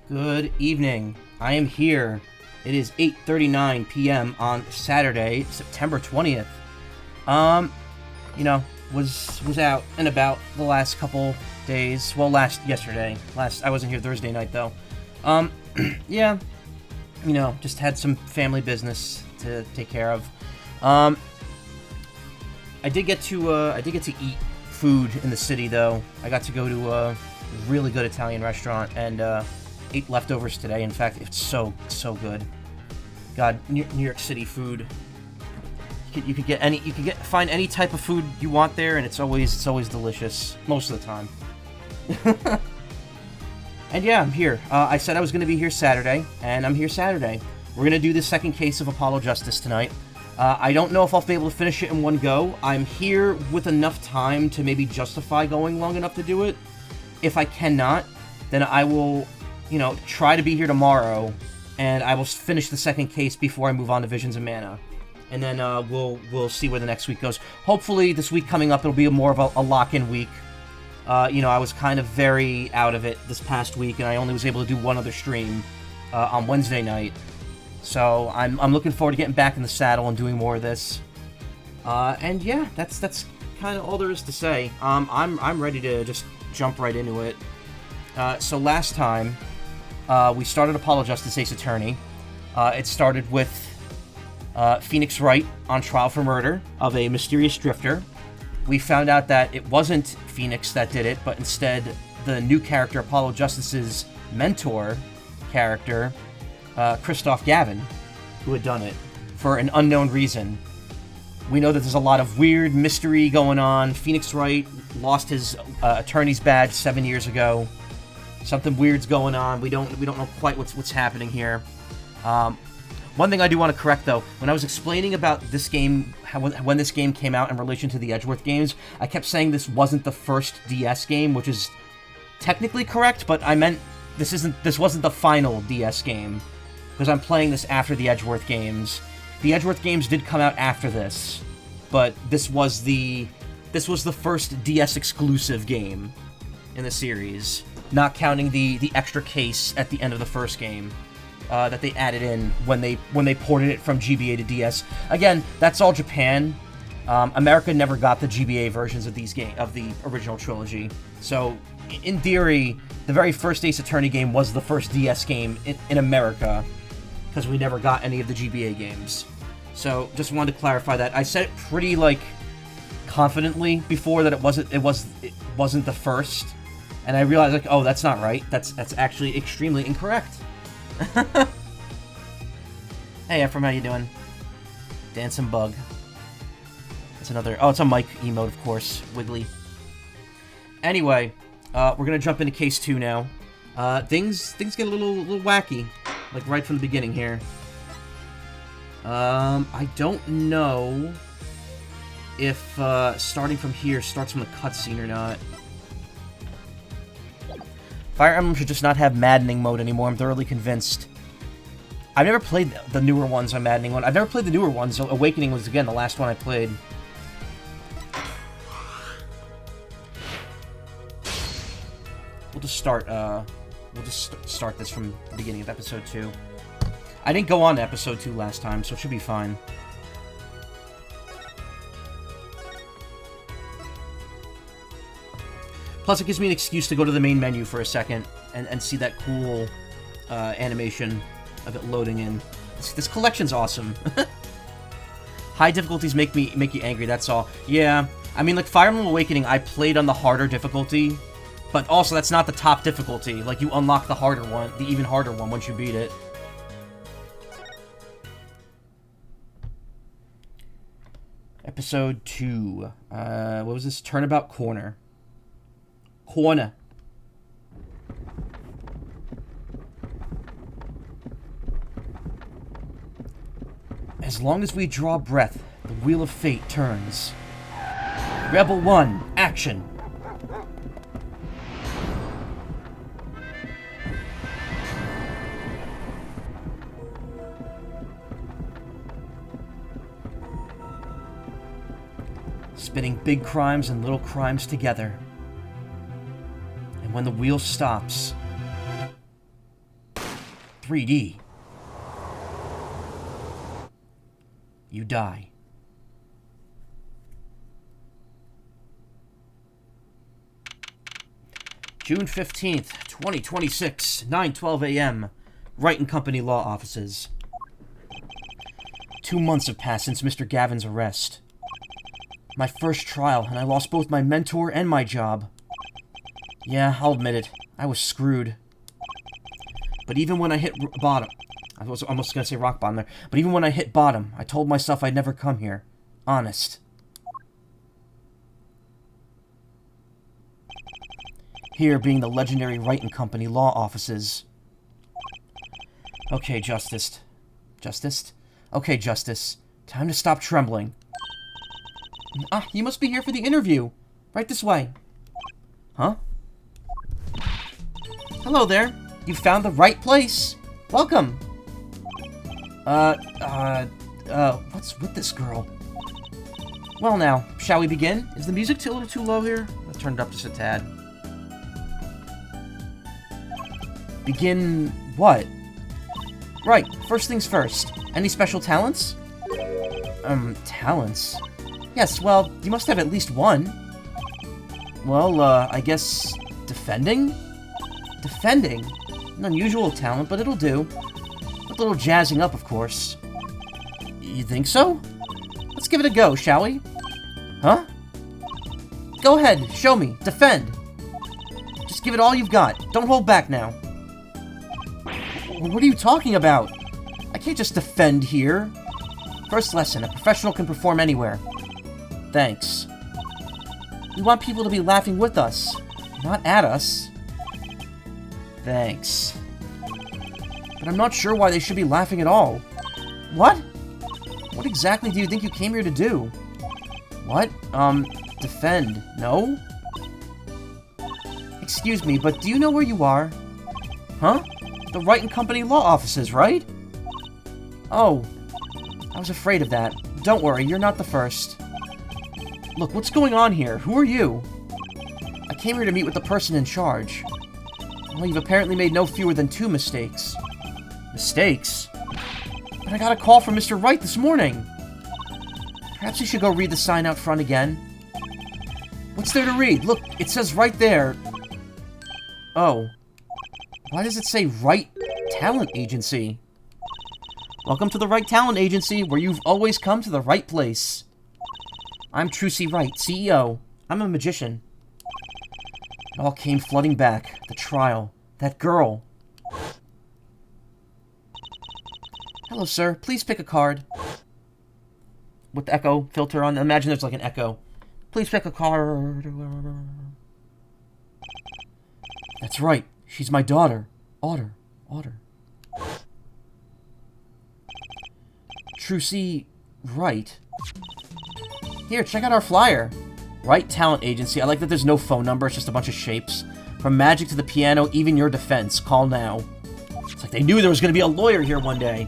Good evening. I am here. It is 8:39 p.m. on Saturday, September 20th. You know, was out and about the last couple days. Well, yesterday. I wasn't here Thursday night though. Yeah, just had some family business to take care of. I did get to eat food in the city though. I got to go to a really good Italian restaurant and ate leftovers today. In fact, it's so good. God, New York City food. You could find any type of food you want there, and it's always delicious most of the time. And yeah, I'm here. I said I was going to be here Saturday, and I'm here Saturday. We're going to do the second case of Apollo Justice tonight. I don't know if I'll be able to finish it in one go. I'm here with enough time to maybe justify going long enough to do it. If I cannot, then I will, try to be here tomorrow, and I will finish the second case before I move on to Visions of Mana. And then we'll see where the next week goes. Hopefully, this week coming up, it'll be more of a lock-in week. I was kind of very out of it this past week, and I only was able to do one other stream on Wednesday night. So I'm looking forward to getting back in the saddle and doing more of this. And yeah, that's kind of all there is to say. I'm ready to just jump right into it. So last time we started Apollo Justice Ace Attorney. It started with Phoenix Wright on trial for murder of a mysterious drifter. We found out that it wasn't Phoenix that did it, but instead the new character, Apollo Justice's mentor character, Christoph Gavin, who had done it for an unknown reason. We know that there's a lot of weird mystery going on. Phoenix Wright lost his attorney's badge 7 years ago. Something weird's going on. We don't know quite what's happening here. One thing I do want to correct, though, when I was explaining about this game, when this game came out in relation to the Edgeworth games, I kept saying this wasn't the first DS game, which is technically correct, but I meant this wasn't the final DS game, because I'm playing this after the Edgeworth games. The Edgeworth games did come out after this, but this was the first DS exclusive game in the series, not counting the extra case at the end of the first game. That they added in when they ported it from GBA to DS. Again, that's all Japan. America never got the GBA versions of the original trilogy. So, in theory, the very first Ace Attorney game was the first DS game in America, because we never got any of the GBA games. So, just wanted to clarify that. I said it pretty confidently before that it wasn't the first, and I realized oh, that's not right. That's actually extremely incorrect. Hey Ephraim, how you doing? Dancing Bug. That's another... Oh, it's a Mike emote, of course. Wiggly. Anyway, we're gonna jump into case 2 now. Things get a little wacky, right from the beginning here. I don't know if starting from here starts from the cutscene or not. Fire Emblem should just not have maddening mode anymore. I'm thoroughly convinced. I've never played the newer ones on Maddening one. I've never played the newer ones. Awakening was, again, the last one I played. We'll just start this from the beginning of episode 2. I didn't go on to episode 2 last time, so it should be fine. Plus, it gives me an excuse to go to the main menu for a second and see that cool animation of it loading in. This collection's awesome. High difficulties make you angry, that's all. Yeah, I mean, Fire Emblem Awakening, I played on the harder difficulty, but also that's not the top difficulty. You unlock the harder one, the even harder one once you beat it. Episode 2. What was this? Turnabout Corner. Corner. As long as we draw breath, the wheel of fate turns. Rebel 1, action! Spinning big crimes and little crimes together. And when the wheel stops, 3D. You die. June 15th, 2026, 9:12 a.m. Wright and Company Law Offices. 2 months have passed since Mr. Gavin's arrest. My first trial, and I lost both my mentor and my job. Yeah, I'll admit it. I was screwed. But even when I hit bottom... I was almost going to say rock bottom there. But even when I hit bottom, I told myself I'd never come here. Honest. Here being the legendary Wright and Company Law Offices. Okay, Justice. Justice? Okay, Justice. Time to stop trembling. Ah, you must be here for the interview. Right this way. Huh? Hello there. You found the right place. Welcome. What's with this girl? Well now, shall we begin? Is the music a little too low here? Let's turn it up just a tad. Begin what? Right, first things first. Any special talents? Talents? Yes, well, you must have at least one. Well, I guess... defending? Defending? An unusual talent, but it'll do. With a little jazzing up, of course. You think so? Let's give it a go, shall we? Huh? Go ahead, show me. Defend. Just give it all you've got. Don't hold back now. What are you talking about? I can't just defend here. First lesson, a professional can perform anywhere. Thanks. We want people to be laughing with us, not at us. Thanks. But I'm not sure why they should be laughing at all. What? What exactly do you think you came here to do? What? Defend. No? Excuse me, but do you know where you are? Huh? The Wright and Company Law Offices, right? Oh. I was afraid of that. Don't worry, you're not the first. Look, what's going on here? Who are you? I came here to meet with the person in charge. Well, you've apparently made no fewer than 2 mistakes. Mistakes? But I got a call from Mr. Wright this morning. Perhaps you should go read the sign out front again. What's there to read? Look, it says right there. Oh. Why does it say Wright Talent Agency? Welcome to the Wright Talent Agency, where you've always come to the right place. I'm Trucy Wright, CEO. I'm a magician. It all came flooding back. The trial. That girl. Hello, sir. Please pick a card. With the echo filter on. Imagine there's like an echo. Please pick a card. That's right. She's my daughter. Otter. Trucy Wright. Here, check out our flyer. Wright Talent Agency. I like that there's no phone number. It's just a bunch of shapes. From magic to the piano, even your defense. Call now. It's like they knew there was going to be a lawyer here one day.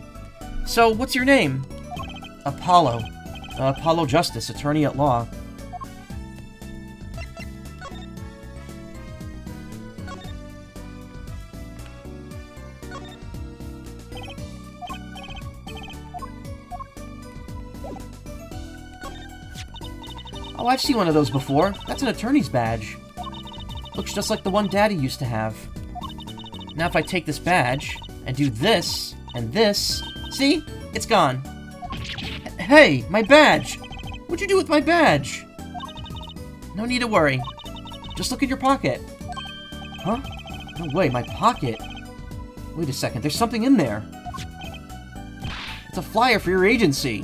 So, what's your name? Apollo. Apollo Justice, attorney at law. Oh, I've seen one of those before. That's an attorney's badge. Looks just like the one Daddy used to have. Now if I take this badge, and do this, and this... See? It's gone. Hey, my badge! What'd you do with my badge? No need to worry. Just look at your pocket. Huh? No way, my pocket. Wait a second, there's something in there. It's a flyer for your agency.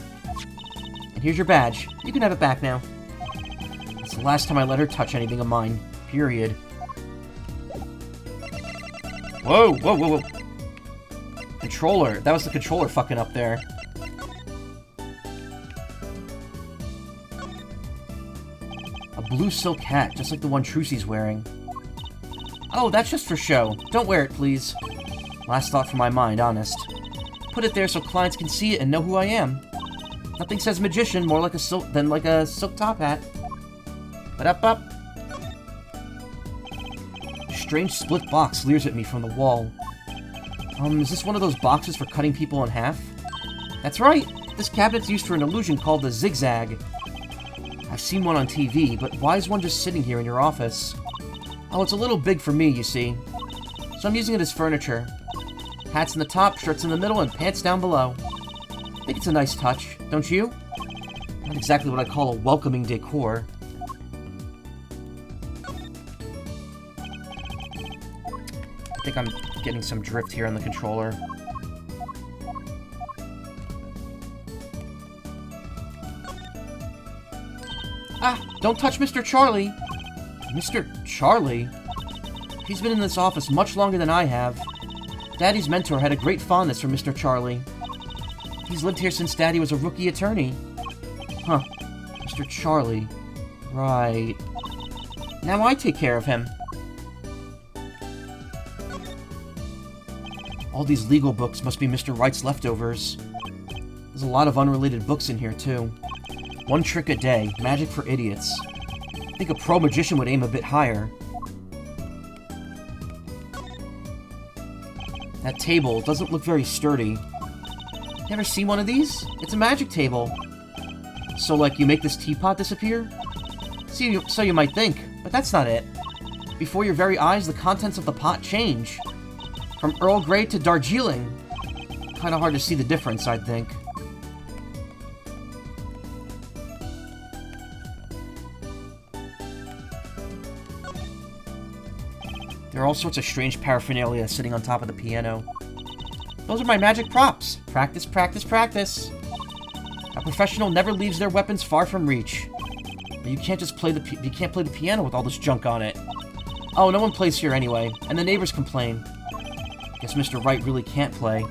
And here's your badge. You can have it back now. It's the last time I let her touch anything of mine. Period. Whoa, whoa, whoa, whoa. Controller. That was the controller fucking up there. A blue silk hat, just like the one Trucy's wearing. Oh, that's just for show. Don't wear it, please. Last thought from my mind, honest. Put it there so clients can see it and know who I am. Nothing says magician more like a silk than like a silk top hat. But up. Strange split box leers at me from the wall. Is this one of those boxes for cutting people in half? That's right! This cabinet's used for an illusion called the zigzag. I've seen one on TV, but why is one just sitting here in your office? Oh, it's a little big for me, you see. So I'm using it as furniture. Hats in the top, shirts in the middle, and pants down below. I think it's a nice touch, don't you? Not exactly what I call a welcoming decor. I think I'm getting some drift here on the controller. Ah, don't touch Mr. Charlie! Mr. Charlie? He's been in this office much longer than I have. Daddy's mentor had a great fondness for Mr. Charlie. He's lived here since Daddy was a rookie attorney. Huh. Mr. Charlie. Right. Now I take care of him. All these legal books must be Mr. Wright's leftovers. There's a lot of unrelated books in here, too. One trick a day. Magic for idiots. I think a pro magician would aim a bit higher. That table doesn't look very sturdy. Never seen one of these? It's a magic table. So, like, you make this teapot disappear? So you might think, but that's not it. Before your very eyes, the contents of the pot change. From Earl Grey to Darjeeling. Kinda hard to see the difference, I'd think. There are all sorts of strange paraphernalia sitting on top of the piano. Those are my magic props. Practice, practice, practice. A professional never leaves their weapons far from reach. But you can't just play you can't play the piano with all this junk on it. Oh, no one plays here anyway, and the neighbors complain. Guess Mr. Wright really can't play.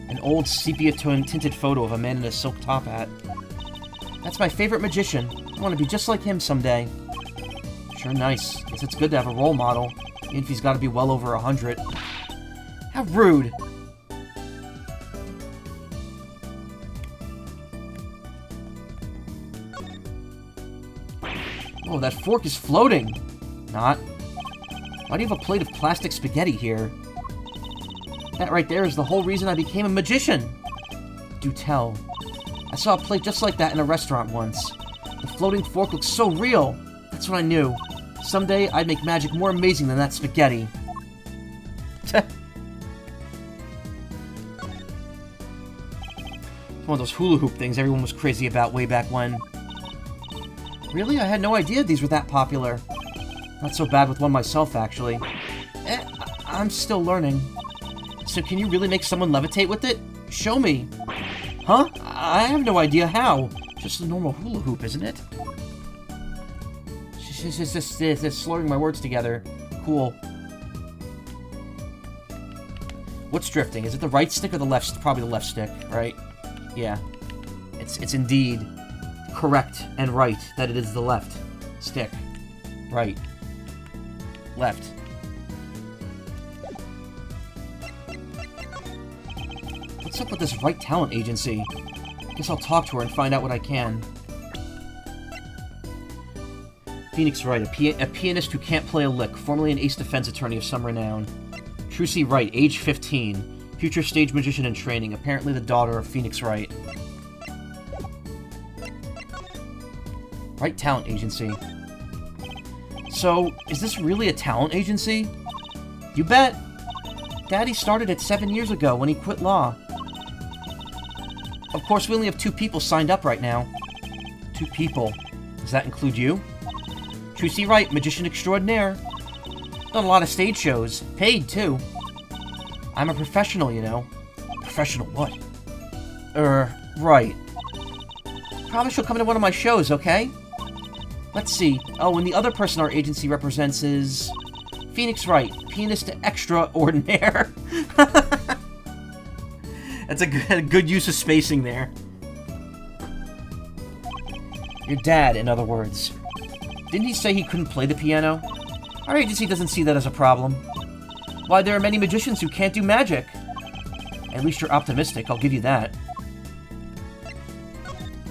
An old sepia-tinted photo of a man in a silk top hat. That's my favorite magician. I want to be just like him someday. Sure nice. Guess it's good to have a role model, even if he's got to be well over 100. How rude! Oh, that fork is floating! Not. Why do you have a plate of plastic spaghetti here? That right there is the whole reason I became a magician! Do tell. I saw a plate just like that in a restaurant once. The floating fork looks so real! That's what I knew. Someday, I'd make magic more amazing than that spaghetti. One of those hula hoop things everyone was crazy about way back when. Really? I had no idea these were that popular. Not so bad with one myself, actually. I'm still learning. So can you really make someone levitate with it? Show me. Huh? I have no idea how. Just a normal hula hoop, isn't it? Just slurring my words together. Cool. What's drifting? Is it the right stick or the left? Probably the left stick, right? Yeah. It's indeed correct and right that it is the left stick. Right. Left. What's up with this Right Talent Agency? Guess I'll talk to her and find out what I can. Phoenix Wright, a pianist who can't play a lick, formerly an ace defense attorney of some renown. Trucy Wright, age 15, future stage magician in training, apparently the daughter of Phoenix Wright. Right Talent Agency. So, is this really a talent agency? You bet! Daddy started it 7 years ago when he quit law. Of course, we only have 2 people signed up right now. 2 people? Does that include you? Trucy Wright, magician extraordinaire. Done a lot of stage shows. Paid, too. I'm a professional, you know. Professional what? Right. Probably she'll come to one of my shows, okay? Let's see. Oh, and the other person our agency represents is... Phoenix Wright, pianist extraordinaire. That's a good use of spacing there. Your dad, in other words. Didn't he say he couldn't play the piano? Our agency doesn't see that as a problem. Why, there are many magicians who can't do magic. At least you're optimistic, I'll give you that.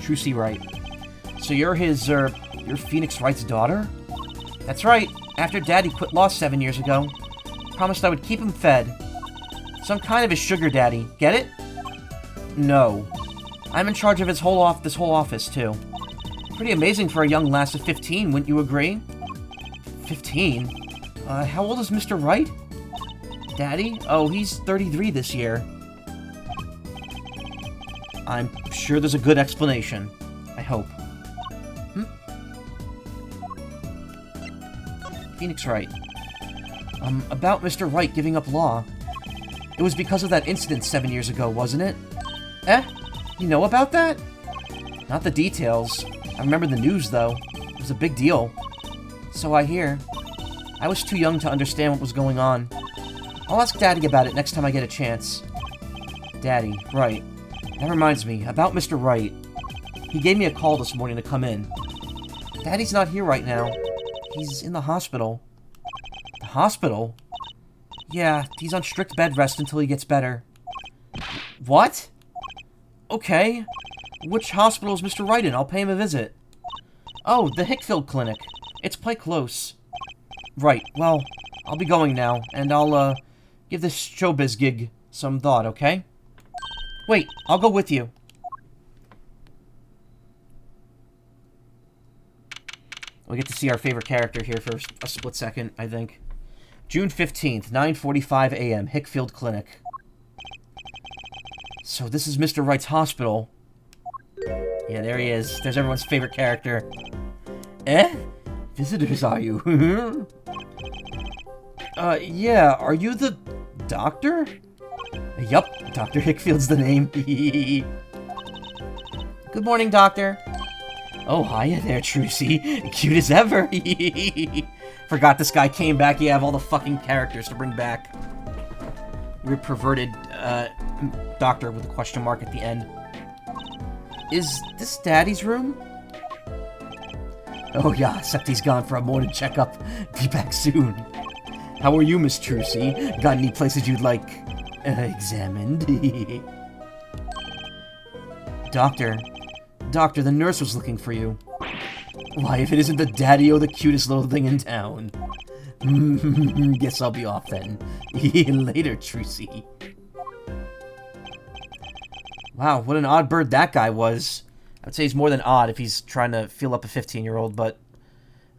Trucy Wright. So you're his, you're Phoenix Wright's daughter? That's right. After Daddy quit law 7 years ago, promised I would keep him fed. So I'm kind of his sugar daddy. Get it? No. I'm in charge of this whole office, too. Pretty amazing for a young lass of 15, wouldn't you agree? 15? How old is Mr. Wright? Daddy? Oh, he's 33 this year. I'm sure there's a good explanation. I hope. Phoenix Wright. About Mr. Wright giving up law. It was because of that incident 7 years ago, wasn't it? Eh? You know about that? Not the details. I remember the news, though. It was a big deal. So I hear. I was too young to understand what was going on. I'll ask Daddy about it next time I get a chance. Daddy, right. That reminds me, about Mr. Wright. He gave me a call this morning to come in. Daddy's not here right now. He's in the hospital. The hospital? Yeah, he's on strict bed rest until he gets better. What? Okay. Which hospital is Mr. Wright in? I'll pay him a visit. Oh, the Hickfield Clinic. It's quite close. Right, well, I'll be going now, and I'll, give this showbiz gig some thought, okay? Wait, I'll go with you. We get to see our favorite character here for a split second, I think. June 15th, 9:45 a.m., Hickfield Clinic. So this is Mr. Wright's hospital. Yeah, there he is. There's everyone's favorite character. Eh? Visitors, are you? Yeah, are you the doctor? Yup, Dr. Hickfield's the name. Good morning, Doctor. Oh, hiya there, Trucy. Cute as ever. Forgot this guy came back. You have all the fucking characters to bring back. Weird perverted, doctor with a question mark at the end. Is this Daddy's room? Oh yeah, except he's gone for a morning checkup. Be back soon. How are you, Miss Trucy? Got any places you'd like, examined? Doctor, the nurse was looking for you. Why, if it isn't the daddy-o, the cutest little thing in town. Guess I'll be off then. Later, Trucy. Wow, what an odd bird that guy was. I'd say he's more than odd if he's trying to feel up a 15-year-old, but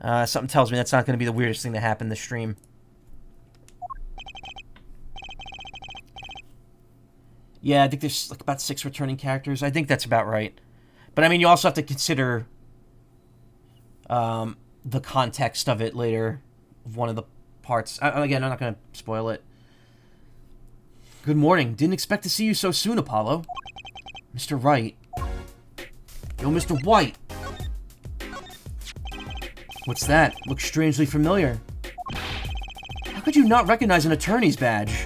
something tells me that's not going to be the weirdest thing to happen this stream. Yeah, I think there's like about 6 returning characters. I think that's about right. But I mean, you also have to consider the context of it later, of one of the parts. Again, I'm not going to spoil it. Good morning. Didn't expect to see you so soon, Apollo. Mr. Wright. Yo, Mr. White. What's that? Looks strangely familiar. How could you not recognize an attorney's badge?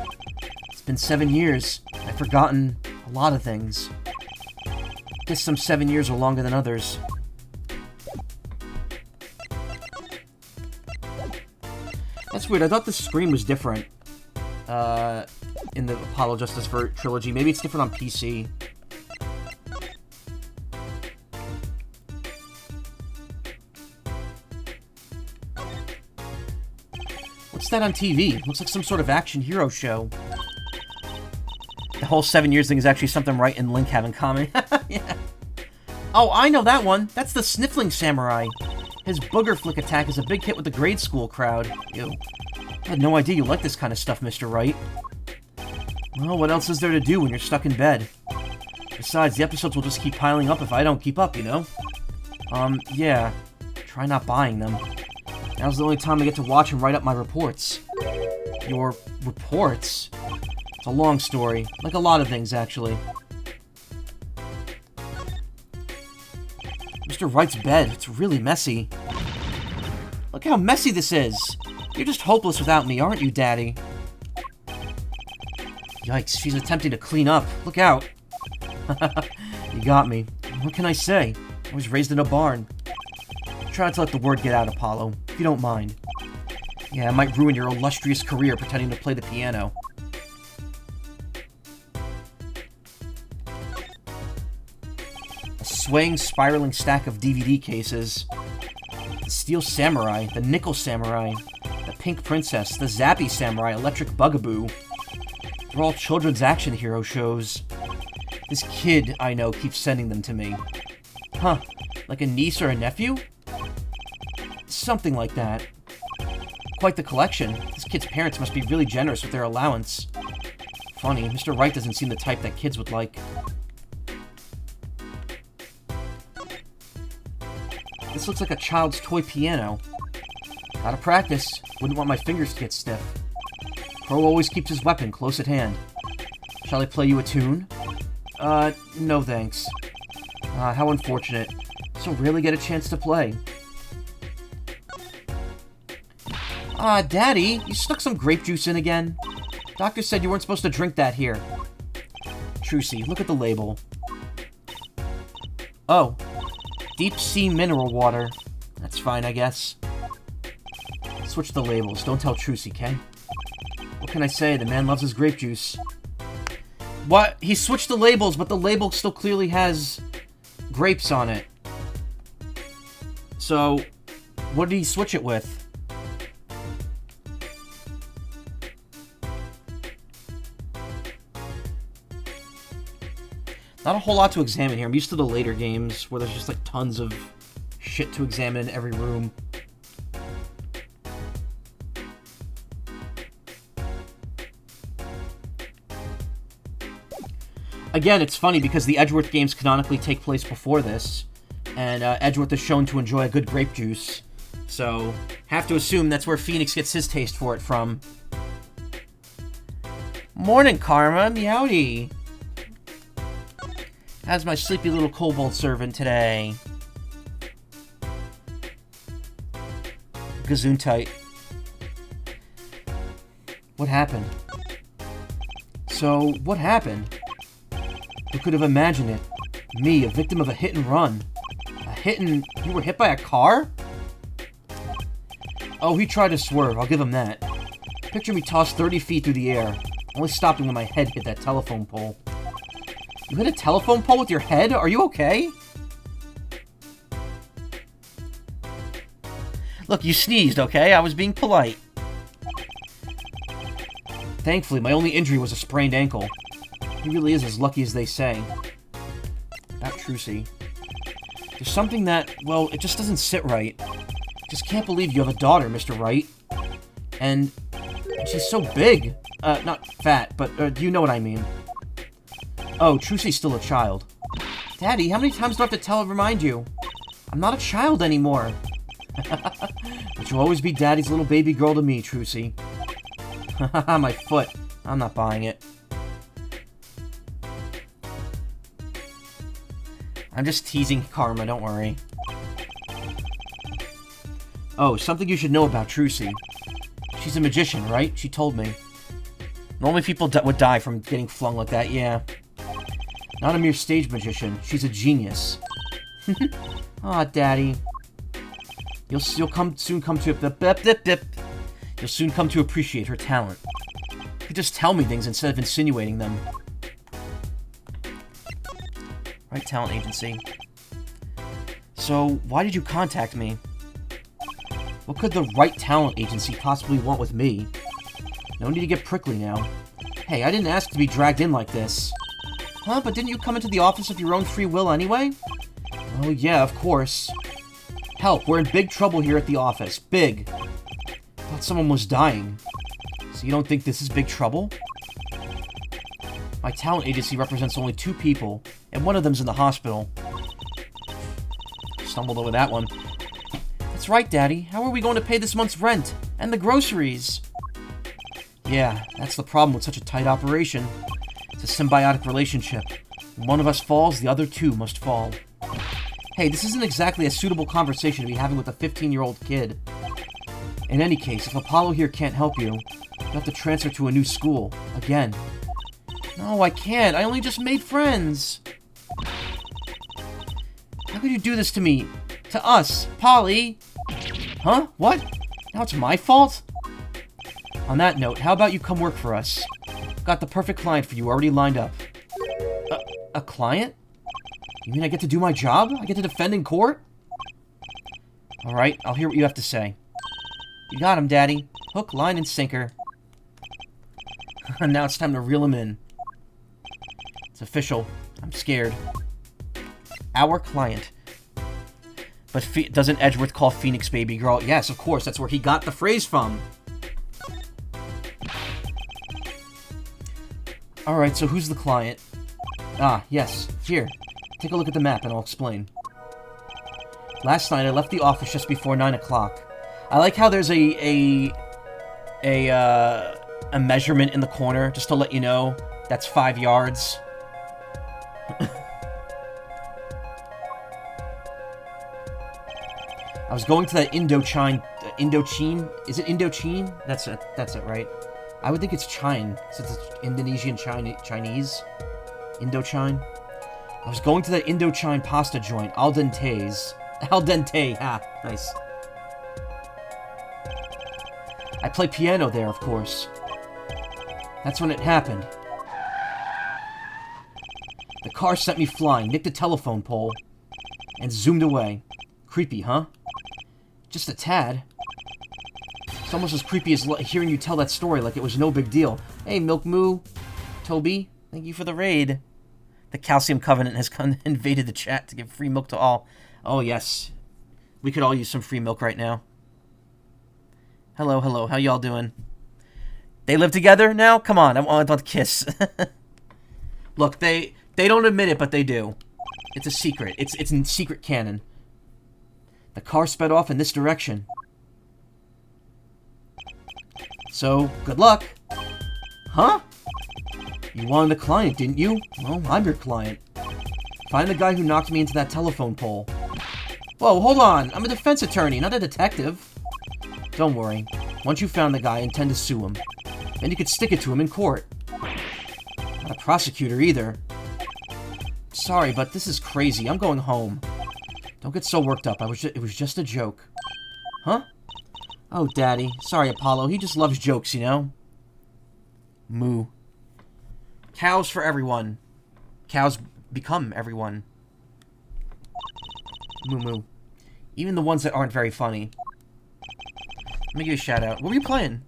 It's been 7 years. I've forgotten a lot of things. Guess some 7 years are longer than others. That's weird. I thought the screen was different in the Apollo Justice trilogy. Maybe it's different on PC. What's that on TV? Looks like some sort of action hero show. The whole 7 years thing is actually something Wright and Link have in common. Yeah. Oh, I know that one. That's the Sniffling Samurai. His booger flick attack is a big hit with the grade school crowd. Ew. I had no idea you like this kind of stuff, Mr. Wright. Well, what else is there to do when you're stuck in bed? Besides, the episodes will just keep piling up if I don't keep up, you know? Yeah. Try not buying them. Now's the only time I get to watch and write up my reports. Your reports? It's a long story. Like a lot of things, actually. Mr. Wright's bed. It's really messy. Look how messy this is. You're just hopeless without me, aren't you, Daddy? Yikes, she's attempting to clean up. Look out. You got me. What can I say? I was raised in a barn. Try not to let the word get out, Apollo, if you don't mind. Yeah, it might ruin your illustrious career pretending to play the piano. A swaying, spiraling stack of DVD cases. The Steel Samurai, the Nickel Samurai. The Pink Princess, the Zappy Samurai, Electric Bugaboo. They're all children's action hero shows. This kid I know keeps sending them to me. Huh, like a niece or a nephew? Something like that. Quite the collection. This kid's parents must be really generous with their allowance. Funny, Mr. Wright doesn't seem the type that kids would like. This looks like a child's toy piano. Gotta practice. Wouldn't want my fingers to get stiff. Pro always keeps his weapon close at hand. Shall I play you a tune? No thanks. How unfortunate. So rarely get a chance to play. Daddy, you stuck some grape juice in again? Doctor said you weren't supposed to drink that here. Trucy, look at the label. Oh. Deep sea mineral water. That's fine, I guess. Switch the labels. Don't tell Trucy, okay? What can I say? The man loves his grape juice. What? He switched the labels, but the label still clearly has grapes on it. So, what did he switch it with? Not a whole lot to examine here. I'm used to the later games where there's just like tons of shit to examine in every room. Again, it's funny because the Edgeworth games canonically take place before this, and Edgeworth is shown to enjoy a good grape juice. So, have to assume that's where Phoenix gets his taste for it from. Morning, Karma. Meowdy. How's my sleepy little kobold servant today? Gesundheit. What happened? So, what happened? Who could have imagined it? Me, a victim of a hit and run. A hit and... You were hit by a car? Oh, he tried to swerve, I'll give him that. Picture me tossed 30 feet through the air, only stopping when my head hit that telephone pole. You hit a telephone pole with your head? Are you okay? Look, you sneezed, okay? I was being polite. Thankfully, my only injury was a sprained ankle. He really is as lucky as they say. About Trucy. There's something that, well, it just doesn't sit right. Just can't believe you have a daughter, Mr. Wright. And she's so big. Not fat, but you know what I mean. Oh, Trucy's still a child. Daddy, how many times do I have to remind you? I'm not a child anymore. But you'll always be Daddy's little baby girl to me, Trucy. Haha, my foot. I'm not buying it. I'm just teasing Karma, don't worry. Oh, something you should know about Trucy. She's a magician, right? She told me. Normally people would die from getting flung like that, yeah. Not a mere stage magician. She's a genius. Aw, Daddy. You'll soon come to appreciate her talent. You could just tell me things instead of insinuating them. Right Talent Agency. So, why did you contact me? What could the Right Talent Agency possibly want with me? No need to get prickly now. Hey, I didn't ask to be dragged in like this. Huh? But didn't you come into the office of your own free will anyway? Oh yeah, of course. Help, we're in big trouble here at the office. Big. Thought someone was dying. So you don't think this is big trouble? My talent agency represents only 2 people, and one of them's in the hospital. Stumbled over that one. That's right, Daddy. How are we going to pay this month's rent? And the groceries? Yeah, that's the problem with such a tight operation. It's a symbiotic relationship. When one of us falls, the other 2 must fall. Hey, this isn't exactly a suitable conversation to be having with a 15-year-old kid. In any case, if Apollo here can't help you, you'll have to transfer to a new school. Again. No, I can't. I only just made friends. How could you do this to me? To us, Polly? Huh? What? Now it's my fault? On that note, how about you come work for us? Got the perfect client for you already lined up. A client? You mean I get to do my job? I get to defend in court? Alright, I'll hear what you have to say. You got him, Daddy. Hook, line, and sinker. Now it's time to reel him in. It's official. I'm scared. Our client. But doesn't Edgeworth call Phoenix baby girl? Yes, of course. That's where he got the phrase from. Alright, so who's the client? Ah, yes. Here. Take a look at the map and I'll explain. Last night, I left the office just before 9 o'clock. I like how there's a measurement in the corner, just to let you know that's 5 yards. I was going to that Indochine... Is it Indochine? That's it, right? I would think it's Chine, since it's Indonesian Chinese. Indochine. I was going to that Indochine pasta joint, Al Dente's. Al Dente, ha, nice. I play piano there, of course. That's when it happened. The car sent me flying, nicked a telephone pole, and zoomed away. Creepy, huh? Just a tad. It's almost as creepy as hearing you tell that story like it was no big deal. Hey, Milk Moo. Toby, thank you for the raid. The Calcium Covenant has invaded the chat to give free milk to all. Oh, yes. We could all use some free milk right now. Hello, hello. How y'all doing? They live together now? Come on, I want to kiss. Look, they don't admit it, but they do. It's a secret. It's in secret canon. The car sped off in this direction. So, good luck. Huh? You wanted a client, didn't you? Well, I'm your client. Find the guy who knocked me into that telephone pole. Whoa, hold on. I'm a defense attorney, not a detective. Don't worry. Once you found the guy, I intend to sue him. Then you could stick it to him in court. Not a prosecutor, either. Sorry, but this is crazy. I'm going home. Don't get so worked up. It was just a joke. Huh? Oh, Daddy. Sorry, Apollo. He just loves jokes, you know? Moo. Cows for everyone. Cows become everyone. Moo moo. Even the ones that aren't very funny. Let me give you a shout out. What were you playing?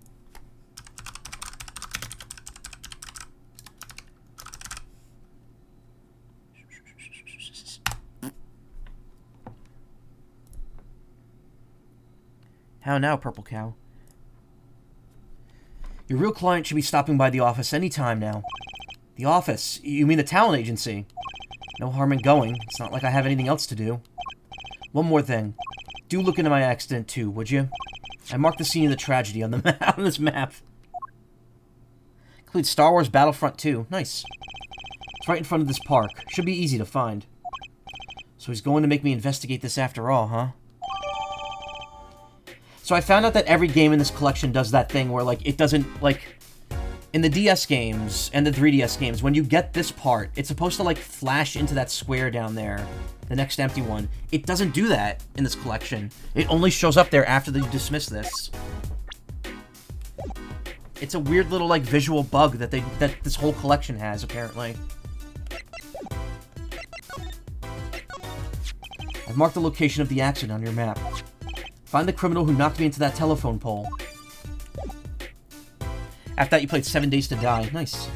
How now, Purple Cow? Your real client should be stopping by the office any time now. The office? You mean the talent agency? No harm in going. It's not like I have anything else to do. One more thing. Do look into my accident, too, would you? I marked the scene of the tragedy on the on this map. Includes Star Wars Battlefront 2. Nice. It's right in front of this park. Should be easy to find. So he's going to make me investigate this after all, huh? So I found out that every game in this collection does that thing where, like, it doesn't, like, in the DS games and the 3DS games, when you get this part, it's supposed to, like, flash into that square down there, the next empty one. It doesn't do that in this collection. It only shows up there after you dismiss this. It's a weird little, like, visual bug that this whole collection has, apparently. I've marked the location of the accident on your map. Find the criminal who knocked me into that telephone pole. After that, you played 7 Days to Die. Nice.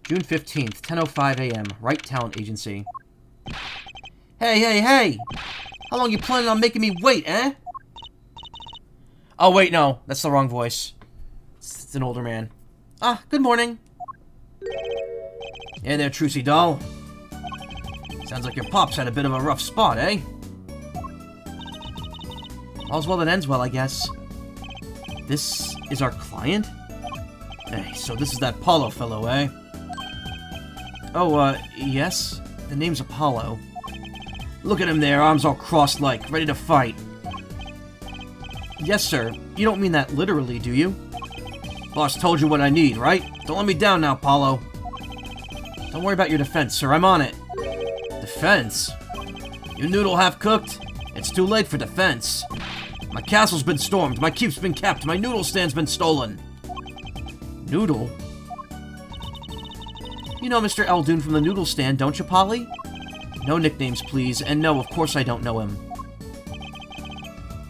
June 15th, 10:05 a.m. Wright Talent Agency. Hey, hey, hey! How long you planning on making me wait, eh? Oh, wait, no. That's the wrong voice. It's an older man. Ah, good morning. Hey there, Trucy doll. Sounds like your pops had a bit of a rough spot, eh? All's well that ends well, I guess. This is our client? Hey, so this is that Apollo fellow, eh? Oh, yes? The name's Apollo. Look at him there, arms all crossed-like, ready to fight. Yes, sir. You don't mean that literally, do you? Boss told you what I need, right? Don't let me down now, Apollo. Don't worry about your defense, sir. I'm on it. Defense? Your noodle half-cooked? It's too late for defense. My castle's been stormed, my keep's been kept, my noodle stand's been stolen. Noodle? You know Mr. Eldoon from the noodle stand, don't you, Polly? No nicknames, please. And no, of course I don't know him.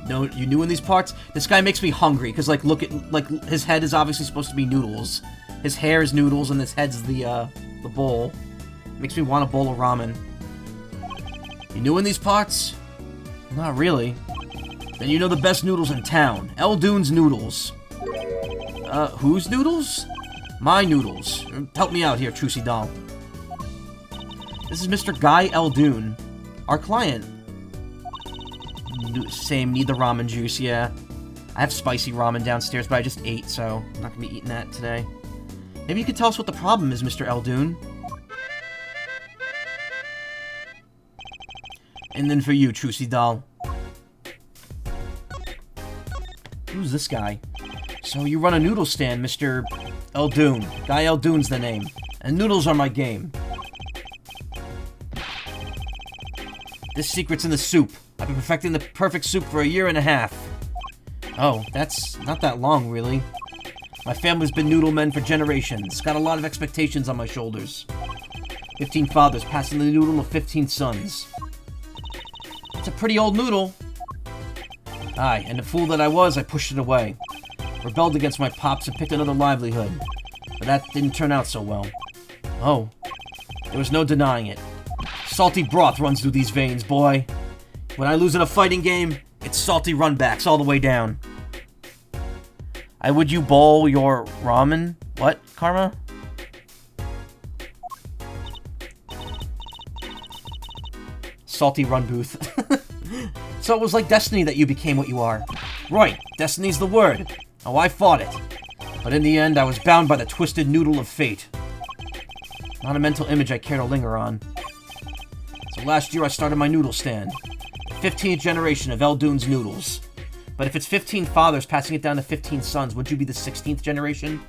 No, you new in these parts? This guy makes me hungry, because, like, look at, like, his head is obviously supposed to be noodles. His hair is noodles, and his head's the bowl. Makes me want a bowl of ramen. You new in these parts? Not really. Then you know the best noodles in town. Eldoon's Noodles. Whose noodles? My noodles. Help me out here, Trucy Doll. This is Mr. Guy Eldoon, our client. Same, need the ramen juice, yeah. I have spicy ramen downstairs, but I just ate, so I'm not gonna be eating that today. Maybe you could tell us what the problem is, Mr. Eldoon. And then for you, Trucy Doll. Who's this guy? So you run a noodle stand, Mr. Eldoon. Guy Eldoon's the name. And noodles are my game. This secret's in the soup. I've been perfecting the perfect soup for 1.5 years. Oh, that's not that long, really. My family's been noodle men for generations. Got a lot of expectations on my shoulders. 15 fathers passing the noodle of 15 sons. It's a pretty old noodle. Aye, and the fool that I was, I pushed it away. Rebelled against my pops and picked another livelihood. But that didn't turn out so well. Oh, there was no denying it. Salty broth runs through these veins, boy. When I lose in a fighting game, it's salty runbacks all the way down. Would you bowl your ramen? What, Karma? Salty run booth. So it was like destiny that you became what you are. Right, destiny's the word. Oh, I fought it. But in the end, I was bound by the twisted noodle of fate. Not a mental image I care to linger on. So last year I started my noodle stand. 15th generation of Eldoon's Noodles. But if it's 15 fathers passing it down to 15 sons, would you be the 16th generation?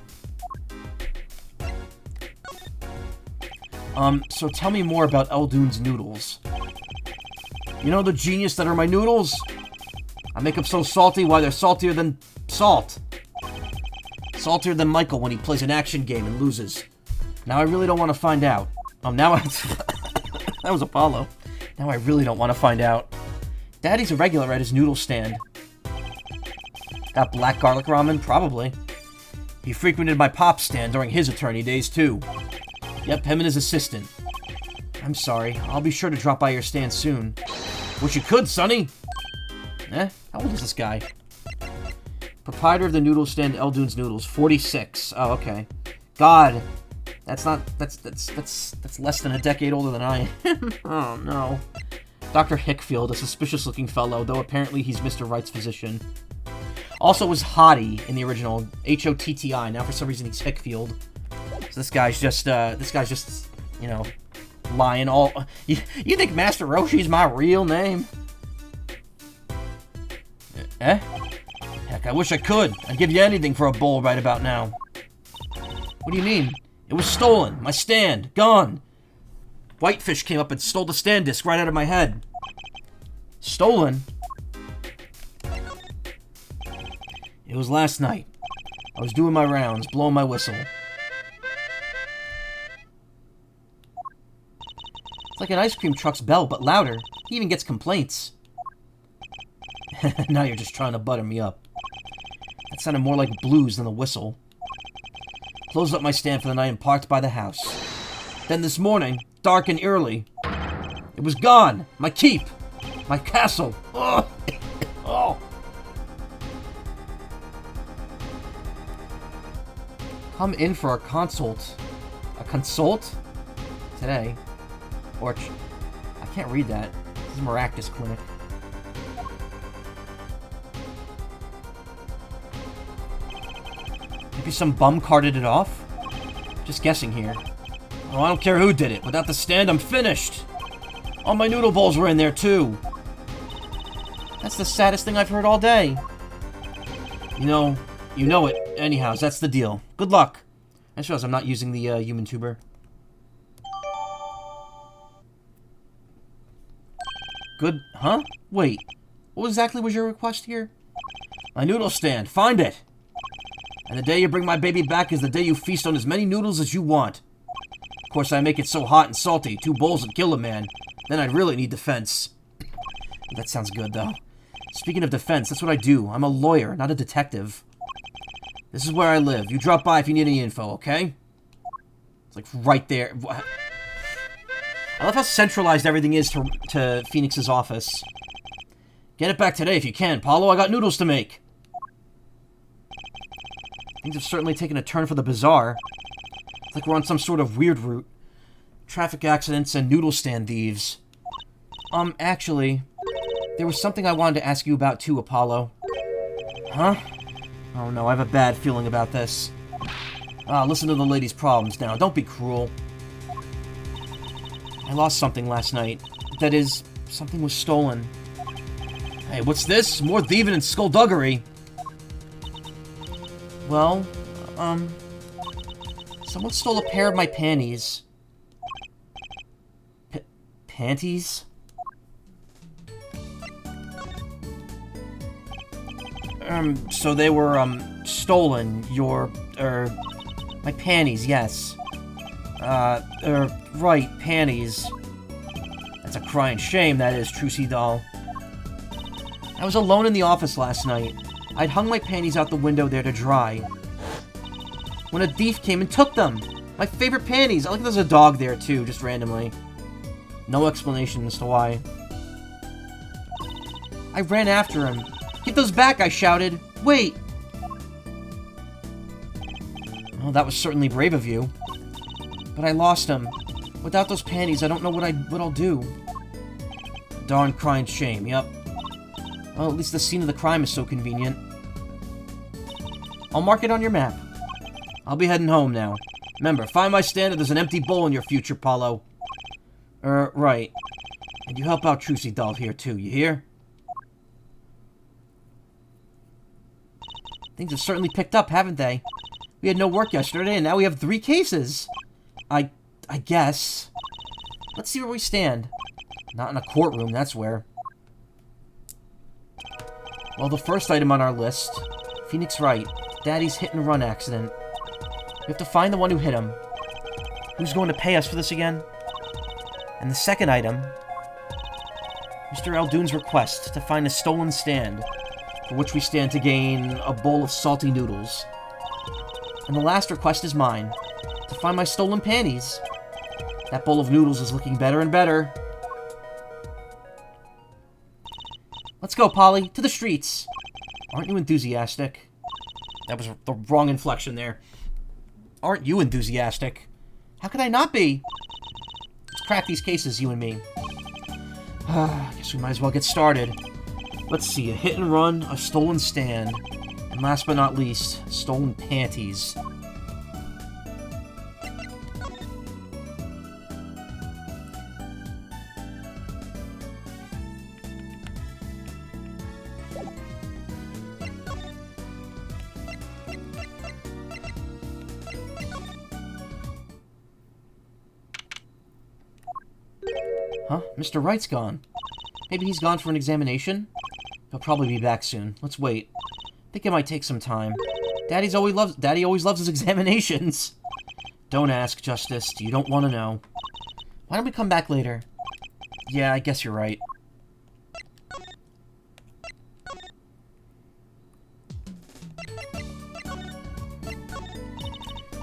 So tell me more about Eldoon's Noodles. You know the genius that are my noodles? I make them so salty, why they're saltier than salt. Saltier than Michael when he plays an action game and loses. Now I really don't want to find out. Now I... That was Apollo. Now I really don't want to find out. Daddy's a regular at his noodle stand. Got black garlic ramen? Probably. He frequented my pop's stand during his attorney days, too. Yep, him and his assistant. I'm sorry. I'll be sure to drop by your stand soon. Wish you could, Sonny! How old is this guy? Proprietor of the noodle stand, Eldoon's Noodles, 46. Oh, okay. God. That's less than a decade older than I am. Oh, no. Dr. Hickfield, a suspicious-looking fellow, though apparently he's Mr. Wright's physician. Also was Hottie in the original, H-O-T-T-I. Now for some reason he's Hickfield. So this guy's just, you know, lying all... You think Master Roshi's my real name? Heck, I wish I could. I'd give you anything for a bowl right about now. What do you mean? It was stolen. My stand. Gone. Whitefish came up and stole the stand disc right out of my head. Stolen? It was last night. I was doing my rounds, blowing my whistle. It's like an ice cream truck's bell, but louder. He even gets complaints. Now you're just trying to butter me up. That sounded more like blues than the whistle. Closed up my stand for the night and parked by the house. Then this morning, dark and early, it was gone! My keep! My castle! Oh! Oh! Come in for a consult. A consult? Today. Or... I can't read that. This is Maractus Clinic. Maybe some bum carted it off? Just guessing here. Oh, I don't care who did it. Without the stand, I'm finished. All my noodle bowls were in there, too. That's the saddest thing I've heard all day. You know it. Anyhow, that's the deal. Good luck. I suppose I'm not using the human tuber. Good, huh? Wait. What exactly was your request here? My noodle stand. Find it. And the day you bring my baby back is the day you feast on as many noodles as you want. Of course, I make it so hot and salty, 2 bowls would kill a man. Then I'd really need defense. That sounds good, though. Speaking of defense, that's what I do. I'm a lawyer, not a detective. This is where I live. You drop by if you need any info, okay? It's like right there. I love how centralized everything is to Phoenix's office. Get it back today if you can, Paulo. I got noodles to make. Things have certainly taken a turn for the bizarre. It's like we're on some sort of weird route. Traffic accidents and noodle stand thieves. Actually, there was something I wanted to ask you about too, Apollo. Huh? Oh no, I have a bad feeling about this. Listen to the lady's problems now. Don't be cruel. I lost something last night. That is, something was stolen. Hey, what's this? More thieving and skullduggery. Well, someone stole a pair of my panties. Panties? So they were, stolen. My panties, yes. Right, panties. That's a crying shame, that is, Trucy doll. I was alone in the office last night. I'd hung my panties out the window there to dry. When a thief came and took them! My favorite panties! I like there's a dog there, too, just randomly. No explanation as to why. I ran after him. Get those back, I shouted. Wait! Well, that was certainly brave of you. But I lost him. Without those panties, I don't know what I'll do. Darn crying shame, yep. Well, at least the scene of the crime is so convenient. I'll mark it on your map. I'll be heading home now. Remember, find my stand if there's an empty bowl in your future, Paulo. Right. And you help out Trucy doll here, too, you hear? Things have certainly picked up, haven't they? We had no work yesterday, and now we have 3 cases. I guess. Let's see where we stand. Not in a courtroom, that's where. Well, the first item on our list. Phoenix Wright. Daddy's hit-and-run accident. We have to find the one who hit him. Who's going to pay us for this again? And the second item. Mr. Eldoon's request to find a stolen stand, for which we stand to gain a bowl of salty noodles. And the last request is mine, to find my stolen panties. That bowl of noodles is looking better and better. Let's go, Polly, to the streets. Aren't you enthusiastic? That was the wrong inflection there. Aren't you enthusiastic? How could I not be? Let's crack these cases, you and me. I guess we might as well get started. Let's see, a hit and run, a stolen stand, and last but not least, stolen panties. Huh? Mr. Wright's gone. Maybe he's gone for an examination? He'll probably be back soon. Let's wait. Think it might take some time. Daddy always loves his examinations. Don't ask, Justice. You don't want to know. Why don't we come back later? Yeah, I guess you're right.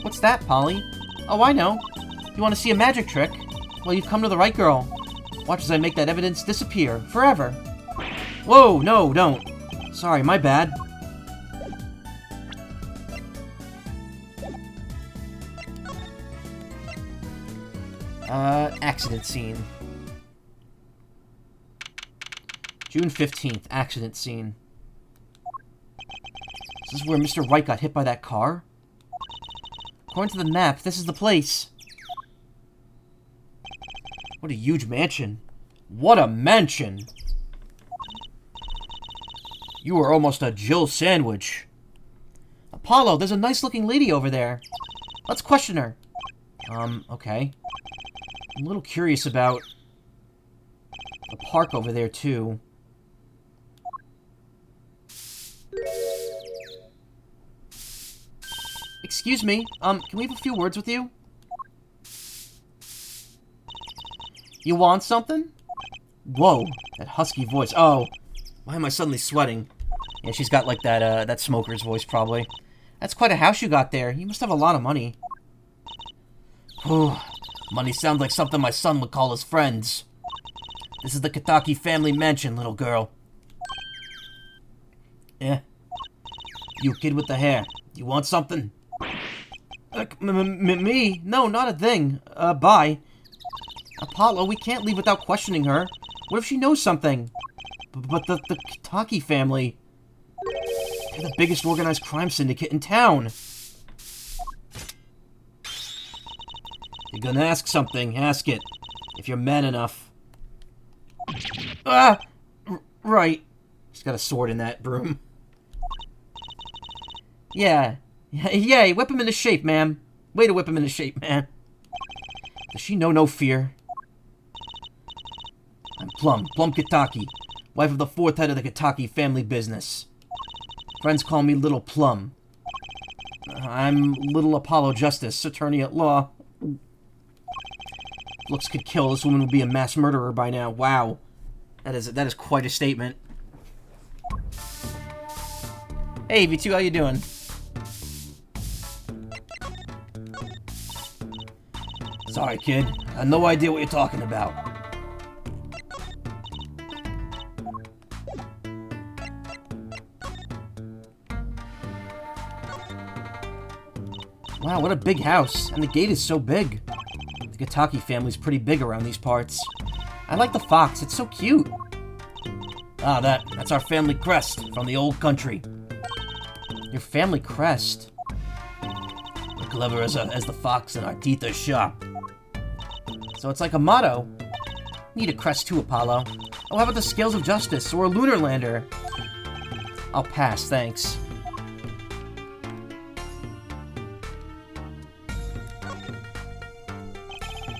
What's that, Polly? Oh, I know. You want to see a magic trick? Well, you've come to the right girl. Watch as I make that evidence disappear. Forever. Whoa, no, don't. Sorry, my bad. Accident scene. June 15th, accident scene. This is where Mr. Wright got hit by that car? According to the map, this is the place. What a huge mansion. What a mansion! You were almost a Jill sandwich. Apollo, there's a nice-looking lady over there. Let's question her. Okay. I'm a little curious about the park over there, too. Excuse me, can we have a few words with you? You want something? Whoa, that husky voice. Oh, why am I suddenly sweating? Yeah, she's got like that smoker's voice probably. That's quite a house you got there. You must have a lot of money. Whew. Money sounds like something my son would call his friends. This is the Kitaki family mansion, little girl. Yeah. You kid with the hair. You want something? Me? No, not a thing. Bye. Apollo, we can't leave without questioning her. What if she knows something? But the Kitaki family... They're the biggest organized crime syndicate in town. You're gonna ask something, ask it. If you're man enough. Ah! Right. She's got a sword in that broom. Yeah. Yay, whip him into shape, ma'am. Way to whip him into shape, man. Does she know no fear? I'm Plum Kitaki, wife of the fourth head of the Kitaki family business. Friends call me Little Plum. I'm Little Apollo Justice, attorney at law. Looks could kill. This woman would be a mass murderer by now. Wow. That is quite a statement. Hey, V2, how you doing? Sorry, kid. I have no idea what you're talking about. Wow, what a big house. And the gate is so big. The Kitaki family's pretty big around these parts. I like the fox. It's so cute. Ah, that's our family crest from the old country. Your family crest? We're clever as the fox and our teeth are sharp. So it's like a motto. Need a crest too, Apollo. Oh, how about the Scales of Justice or a lunar lander? I'll pass, thanks.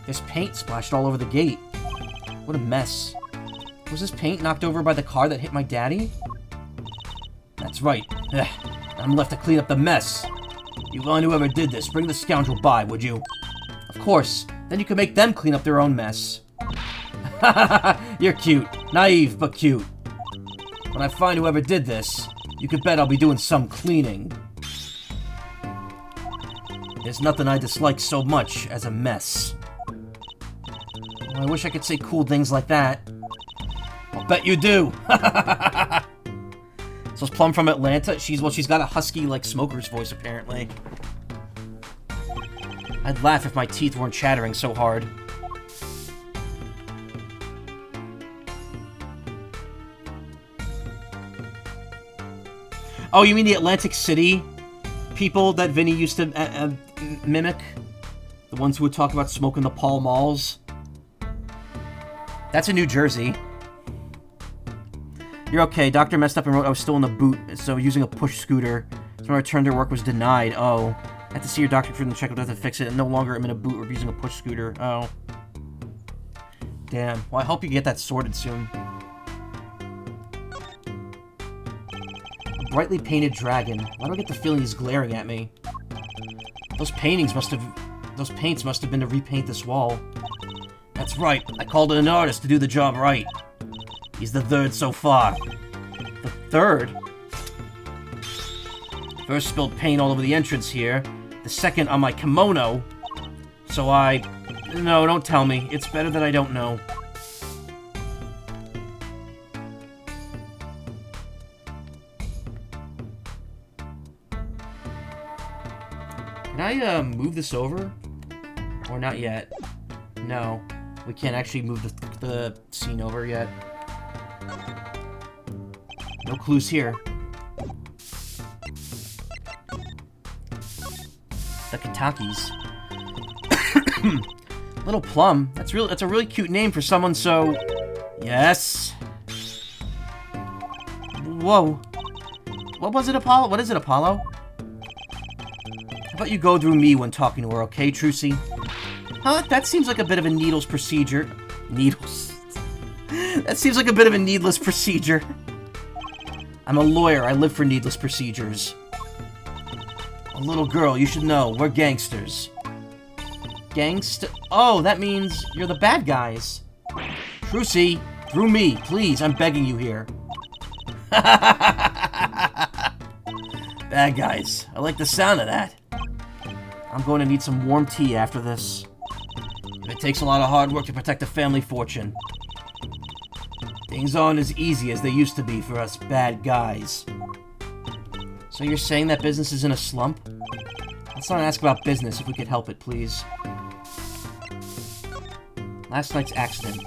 There's paint splashed all over the gate. What a mess. Was this paint knocked over by the car that hit my daddy? That's right. Ugh. I'm left to clean up the mess. You find whoever did this, bring the scoundrel by, would you? Of course. Then you can make them clean up their own mess. You're cute. Naive, but cute. When I find whoever did this, you can bet I'll be doing some cleaning. There's nothing I dislike so much as a mess. Well, I wish I could say cool things like that. I'll bet you do. So it's Plum from Atlanta. She's got a husky, like, smoker's voice, apparently. I'd laugh if my teeth weren't chattering so hard. Oh, you mean the Atlantic City people that Vinny used to mimic? The ones who would talk about smoking the Pall Malls? That's in New Jersey. You're okay. Doctor messed up and wrote I was still in the boot, so using a push scooter. So my return to work was denied. Oh. I had to see your doctor for the checkup to fix it, and no longer I'm in a boot or using a push scooter. Oh. Damn. Well, I hope you get that sorted soon. A brightly painted dragon. Why do I get the feeling he's glaring at me? Those paints must have been to repaint this wall. That's right. I called in an artist to do the job right. He's the third so far. The third? First spilled paint all over the entrance here. The second on my kimono. So No, don't tell me. It's better that I don't know. Can I, move this over? Or not yet? No. We can't actually move the scene over yet. No clues here. The Kitakis. Little Plum. That's a really cute name for someone so... Yes. Whoa. What was it, Apollo? What is it, Apollo? How about you go through me when talking to her, okay, Trucy? Huh? That seems like a bit of a needless procedure. Needles. That seems like a bit of a needless procedure. I'm a lawyer. I live for needless procedures. A little girl, you should know. We're gangsters. Oh, that means you're the bad guys. Trucy, Through me, please. I'm begging you here. Bad guys. I like the sound of that. I'm going to need some warm tea after this. It takes a lot of hard work to protect a family fortune. Things aren't as easy as they used to be for us bad guys. So you're saying that business is in a slump? Let's not ask about business if we could help it, please. Last night's accident.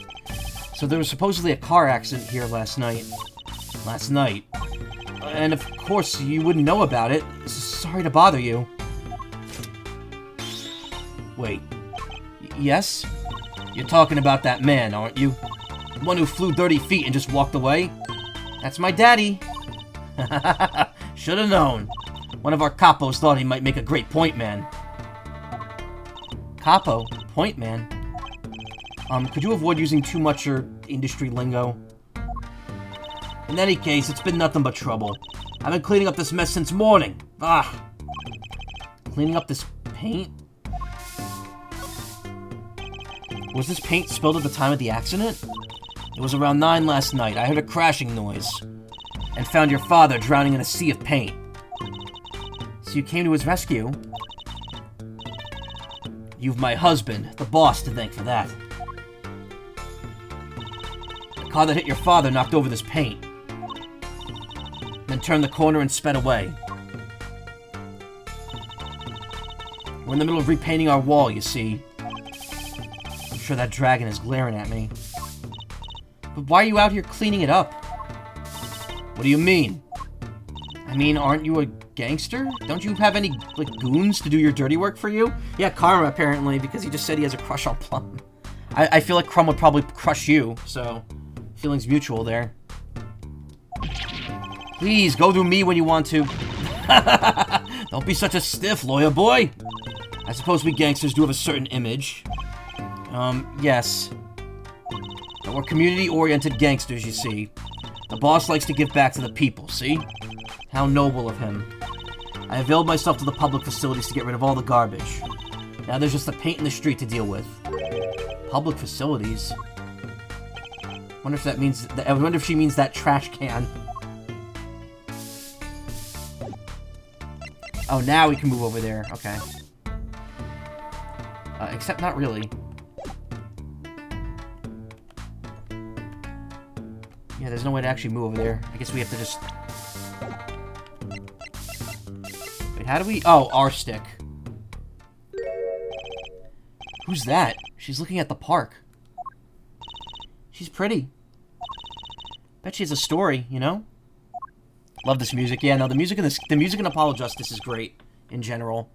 So there was supposedly a car accident here last night. Last night. And of course, you wouldn't know about it. Sorry to bother you. Wait. Yes? You're talking about that man, aren't you? The one who flew 30 feet and just walked away? That's my daddy. Should've known. One of our capos thought he might make a great point man. Capo? Point man? Could you avoid using too much industry lingo? In any case, it's been nothing but trouble. I've been cleaning up this mess since morning. Cleaning up this paint? Was this paint spilled at the time of the accident? It was around 9 last night. I heard a crashing noise. And found your father drowning in a sea of paint. So you came to his rescue? You've my husband, the boss, to thank for that. The car that hit your father knocked over this paint. Then turned the corner and sped away. We're in the middle of repainting our wall, you see. I'm sure that dragon is glaring at me. But why are you out here cleaning it up? What do you mean? I mean, aren't you a gangster? Don't you have any, like, goons to do your dirty work for you? Yeah, Karma, apparently, because he just said he has a crush on Plum. I feel like Crumb would probably crush you, so feelings mutual there. Please, go through me when you want to. Don't be such a stiff, lawyer boy. I suppose we gangsters do have a certain image. Yes. But we're community-oriented gangsters, you see. The boss likes to give back to the people, see? How noble of him. I availed myself to the public facilities to get rid of all the garbage. Now there's just the paint in the street to deal with. Public facilities? Wonder if that means... I wonder if she means that trash can. Oh, now we can move over there. Okay. Except not really. Yeah, there's no way to actually move over there. I guess we have to just... Wait, how do we... Oh, R stick. Who's that? She's looking at the park. She's pretty. Bet she has a story, you know? Love this music. Yeah, no, the music in Apollo Justice is great in general.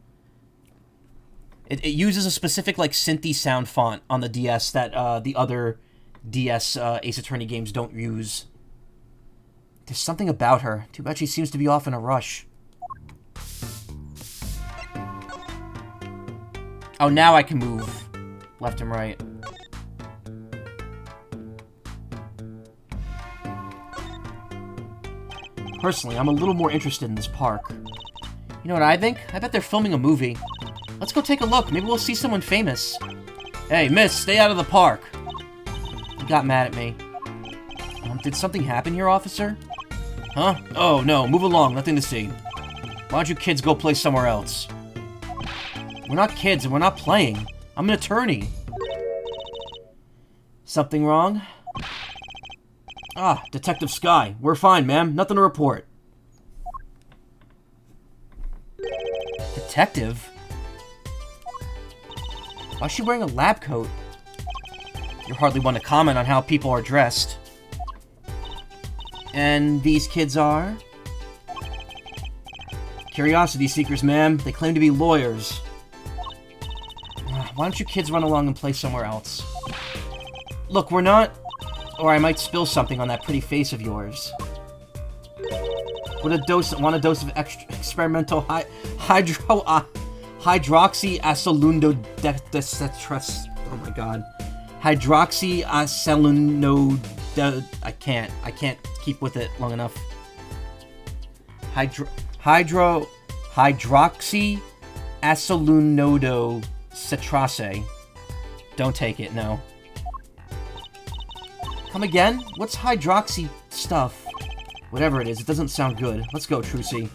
It uses a specific, like, synthy sound font on the DS that the other DS Ace Attorney games don't use. There's something about her. Too bad she seems to be off in a rush. Oh, now I can move left and right. Personally, I'm a little more interested in this park. You know what I think? I bet they're filming a movie. Let's go take a look. Maybe we'll see someone famous. Hey, miss, stay out of the park. He got mad at me. Did something happen here, officer? Huh? Oh, no. Move along. Nothing to see. Why don't you kids go play somewhere else? We're not kids and we're not playing. I'm an attorney. Something wrong? Ah, Detective Sky. We're fine, ma'am. Nothing to report. Detective? Why is she wearing a lab coat? You're hardly one to comment on how people are dressed. And these kids are? Curiosity seekers, ma'am. They claim to be lawyers. Why don't you kids run along and play somewhere else? Look, we're not... Or I might spill something on that pretty face of yours. Want a dose of experimental hydroxyacelundo. Oh my god. Hydroxyacelundo. I can't keep with it long enough. Hydroxyacelunodo citrase. Don't take it, no. Come again? What's hydroxy stuff? Whatever it is, it doesn't sound good. Let's go, Trucy.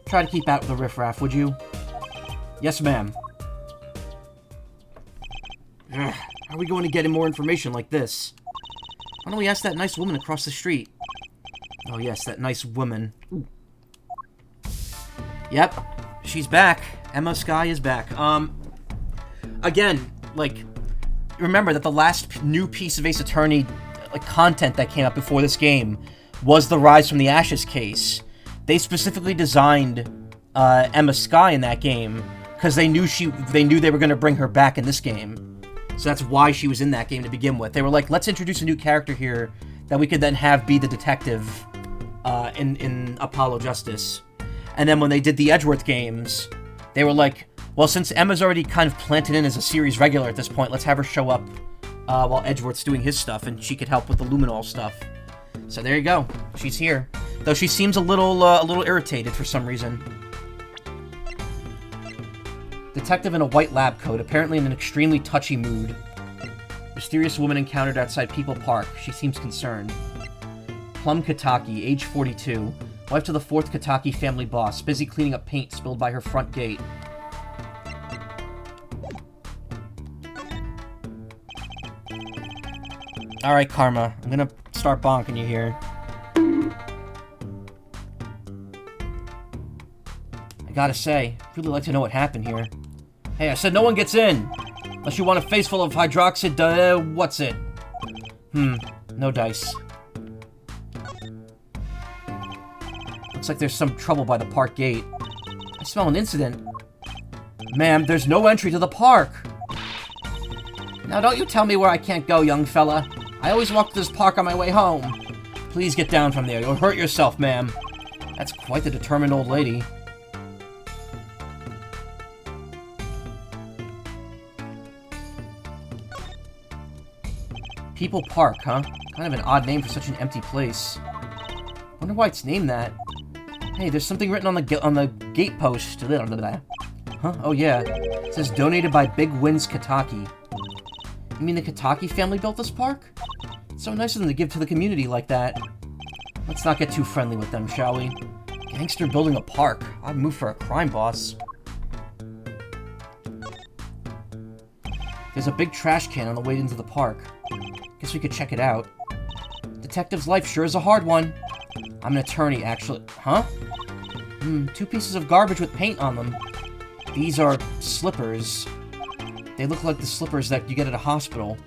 Try to keep out of the riffraff, would you? Yes, ma'am. How are we going to get more information like this? Why don't we ask that nice woman across the street? Oh, yes, that nice woman. Ooh. Yep, she's back. Emma Sky is back. Again, like, remember that the last new piece of Ace Attorney like content that came out before this game was the Rise from the Ashes case. They specifically designed Emma Sky in that game because they knew they were going to bring her back in this game. So that's why she was in that game to begin with. They were like, let's introduce a new character here that we could then have be the detective in Apollo Justice. And then when they did the Edgeworth games, they were like, well, since Emma's already kind of planted in as a series regular at this point, let's have her show up while Edgeworth's doing his stuff, and she could help with the Luminol stuff. So there you go. She's here. Though she seems a little irritated for some reason. Detective in a white lab coat, apparently in an extremely touchy mood. Mysterious woman encountered outside People Park. She seems concerned. Plum Kataki, age 42. Wife to the 4th Kataki family boss. Busy cleaning up paint spilled by her front gate. Alright, Karma. I'm gonna start bonking you here. I gotta say, I'd really like to know what happened here. Hey, I said no one gets in! Unless you want a face full of hydroxid, what's it? No dice. Looks like there's some trouble by the park gate. I smell an incident. Ma'am, there's no entry to the park! Now don't you tell me where I can't go, young fella. I always walk to this park on my way home. Please get down from there. You'll hurt yourself, ma'am. That's quite the determined old lady. People Park, huh? Kind of an odd name for such an empty place. Wonder why it's named that. Hey, there's something written on the gate post. Huh? Oh yeah. It says donated by Big Winds Kataki. You mean the Kataki family built this park? It's so nice of them to give to the community like that. Let's not get too friendly with them, shall we? Gangster building a park. I'd move for a crime boss. There's a big trash can on the way into the park. Guess we could check it out. Detective's life sure is a hard one. I'm an attorney, actually. Huh? 2 pieces of garbage with paint on them. These are slippers. They look like the slippers that you get at a hospital.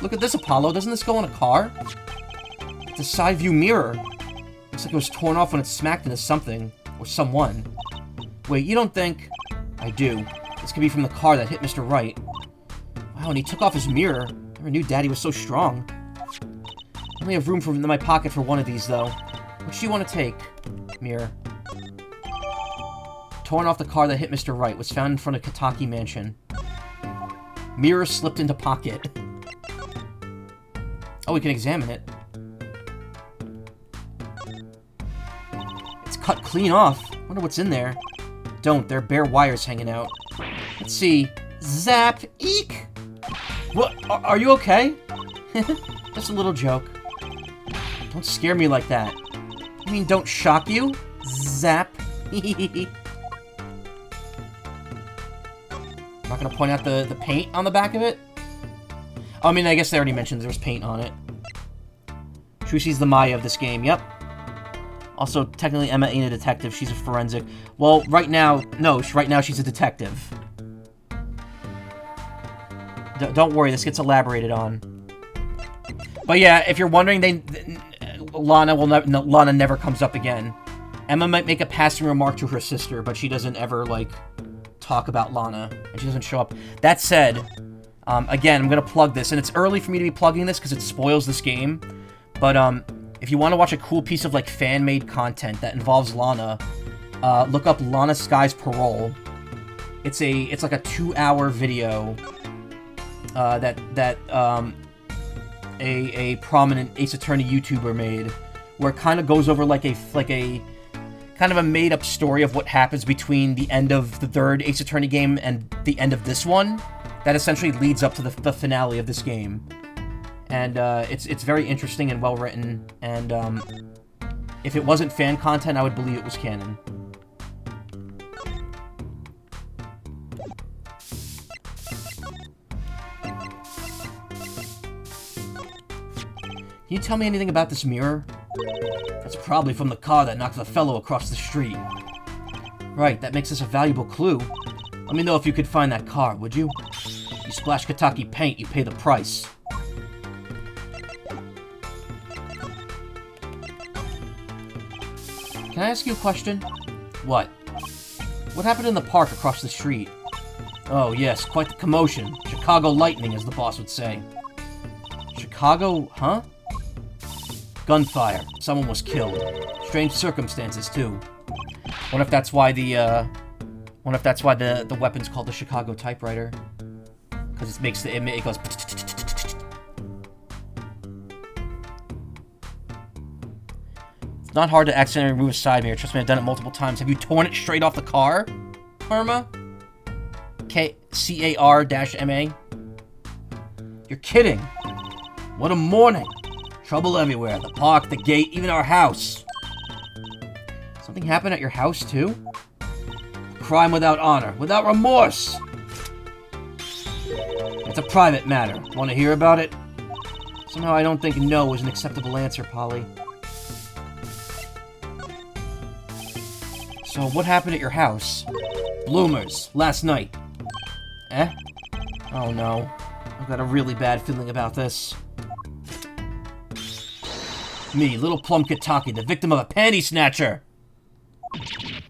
Look at this, Apollo. Doesn't this go on a car? It's a side view mirror. Looks like it was torn off when it smacked into something. Or someone. Wait, you don't think... I do. This could be from the car that hit Mr. Wright. Wow, and he took off his mirror. Never knew Daddy was so strong. I only have room in my pocket for one of these, though. Which do you want to take? Mirror. Torn off the car that hit Mr. Wright. Was found in front of Kataki Mansion. Mirror slipped into pocket. Oh, we can examine it. It's cut clean off. Wonder what's in there. Don't. There are bare wires hanging out. Let's see. Zap! Eek! What? Are you okay? Just a little joke. Don't scare me like that. You mean don't shock you? Zap! I'm not gonna point out the paint on the back of it. Oh, I mean, I guess they already mentioned there was paint on it. Trucy's the Maya of this game, yep. Also, technically, Emma ain't a detective. She's a forensic. Well, right now, no, right now she's a detective. Don't worry, this gets elaborated on. But yeah, if you're wondering, Lana never comes up again. Emma might make a passing remark to her sister, but she doesn't ever, like, talk about Lana, and she doesn't show up. That said, again, I'm gonna plug this, and it's early for me to be plugging this because it spoils this game, but, if you want to watch a cool piece of, like, fan-made content that involves Lana, look up Lana Sky's Parole. It's like a 2-hour video, that a prominent Ace Attorney YouTuber made, where it kind of goes over like a kind of a made-up story of what happens between the end of the 3rd Ace Attorney game and the end of this one, that essentially leads up to the finale of this game. and it's very interesting and well written. And if it wasn't fan content, I would believe it was canon. Can you tell me anything about this mirror? That's probably from the car that knocked the fellow across the street. Right, that makes us a valuable clue. Let me know if you could find that car, would you? You splash Kataki paint, you pay the price. Can I ask you a question? What? What happened in the park across the street? Oh yes, quite the commotion. Chicago lightning, as the boss would say. Chicago, huh? Gunfire. Someone was killed. Strange circumstances, too. What if that's why the weapon's called the Chicago typewriter? Because it goes... It's not hard to accidentally remove a side mirror. Trust me, I've done it multiple times. Have you torn it straight off the car, Karma? C-A-R-M-A? You're kidding. What a morning. Trouble everywhere. The park, the gate, even our house. Something happened at your house, too? Crime without honor, without remorse. It's a private matter. Want to hear about it? Somehow I don't think no is an acceptable answer, Polly. So, what happened at your house? Bloomers, last night. Eh? Oh no. I've got a really bad feeling about this. Me, little Plum Kataki, the victim of a panty snatcher!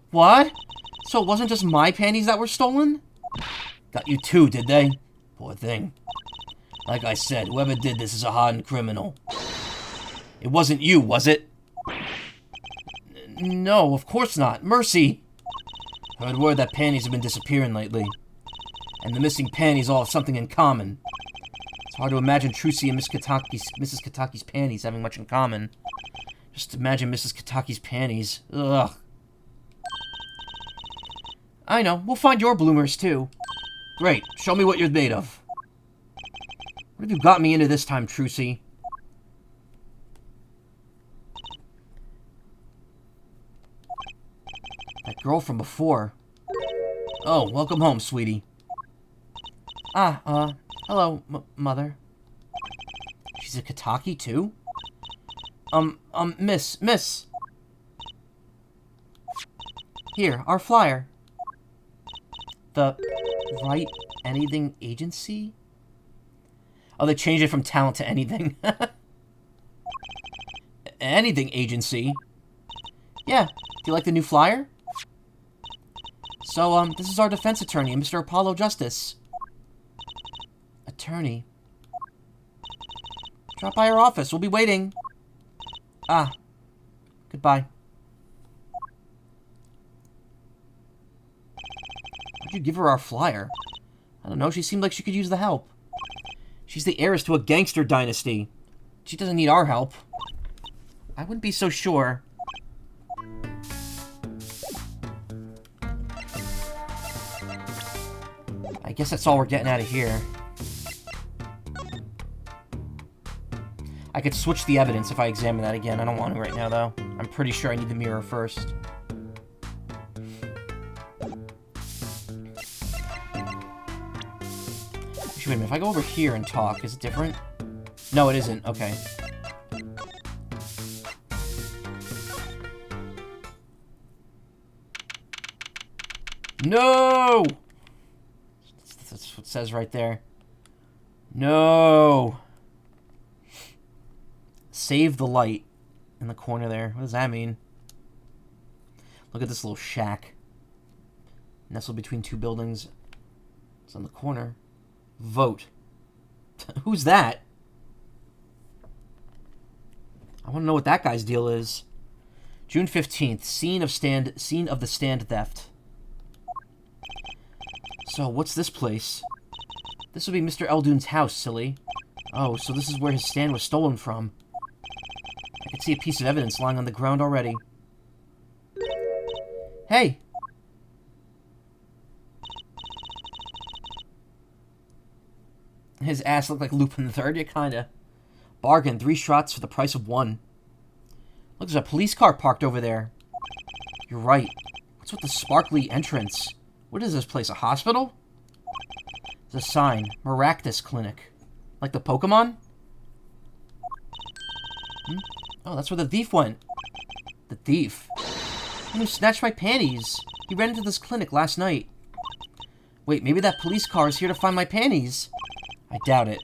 What? So it wasn't just my panties that were stolen? Got you too, did they? Poor thing. Like I said, whoever did this is a hardened criminal. It wasn't you, was it? No, of course not. Mercy! Heard word that panties have been disappearing lately. And the missing panties all have something in common. It's hard to imagine Trucy and Mrs. Kataki's panties having much in common. Just imagine Mrs. Kataki's panties. Ugh. I know. We'll find your bloomers, too. Great. Show me what you're made of. What have you got me into this time, Trucy? That girl from before. Oh, welcome home, sweetie. Hello, Mother. She's a Kataki, too? Miss. Here, our flyer. The Right Anything Agency? Oh, they changed it from talent to anything. Anything Agency? Yeah, do you like the new flyer? So, this is our defense attorney, Mr. Apollo Justice. Attorney? Drop by our office, we'll be waiting. Ah. Goodbye. Why'd you give her our flyer? I don't know, she seemed like she could use the help. She's the heiress to a gangster dynasty. She doesn't need our help. I wouldn't be so sure. I guess that's all we're getting out of here. I could switch the evidence if I examine that again. I don't want to right now, though. I'm pretty sure I need the mirror first. Wait a minute, if I go over here and talk, is it different? No, it isn't. Okay. No! That's what it says right there. No! Save the light in the corner there. What does that mean? Look at this little shack. Nestled between two buildings. It's on the corner. Vote. Who's that? I want to know what that guy's deal is. June 15th. Scene of the stand theft. So, what's this place? This would be Mr. Eldoon's house, silly. Oh, so this is where his stand was stolen from. I can see a piece of evidence lying on the ground already. Hey! His ass looked like Lupin the Third, yeah, kinda. Bargain, 3 shots for the price of 1. Look, there's a police car parked over there. You're right. What's with the sparkly entrance? What is this place, a hospital? There's a sign, Maractus Clinic. Like the Pokemon? Oh, that's where the thief went. The thief? The who snatched my panties. He ran into this clinic last night. Wait, maybe that police car is here to find my panties. I doubt it.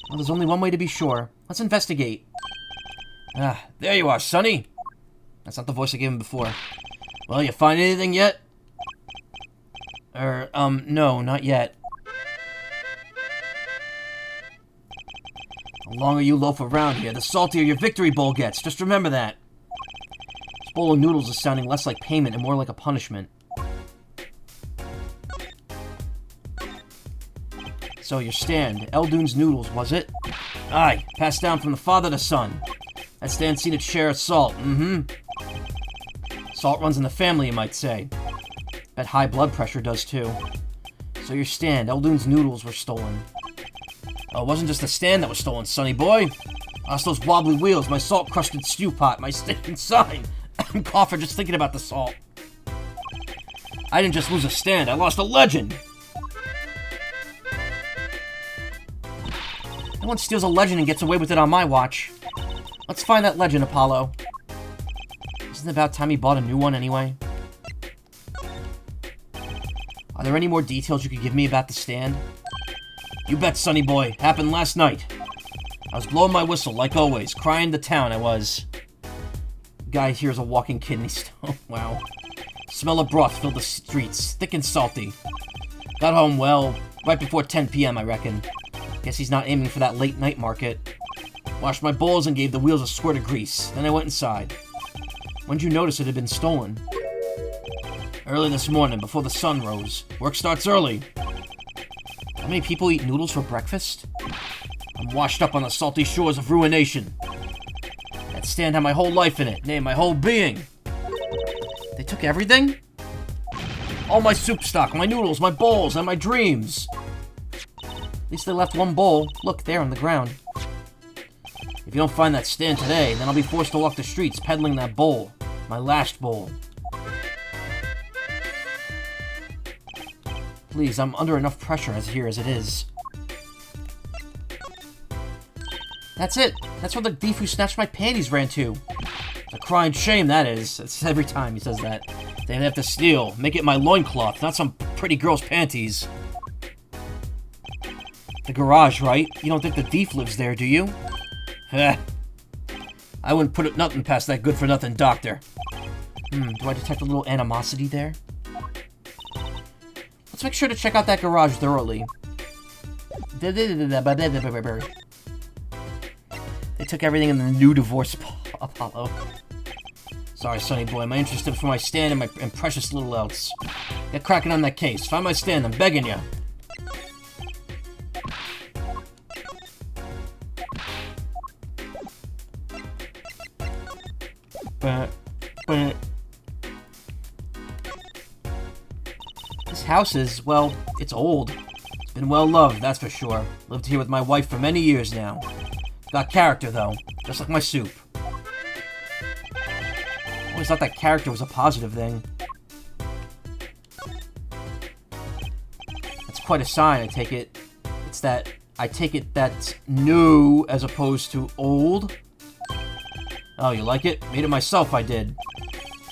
Well, there's only one way to be sure. Let's investigate. Ah, there you are, Sonny. That's not the voice I gave him before. Well, you find anything yet? No, not yet. The longer you loaf around here, the saltier your victory bowl gets. Just remember that. This bowl of noodles is sounding less like payment and more like a punishment. So your stand, Eldune's Noodles, was it? Aye, passed down from the father to son. That stand's seen its share of salt, Salt runs in the family, you might say. Bet high blood pressure does too. So your stand, Eldune's Noodles, were stolen. Oh, it wasn't just the stand that was stolen, sonny boy. Lost those wobbly wheels, my salt-crusted stew pot, my stinking sign. I'm coughing just thinking about the salt. I didn't just lose a stand, I lost a legend. No one steals a legend and gets away with it on my watch. Let's find that legend, Apollo. Isn't it about time he bought a new one anyway? Are there any more details you could give me about the stand? You bet, sonny boy. Happened last night. I was blowing my whistle, like always. Crying to town, I was. Guy here's a walking kidney stone. Wow. Smell of broth filled the streets, thick and salty. Got home, well, right before 10 p.m., I reckon. Guess he's not aiming for that late night market. Washed my bowls and gave the wheels a squirt of grease. Then I went inside. When'd you notice it had been stolen? Early this morning, before the sun rose. Work starts early. How many people eat noodles for breakfast? I'm washed up on the salty shores of ruination. That stand had my whole life in it, nay, my whole being. They took everything? All my soup stock, my noodles, my bowls, and my dreams. At least they left one bowl. Look, there on the ground. If you don't find that stand today, then I'll be forced to walk the streets peddling that bowl. My last bowl. Please, I'm under enough pressure as it is. That's it. That's where the thief who snatched my panties ran to. It's a crying shame, that is. It's every time he says that. They'd have to steal. Make it my loincloth, not some pretty girl's panties. The garage, right? You don't think the thief lives there, do you? Heh. I wouldn't put it nothing past that good-for-nothing doctor. Do I detect a little animosity there? Let's make sure to check out that garage thoroughly. They took everything in the new divorce, Apollo. Sorry, sonny boy. My interest is for my stand and precious little else. Get cracking on that case. Find my stand, I'm begging you. This house is, well, it's old. It's been well loved, that's for sure. Lived here with my wife for many years now. Got character, though. Just like my soup. Always thought that character was a positive thing. That's quite a sign, I take it. I take it that's new as opposed to old. Oh, you like it? Made it myself, I did.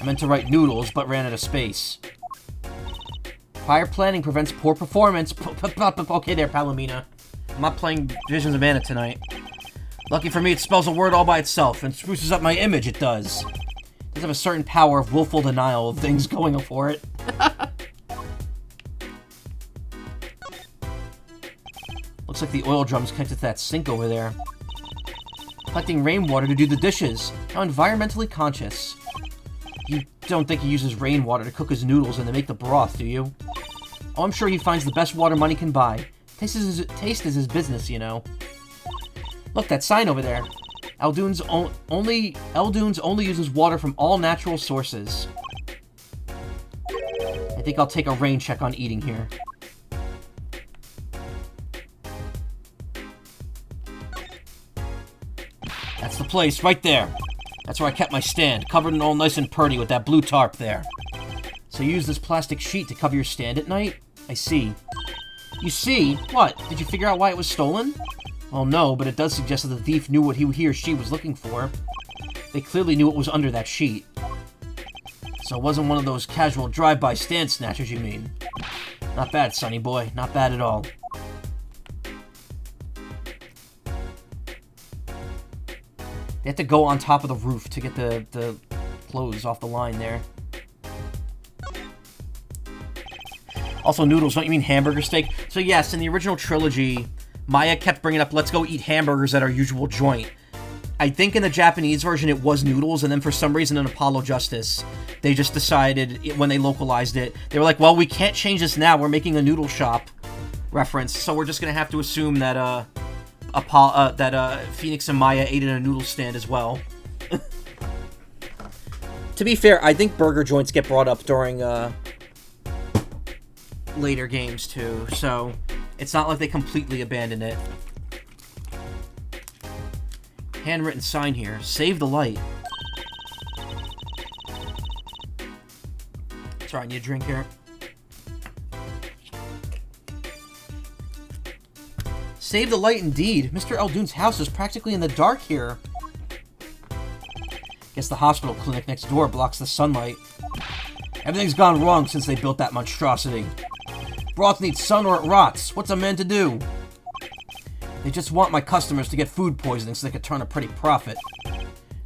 I meant to write noodles, but ran out of space. Prior planning prevents poor performance. Okay there, Palomina. I'm not playing Visions of Mana tonight. Lucky for me, it spells a word all by itself, and spruces up my image, it does. It does have a certain power of willful denial of things going for it. Looks like the oil drum's connected to that sink over there. Collecting rainwater to do the dishes. How environmentally conscious. You don't think he uses rainwater to cook his noodles and to make the broth, do you? Oh, I'm sure he finds the best water money can buy. Taste is his business, you know. Look, that sign over there. Eldune's only uses water from all natural sources. I think I'll take a rain check on eating here. That's the place, right there. That's where I kept my stand, covered in all nice and purty with that blue tarp there. So you use this plastic sheet to cover your stand at night? I see. You see? What? Did you figure out why it was stolen? Well, no, but it does suggest that the thief knew what he or she was looking for. They clearly knew what was under that sheet. So it wasn't one of those casual drive-by stand snatchers, you mean? Not bad, sonny boy. Not bad at all. They have to go on top of the roof to get the clothes off the line there. Also, noodles, don't you mean hamburger steak? So yes, in the original trilogy, Maya kept bringing up, let's go eat hamburgers at our usual joint. I think in the Japanese version it was noodles, and then for some reason in Apollo Justice, they just decided, when they localized it, they were like, well, we can't change this now, we're making a noodle shop reference, so we're just gonna have to assume that, Phoenix and Maya ate in a noodle stand as well. To be fair, I think burger joints get brought up during, later games too, so it's not like they completely abandoned it. Handwritten sign here. Save the light. Sorry, I need a drink here. Save the light indeed. Mr. Eldoon's house is practically in the dark here. Guess the hospital clinic next door blocks the sunlight. Everything's gone wrong since they built that monstrosity. Broth needs sun or it rots. What's a man to do? They just want my customers to get food poisoning so they could turn a pretty profit.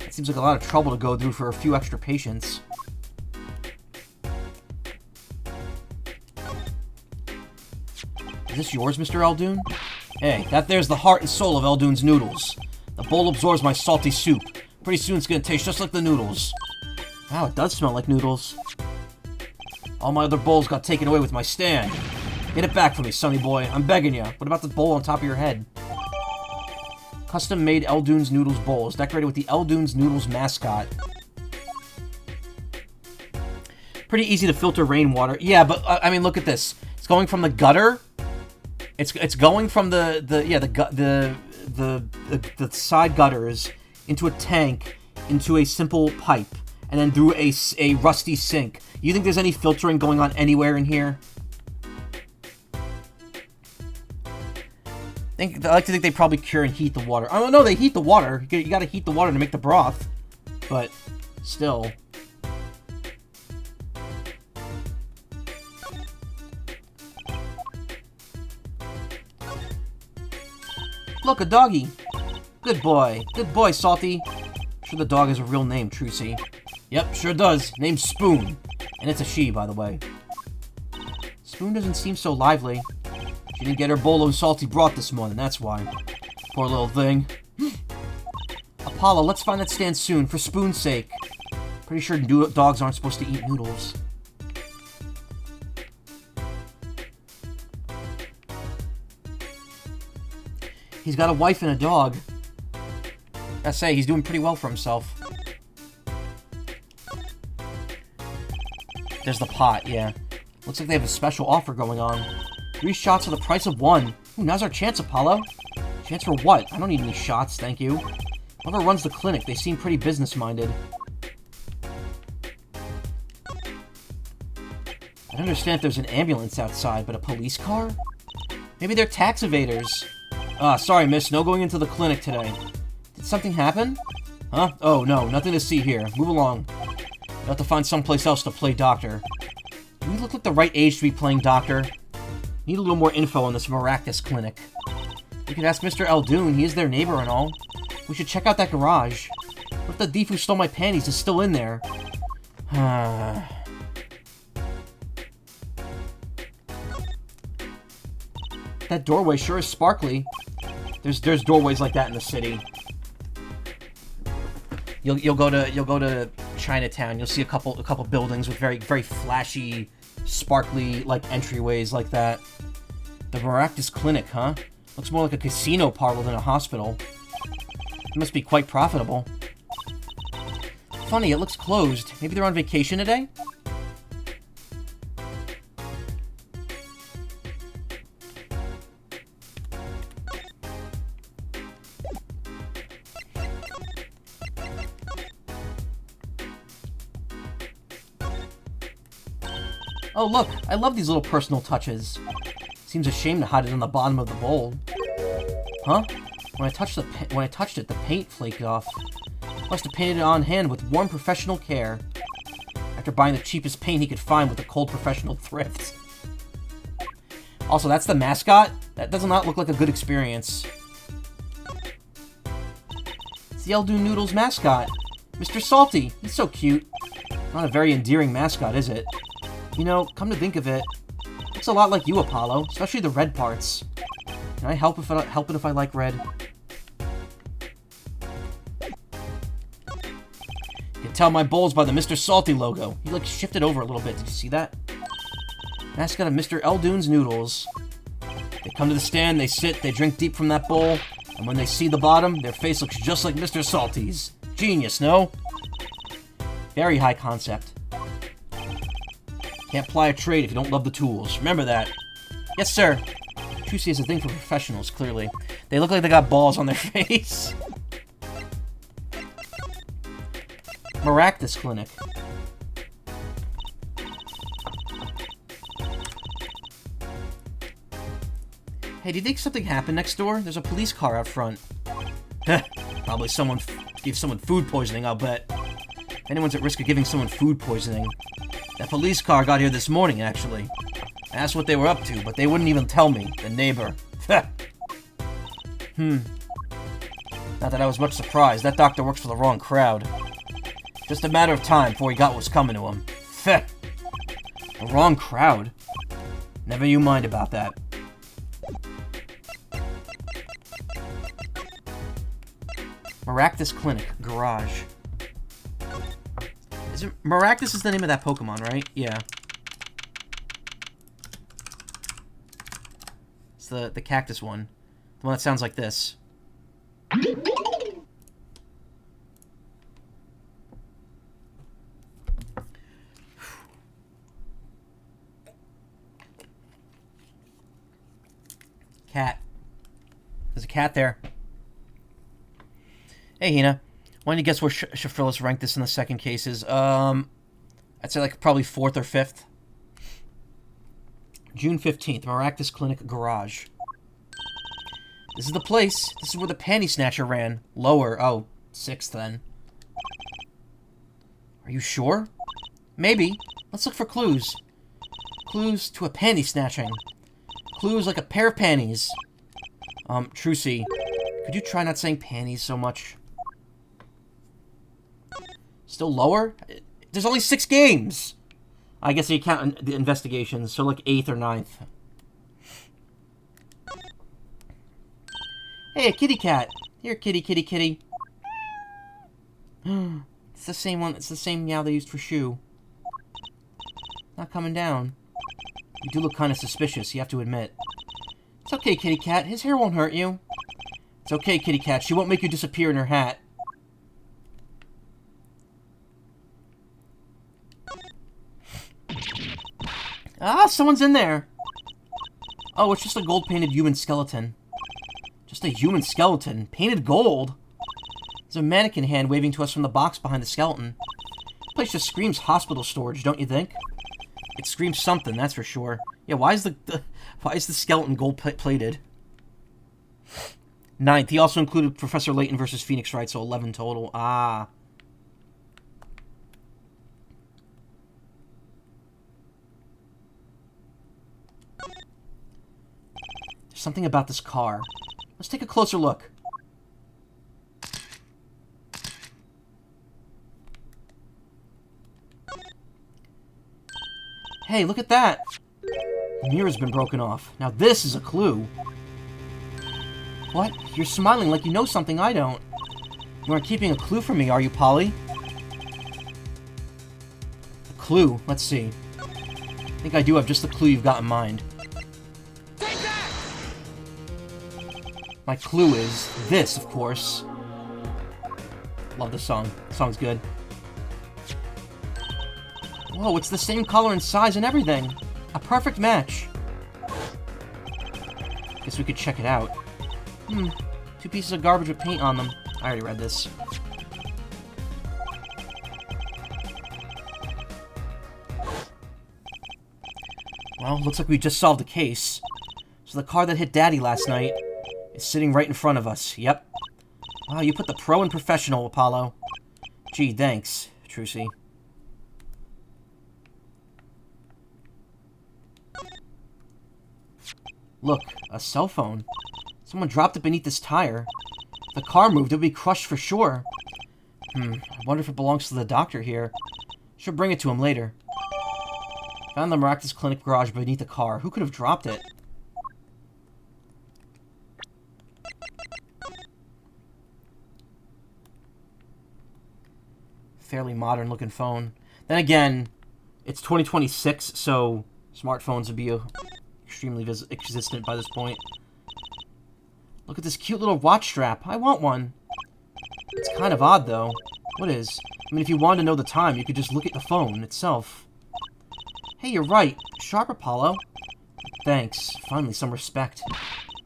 It seems like a lot of trouble to go through for a few extra patients. Is this yours, Mr. Eldoon? Hey, that there's the heart and soul of Eldoon's noodles. The bowl absorbs my salty soup. Pretty soon it's gonna taste just like the noodles. Wow, it does smell like noodles. All my other bowls got taken away with my stand. Get it back for me, sonny boy. I'm begging you. What about the bowl on top of your head? Custom-made Eldoon's Noodles bowls, decorated with the Eldoon's Noodles mascot. Pretty easy to filter rainwater. Yeah, but I mean, look at this. It's going from the gutter. It's going from the side gutters into a tank, into a simple pipe, and then through a rusty sink. You think there's any filtering going on anywhere in here? I like to think they probably cure and heat the water. Oh, no, they heat the water. You gotta heat the water to make the broth. But, still. Look, a doggy. Good boy. Good boy, Salty. I'm sure the dog has a real name, Trucy. Yep, sure does. Name's Spoon. And it's a she, by the way. Spoon doesn't seem so lively. She didn't get her bowl of salty broth this morning, that's why. Poor little thing. Apollo, let's find that stand soon, for Spoon's sake. Pretty sure dogs aren't supposed to eat noodles. He's got a wife and a dog. I say, he's doing pretty well for himself. There's the pot, yeah. Looks like they have a special offer going on. 3 shots for the price of 1. Ooh, now's our chance, Apollo. Chance for what? I don't need any shots, thank you. Whoever runs the clinic, they seem pretty business-minded. I don't understand if there's an ambulance outside, but a police car? Maybe they're tax evaders. Sorry, miss, no going into the clinic today. Did something happen? Huh? Oh, no, nothing to see here. Move along. You'll have to find someplace else to play doctor. Do we look like the right age to be playing doctor? Need a little more info on this Maractus clinic. We could ask Mr. Eldoon, he is their neighbor and all. We should check out that garage. What if the thief who stole my panties is still in there? That doorway sure is sparkly. There's doorways like that in the city. You'll go to Chinatown. You'll see a couple buildings with very flashy, sparkly like entryways like that. The Maractus Clinic, huh? Looks more like a casino parlor than a hospital. It must be quite profitable. Funny, it looks closed. Maybe they're on vacation today? Oh, look, I love these little personal touches. Seems a shame to hide it on the bottom of the bowl. Huh? When I touched it, the paint flaked off. Must have painted it on hand with warm professional care. After buying the cheapest paint he could find with a cold professional thrift. Also, that's the mascot? That does not look like a good experience. It's the Eldoon Noodles mascot. Mr. Salty. He's so cute. Not a very endearing mascot, is it? You know, come to think of it, looks a lot like you, Apollo, especially the red parts. Can I help it if I like red? You can tell my bowl's by the Mr. Salty logo. He, like, shifted over a little bit. Did you see that? Mascot of Mr. Eldoon's Noodles. They come to the stand, they sit, they drink deep from that bowl, and when they see the bottom, their face looks just like Mr. Salty's. Genius, no? Very high concept. Can't ply a trade if you don't love the tools. Remember that. Yes, sir. Trucy has a thing for professionals, clearly. They look like they got balls on their face. Maractus Clinic. Hey, do you think something happened next door? There's a police car out front. Probably someone gave someone food poisoning, I'll bet. If anyone's at risk of giving someone food poisoning. That police car got here this morning, actually. I asked what they were up to, but they wouldn't even tell me. The neighbor. Not that I was much surprised. That doctor works for the wrong crowd. Just a matter of time before he got what was coming to him. The wrong crowd? Never you mind about that. Maractus Clinic. Garage. Maractus is the name of that Pokemon, right? Yeah. It's the cactus one. The one that sounds like this. Cat. There's a cat there. Hey, Hina. Why don't you guess where Shafrillis ranked this in the second cases? I'd say like probably 4th or 5th. June 15th, Maractus Clinic Garage. This is the place. This is where the Panty Snatcher ran. Lower. Oh, 6th then. Are you sure? Maybe. Let's look for clues. Clues to a panty snatching. Clues like a pair of panties. Trucy, could you try not saying panties so much? Still lower? There's only 6 games! I guess you count the investigations, so like 8th or 9th. Hey, a kitty cat! Here, kitty, kitty, kitty. It's the same one, it's the same meow they used for Shoe. Not coming down. You do look kind of suspicious, you have to admit. It's okay, kitty cat, his hair won't hurt you. It's okay, kitty cat, she won't make you disappear in her hat. Ah, someone's in there! Oh, it's just a gold-painted human skeleton. Just a human skeleton. Painted gold? There's a mannequin hand waving to us from the box behind the skeleton. This place just screams hospital storage, don't you think? It screams something, that's for sure. Yeah, why is the skeleton gold-plated? 9th. He also included Professor Layton versus Phoenix Wright, so 11 total. Ah. There's something about this car. Let's take a closer look. Hey, look at that! The mirror's been broken off. Now this is a clue. What? You're smiling like you know something I don't. You aren't keeping a clue from me, are you, Polly? A clue? Let's see. I think I do have just the clue you've got in mind. Take that! My clue is this, of course. Love the song. The song's good. Whoa, it's the same color and size and everything. A perfect match. Guess we could check it out. 2 pieces of garbage with paint on them. I already read this. Well, looks like we just solved the case. So the car that hit Daddy last night is sitting right in front of us. Yep. Wow, you put the pro in professional, Apollo. Gee, thanks, Trucy. Look, a cell phone. Someone dropped it beneath this tire. If the car moved, it would be crushed for sure. I wonder if it belongs to the doctor here. Should bring it to him later. Found the Miraculous Clinic garage beneath the car. Who could have dropped it? Fairly modern looking phone. Then again, it's 2026, so smartphones would be extremely existent by this point. Look at this cute little watch strap. I want one. It's kind of odd, though. What is? I mean, if you wanted to know the time, you could just look at the phone itself. Hey, you're right. Sharp, Apollo. Thanks. Finally, some respect.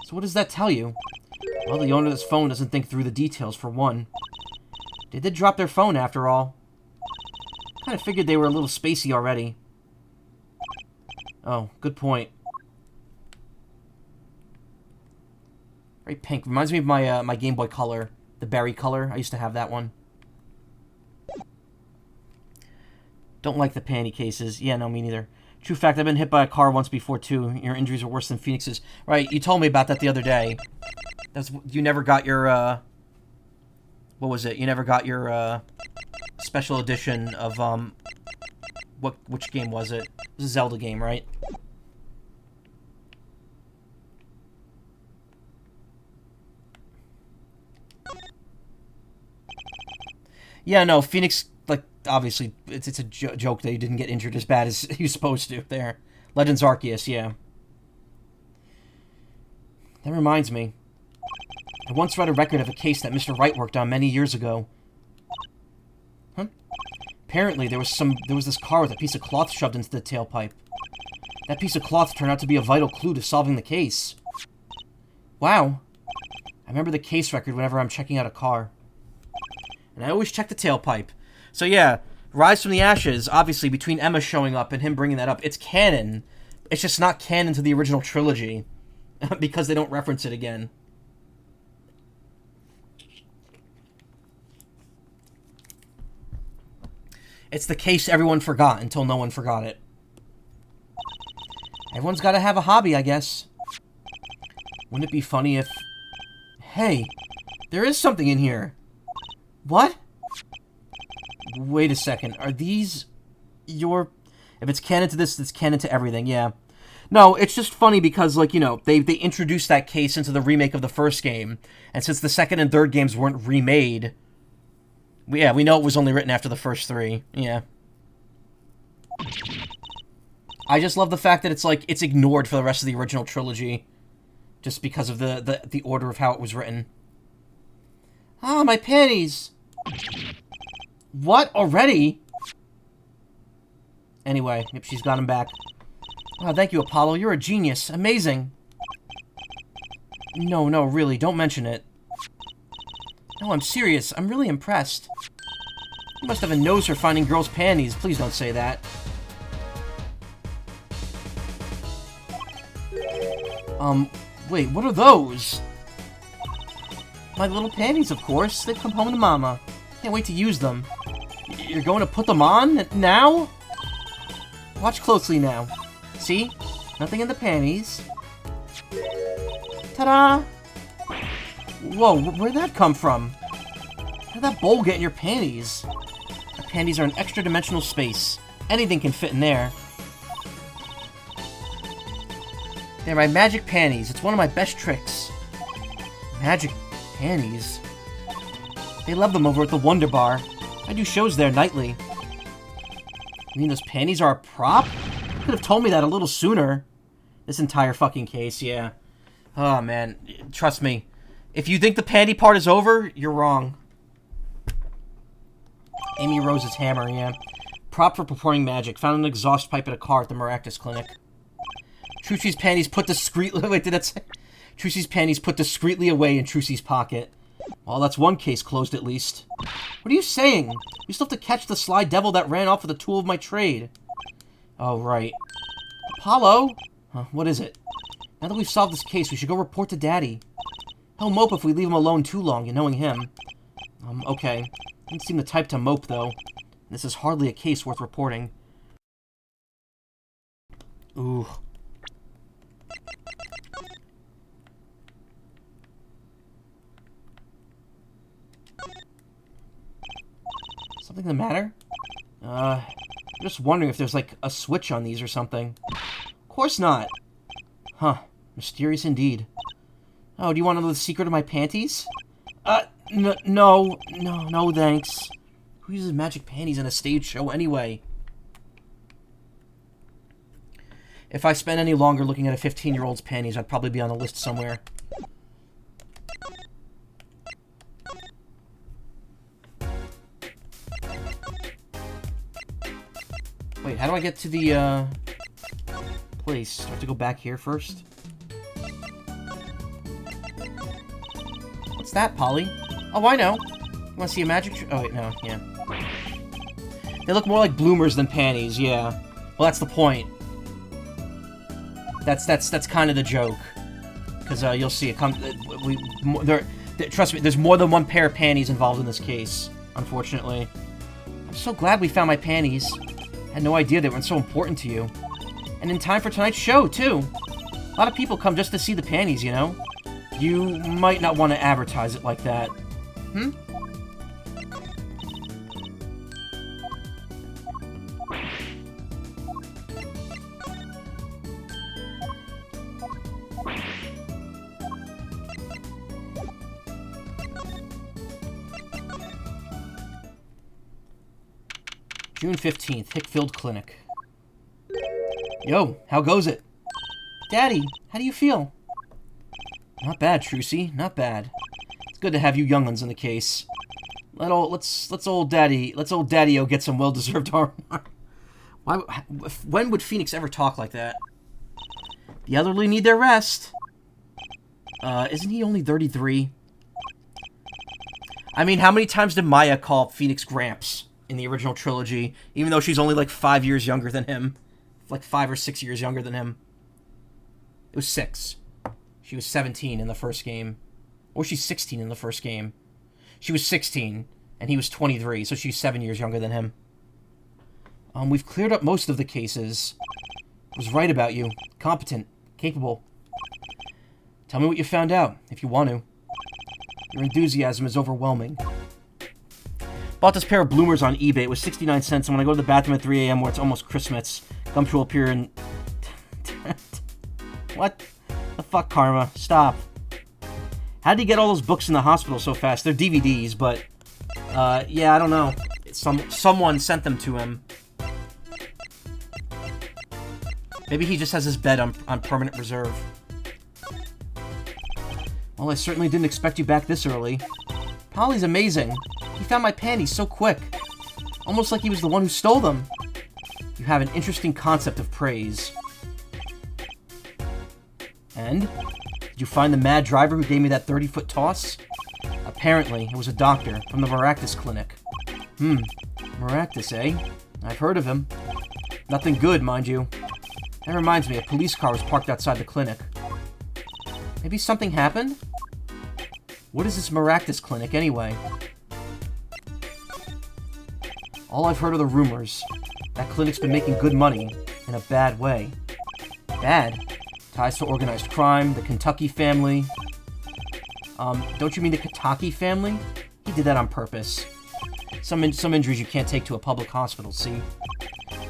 So what does that tell you? Well, the owner of this phone doesn't think through the details, for one. They did drop their phone, after all. Kind of figured they were a little spacey already. Oh, good point. Very pink. Reminds me of my my Game Boy Color. The berry color. I used to have that one. Don't like the panty cases. Yeah, no, me neither. True fact, I've been hit by a car once before, too. Your injuries are worse than Phoenix's. Right, you told me about that the other day. You never got your, what was it? You never got your, special edition of, which game was it? It was a Zelda game, right? Yeah, no, Phoenix, like, obviously, it's a joke that he didn't get injured as bad as he was supposed to there. Legends Arceus, yeah. That reminds me. I once read a record of a case that Mr. Wright worked on many years ago. Huh? Apparently, there was this car with a piece of cloth shoved into the tailpipe. That piece of cloth turned out to be a vital clue to solving the case. Wow. I remember the case record whenever I'm checking out a car. And I always check the tailpipe. So yeah, Rise from the Ashes, obviously, between Emma showing up and him bringing that up, it's canon. It's just not canon to the original trilogy. Because they don't reference it again. It's the case everyone forgot until no one forgot it. Everyone's got to have a hobby, I guess. Wouldn't it be funny if... Hey, there is something in here. What? Wait a second. Are these your... If it's canon to this, it's canon to everything, yeah. No, it's just funny because, like, you know, they introduced that case into the remake of the first game. And since the second and third games weren't remade... Yeah, we know it was only written after the first three. Yeah. I just love the fact that it's, like, it's ignored for the rest of the original trilogy. Just because of the order of how it was written. Ah, my panties! What? Already? Anyway, yep, she's got him back. Oh, thank you, Apollo. You're a genius. Amazing. No, really, don't mention it. No, I'm serious. I'm really impressed. You must have a nose for finding girls' panties. Please don't say that. Wait, what are those? My little panties, of course. They've come home to Mama. Can't wait to use them. You're going to put them on? Now? Watch closely now. See? Nothing in the panties. Ta-da! Whoa, where'd that come from? How'd that bowl get in your panties? My panties are an extra-dimensional space. Anything can fit in there. They're my magic panties. It's one of my best tricks. Magic panties? They love them over at the Wonder Bar. I do shows there nightly. You mean those panties are a prop? You could have told me that a little sooner. This entire fucking case, yeah. Oh, man. Trust me. If you think the panty part is over, you're wrong. Amy Rose's hammer, yeah. Prop for performing magic. Found an exhaust pipe at a car at the Miraculous Clinic. Trucy's panties put discreetly... Wait, did that say... Trucy's panties put discreetly away in Trucy's pocket. Well, that's one case closed, at least. What are you saying? We still have to catch the sly devil that ran off with the tool of my trade. Oh, right. Apollo? Huh, what is it? Now that we've solved this case, we should go report to Daddy. He'll mope if we leave him alone too long, you knowing him. Okay. Didn't seem the type to mope, though. This is hardly a case worth reporting. Ooh. Something the matter? Just wondering if there's, like, a switch on these or something. Of course not. Huh. Mysterious indeed. Oh, do you want to know the secret of my panties? No, thanks. Who uses magic panties in a stage show anyway? If I spent any longer looking at a 15-year-old's panties, I'd probably be on a list somewhere. Wait, how do I get to the, place? Do I have to go back here first? What's that, Polly? Oh, I know. You want to see a magic oh, wait, no, yeah. They look more like bloomers than panties, yeah. Well, that's the point. That's kind of the joke. Because, you'll see it come... trust me, there's more than one pair of panties involved in this case, unfortunately. I'm so glad we found my panties. I had no idea they weren't so important to you. And in time for tonight's show, too. A lot of people come just to see the panties, you know? You might not want to advertise it like that. Hmm? June 15th, Hickfield Clinic. Yo, how goes it? Daddy, how do you feel? Not bad, Trucy, not bad. It's good to have you younguns in the case. Let's old Daddy-o get some well-deserved armor. When would Phoenix ever talk like that? The elderly need their rest. Isn't he only 33? I mean, how many times did Maya call Phoenix Gramps in the original trilogy, even though she's only like 5 years younger than him? Like 5 or 6 years younger than him. It was 6. She was 17 in the first game. Or she's 16 in the first game. She was 16, and he was 23, so she's 7 years younger than him. We've cleared up most of the cases. I was right about you. Competent. Capable. Tell me what you found out, if you want to. Your enthusiasm is overwhelming. Bought this pair of bloomers on eBay. It was 69 cents, and when I go to the bathroom at 3 a.m. where it's almost Christmas, Gumshoe will appear in... What the fuck, Karma? Stop. How did he get all those books in the hospital so fast? They're DVDs, but... yeah, I don't know. Someone sent them to him. Maybe he just has his bed on permanent reserve. Well, I certainly didn't expect you back this early. Polly's amazing. He found my panties so quick. Almost like he was the one who stole them. You have an interesting concept of praise. And? Did you find the mad driver who gave me that 30-foot toss? Apparently, it was a doctor from the Maractus Clinic. Maractus, eh? I've heard of him. Nothing good, mind you. That reminds me, a police car was parked outside the clinic. Maybe something happened? What is this Maractus Clinic, anyway? All I've heard are the rumors. That clinic's been making good money, in a bad way. Bad? Ties to organized crime, the Kentucky family. Don't you mean the Kataki family? He did that on purpose. Some injuries you can't take to a public hospital, see?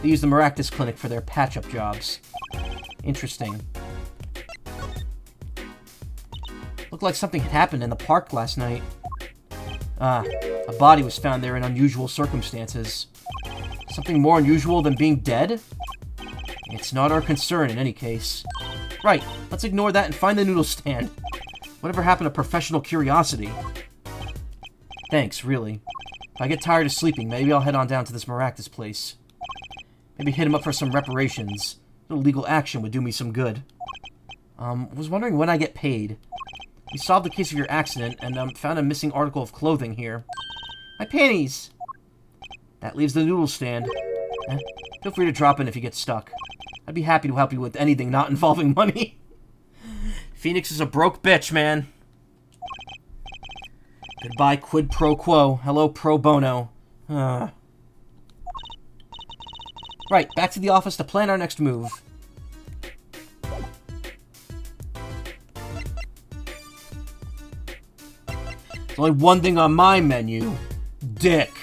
They use the Maractus Clinic for their patch-up jobs. Interesting. Looked like something had happened in the park last night. A body was found there in unusual circumstances. Something more unusual than being dead? It's not our concern in any case. Right, let's ignore that and find the noodle stand. Whatever happened to professional curiosity? Thanks, really. If I get tired of sleeping, maybe I'll head on down to this Maractus place. Maybe hit him up for some reparations. A little legal action would do me some good. Was wondering when I get paid. We solved the case of your accident, and found a missing article of clothing here. My panties! That leaves the noodle stand. Feel free to drop in if you get stuck. I'd be happy to help you with anything not involving money. Phoenix is a broke bitch, man. Goodbye, quid pro quo. Hello, pro bono. Right, back to the office to plan our next move. There's only one thing on my menu. Dick.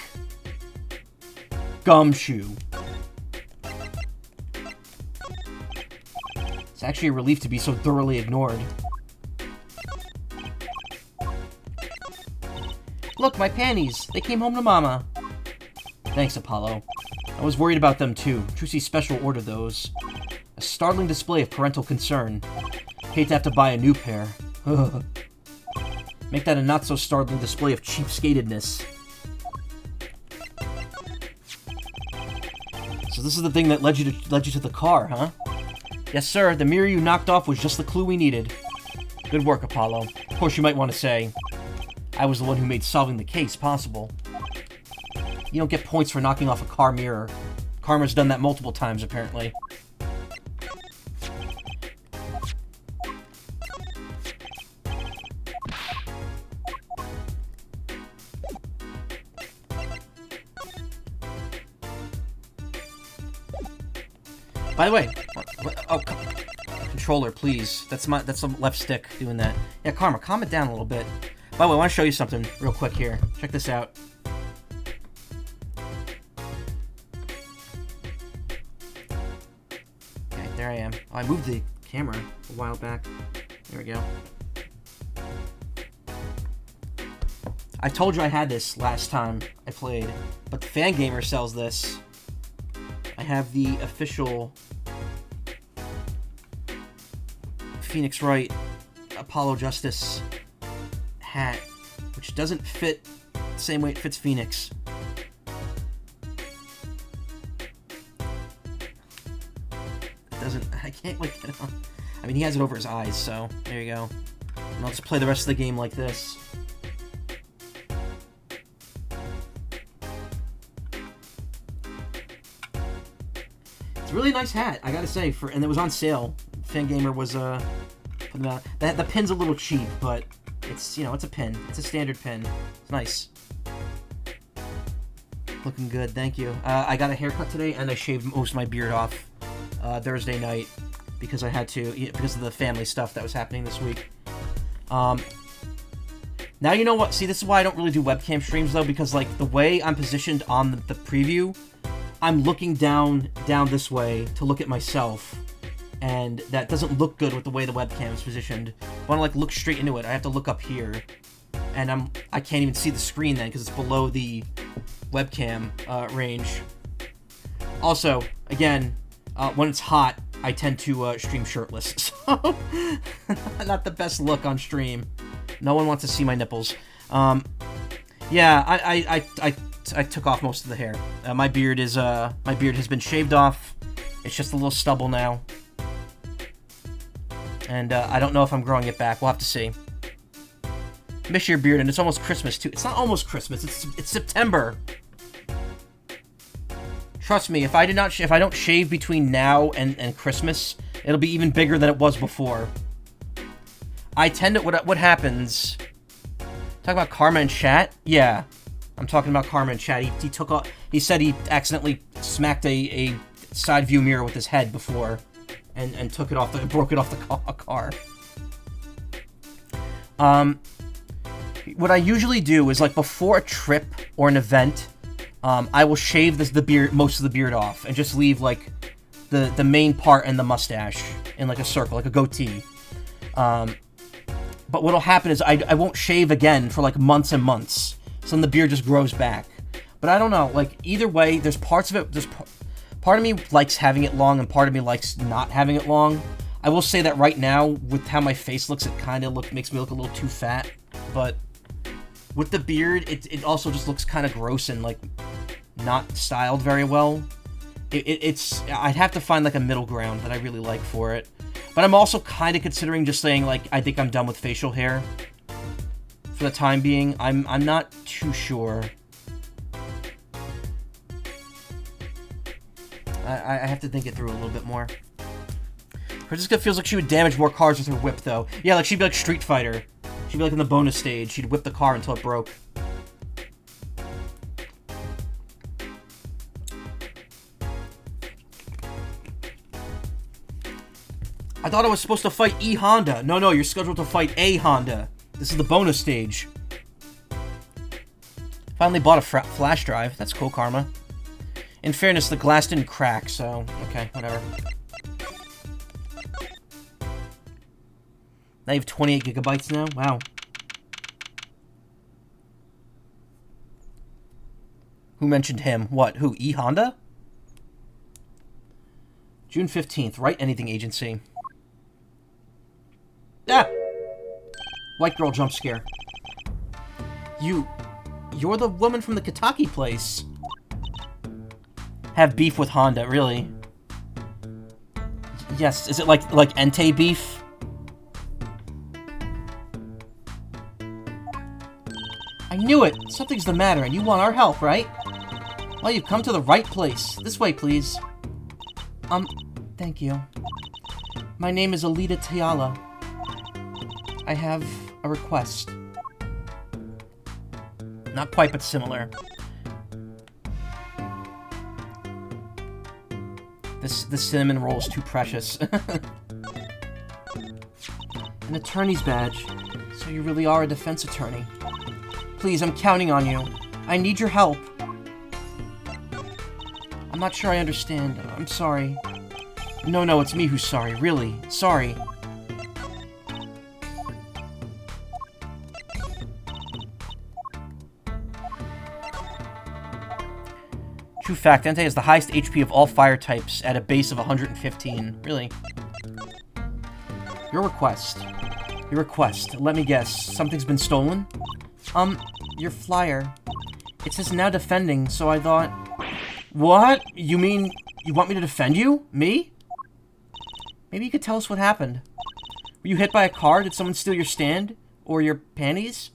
Gumshoe. It's actually a relief to be so thoroughly ignored. Look, my panties. They came home to Mama. Thanks, Apollo. I was worried about them too. Trucy special ordered those. A startling display of parental concern. Hate to have to buy a new pair. Make that a not-so-startling display of cheapskatedness. So this is the thing that led you to the car, huh? Yes, sir. The mirror you knocked off was just the clue we needed. Good work, Apollo. Of course, you might want to say, I was the one who made solving the case possible. You don't get points for knocking off a car mirror. Karma's done that multiple times, apparently. By the way, oh, controller, please. That's the left stick doing that. Yeah, Karma, calm it down a little bit. By the way, I want to show you something real quick here. Check this out. Okay, there I am. Oh, I moved the camera a while back. There we go. I told you I had this last time I played, but the Fangamer sells this. I have the official Phoenix Wright Apollo Justice hat, which doesn't fit the same way it fits Phoenix. It doesn't. I can't like get it on. I mean, he has it over his eyes, so there you go. And I'll just play the rest of the game like this. It's a really nice hat, I gotta say, and it was on sale. Fangamer was putting out. The pin's a little cheap, but it's, you know, it's a pin. It's a standard pin. It's nice. Looking good, thank you. I got a haircut today, and I shaved most of my beard off Thursday night because I had to, because of the family stuff that was happening this week. Now you know what? See, this is why I don't really do webcam streams though, because like the way I'm positioned on the preview, I'm looking down this way to look at myself, and that doesn't look good with the way the webcam is positioned. If I want to like look straight into it, I have to look up here, and I can't even see the screen then because it's below the webcam range. Also, again, when it's hot, I tend to stream shirtless, so not the best look on stream. No one wants to see my nipples. Yeah, I took off most of the hair. My beard has been shaved off. It's just a little stubble now, and I don't know if I'm growing it back. We'll have to see. Miss your beard, and it's almost Christmas too. It's not almost Christmas. It's September. Trust me, if I don't shave between now and Christmas, it'll be even bigger than it was before. I tend to, what happens, talk about Karma in chat? Yeah, I'm talking about Karma in chat. He said he accidentally smacked a side view mirror with his head before, and took it off, broke it off the car. What I usually do is, like, before a trip or an event, I will shave most of the beard off, and just leave, like, the main part and the mustache in, like, a circle, like a goatee. But what'll happen is I won't shave again for, like, months and months, so then the beard just grows back. But I don't know, like, either way, there's parts of it, part of me likes having it long, and part of me likes not having it long. I will say that right now, with how my face looks, it kind of makes me look a little too fat, but with the beard, it also just looks kind of gross and, like, not styled very well. I'd have to find, like, a middle ground that I really like for it. But I'm also kind of considering just saying, like, I think I'm done with facial hair for the time being. I'm not too sure. I have to think it through a little bit more. Franziska feels like she would damage more cars with her whip, though. Yeah, like she'd be like Street Fighter. She'd be like in the bonus stage. She'd whip the car until it broke. I thought I was supposed to fight E Honda. No, you're scheduled to fight A Honda. This is the bonus stage. Finally bought a flash drive. That's cool, Karma. In fairness, the glass didn't crack, so... Okay, whatever. Now you have 28 gigabytes now? Wow. Who mentioned him? What? Who? E Honda? June 15th. Write Anything Agency. Ah! White girl jump scare. You're the woman from the Kitaki place. Have beef with Honda, really? Yes, is it like Entei beef? I knew it! Something's the matter, and you want our help, right? Well, you've come to the right place. This way, please. Thank you. My name is Alita Tiala. I have a request. Not quite, but similar. This cinnamon roll is too precious. An attorney's badge. So you really are a defense attorney. Please, I'm counting on you. I need your help. I'm not sure I understand. I'm sorry. No, it's me who's sorry. Really. Sorry. True fact, Entei has the highest HP of all fire types at a base of 115. Really. Your request. Let me guess. Something's been stolen? Your flyer. It says now defending, so I thought... What? You mean you want me to defend you? Me? Maybe you could tell us what happened. Were you hit by a car? Did someone steal your stand? Or your panties?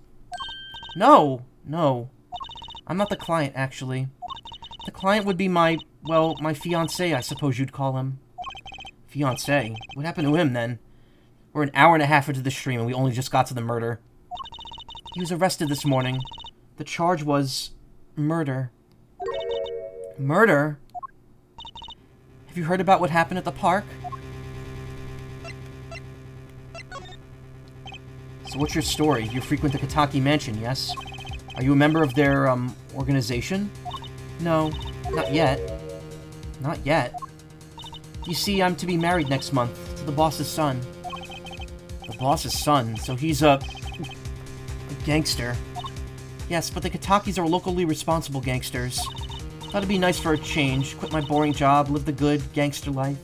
No. I'm not the client, actually. The client would be my fiancé, I suppose you'd call him. Fiancé? What happened to him, then? We're an hour and a half into the stream, and we only just got to the murder. He was arrested this morning. The charge was... murder. Murder? Have you heard about what happened at the park? So what's your story? You frequent the Kitaki Mansion, yes? Are you a member of their, organization? No, not yet. Not yet. You see, I'm to be married next month to the boss's son. The boss's son? So he's a gangster. Yes, but the Kitakis are locally responsible gangsters. Thought it'd be nice for a change. Quit my boring job, live the good gangster life.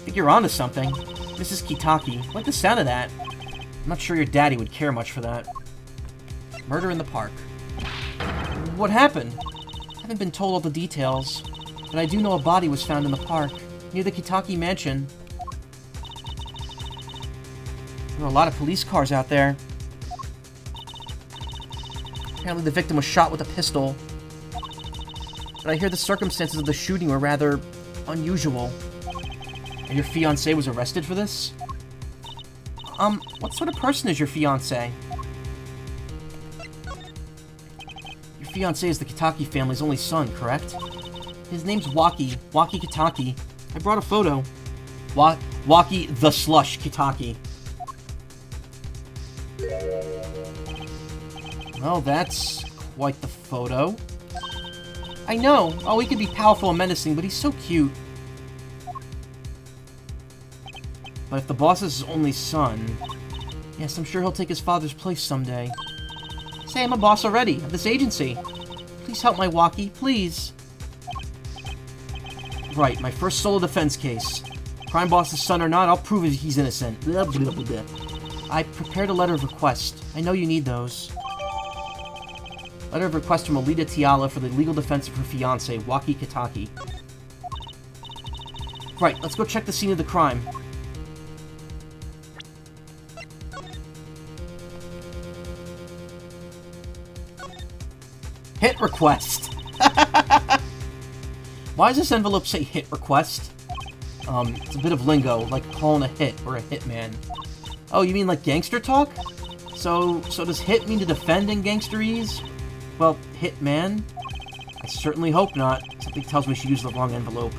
Think you're onto something. Mrs. Kitaki. Like the sound of that. I'm not sure your daddy would care much for that. Murder in the park. What happened? I haven't been told all the details, but I do know a body was found in the park, near the Kitaki Mansion. There are a lot of police cars out there. Apparently the victim was shot with a pistol. But I hear the circumstances of the shooting were rather unusual. And your fiancé was arrested for this? What sort of person is your fiancé? Your fiancé is the Kitaki family's only son, correct? His name's Waki Kitaki. I brought a photo. Waki the Slush Kitaki. Well, that's quite the photo. I know. Oh, he could be powerful and menacing, but he's so cute. But if the boss is his only son... Yes, I'm sure he'll take his father's place someday. Say, I'm a boss already, of this agency. Please help my Waki, please. Right, my first solo defense case. Crime boss's son or not, I'll prove he's innocent. Blah, blah, blah, blah. I prepared a letter of request. I know you need those. Letter of request from Alita Tiala for the legal defense of her fiancé, Waki Kitaki. Right, let's go check the scene of the crime. Hit request! Why does this envelope say hit request? It's a bit of lingo, like calling a hit or a hitman. Oh, you mean like gangster talk? So does hit mean to defend in gangsterese? Well, hitman? I certainly hope not. Something tells me she used the wrong envelope.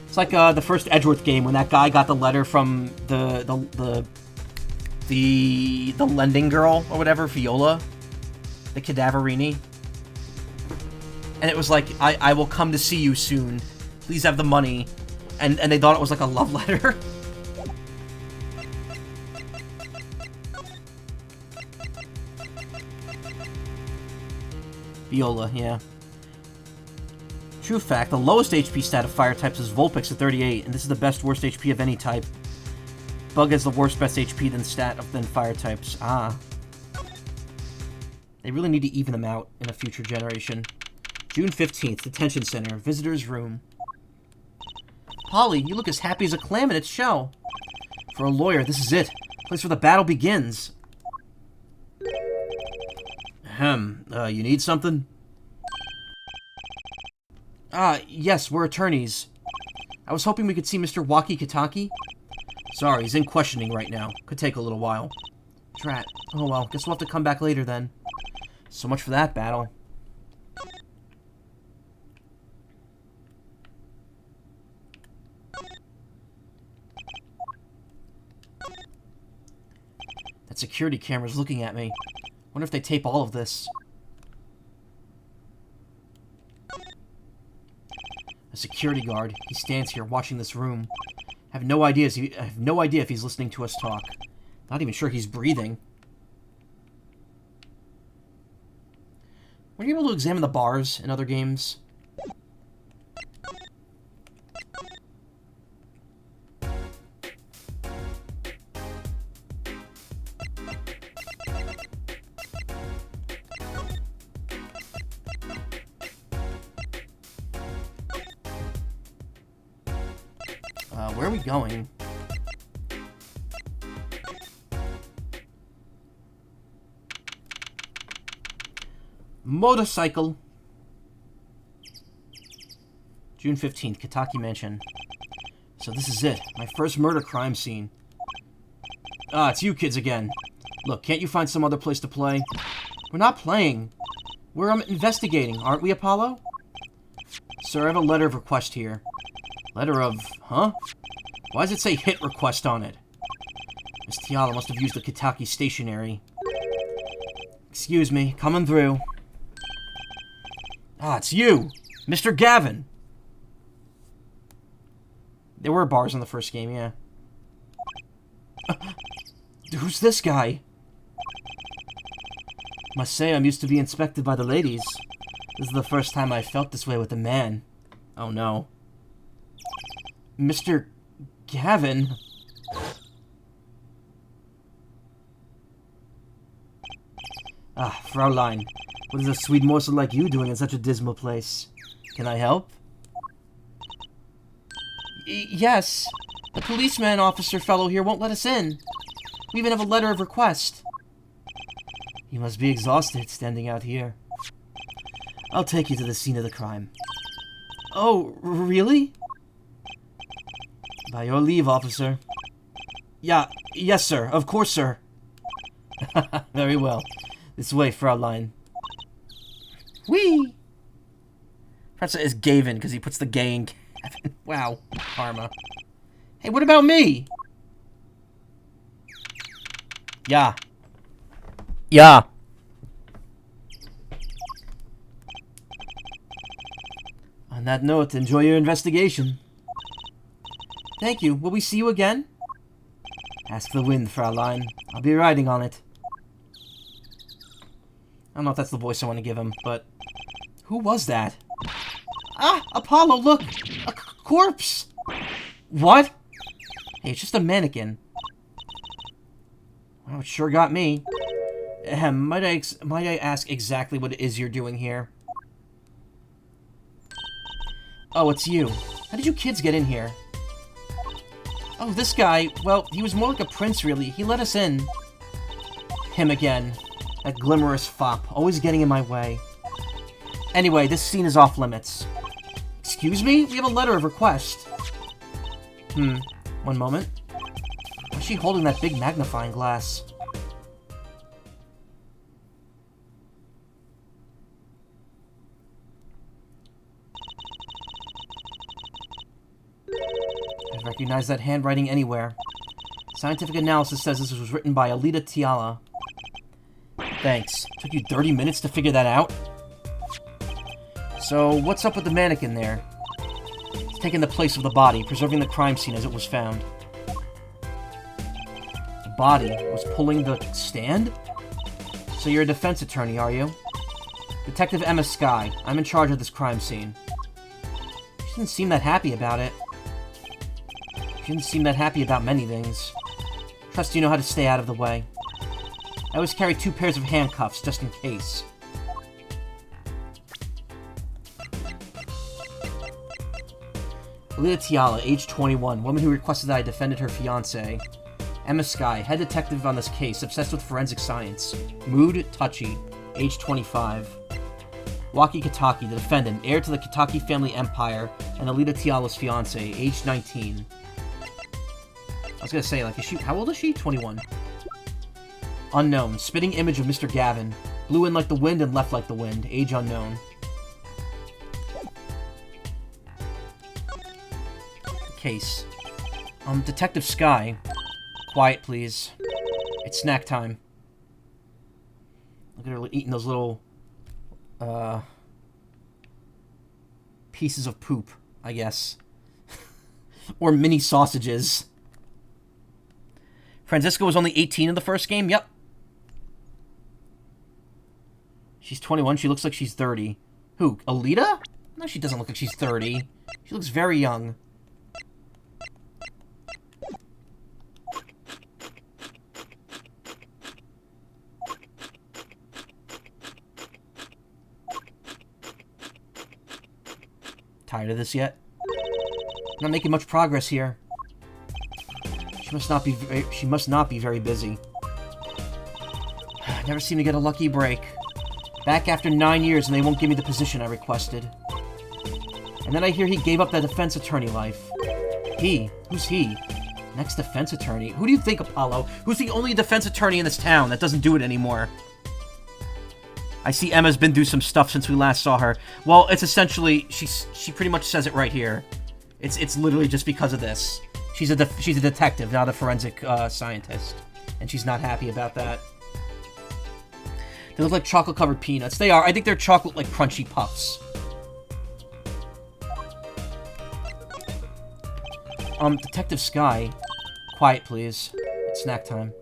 It's like the first Edgeworth game when that guy got the letter from the lending girl or whatever, Viola, the Cadaverini, and it was like, I will come to see you soon. Please have the money, and they thought it was like a love letter. Viola, yeah. True fact, the lowest HP stat of fire types is Vulpix at 38, and this is the best worst HP of any type. Bug has the worst best HP than fire types. Ah. They really need to even them out in a future generation. June 15th, Detention Center, Visitor's Room. Polly, you look as happy as a clam in its shell. For a lawyer, this is it. Place where the battle begins. Ahem. You need something? Yes, we're attorneys. I was hoping we could see Mr. Waki Kitaki. Sorry, he's in questioning right now. Could take a little while. Drat. Oh well, guess we'll have to come back later then. So much for that battle. That security camera's looking at me. Wonder if they tape all of this. A security guard. He stands here watching this room. I have no idea if he's listening to us talk. Not even sure he's breathing. Were you able to examine the bars in other games? Where are we going? Motorcycle. June 15th, Kitaki Mansion. So this is it. My first murder crime scene. Ah, it's you kids again. Look, can't you find some other place to play? We're not playing. We're investigating, aren't we, Apollo? Sir, I have a letter of request here. Letter of... huh? Why does it say hit request on it? Miss Tiala must have used the Kitaki stationery. Excuse me, coming through. Ah, it's you! Mr. Gavin! There were bars in the first game, yeah. Who's this guy? Must say I'm used to being inspected by the ladies. This is the first time I felt this way with a man. Oh no. Mr. Gavin? Ah, Fraulein. What is a sweet morsel like you doing in such a dismal place? Can I help? Yes. The policeman officer fellow here won't let us in. We even have a letter of request. You must be exhausted standing out here. I'll take you to the scene of the crime. Oh, really? By your leave, officer. Yes, sir. Of course, sir. Very well. This way, Fraulein. Whee! Perhaps it is Gavin, because he puts the gay in Gavin. Wow. Karma. Hey, what about me? Yeah. Yeah. On that note, enjoy your investigation. Thank you. Will we see you again? Ask the wind, Fraulein. I'll be riding on it. I don't know if that's the voice I want to give him, but... Who was that? Ah! Apollo, look! A corpse! What? Hey, it's just a mannequin. Well, it sure got me. Might I ask exactly what it is you're doing here? Oh, it's you. How did you kids get in here? Oh, this guy, well, he was more like a prince, really. He let us in. Him again. That glimmerous fop, always getting in my way. Anyway, this scene is off limits. Excuse me? We have a letter of request. One moment. Why is she holding that big magnifying glass? I recognize that handwriting anywhere. Scientific analysis says this was written by Alita Tiala. Thanks. Took you 30 minutes to figure that out? So, what's up with the mannequin there? It's taking the place of the body, preserving the crime scene as it was found. The body was pulling the stand? So you're a defense attorney, are you? Detective Emma Skye. I'm in charge of this crime scene. She didn't seem that happy about it. She didn't seem that happy about many things. Trust you know how to stay out of the way. I always carry 2 pairs of handcuffs, just in case. Alita Tiala, age 21, woman who requested that I defended her fiancé. Emma Skye, head detective on this case, obsessed with forensic science. Mood, touchy, age 25. Waki Kitaki, the defendant, heir to the Kitaki family empire, and Alita Tiala's fiancé, age 19. I was gonna say, like, how old is she? 21. Unknown, spitting image of Mr. Gavin. Blew in like the wind and left like the wind, age unknown. Case. Detective Skye. Quiet, please. It's snack time. Look at her eating those little, pieces of poop, I guess. Or mini sausages. Francisco was only 18 in the first game? Yep. She's 21. She looks like she's 30. Who? Alita? No, she doesn't look like she's 30. She looks very young. Tired of this yet? Not making much progress here. She must not be very busy. Never seem to get a lucky break. Back after 9 years and they won't give me the position I requested. And then I hear he gave up that defense attorney life. He? Who's he? Next defense attorney? Who do you think, Apollo? Who's the only defense attorney in this town that doesn't do it anymore? I see Emma's been through some stuff since we last saw her. Well, it's essentially, she pretty much says it right here. It's literally just because of this. She's a detective, not a forensic scientist. And she's not happy about that. They look like chocolate-covered peanuts. They are. I think they're chocolate, like, crunchy puffs. Detective Skye. Quiet, please. It's snack time.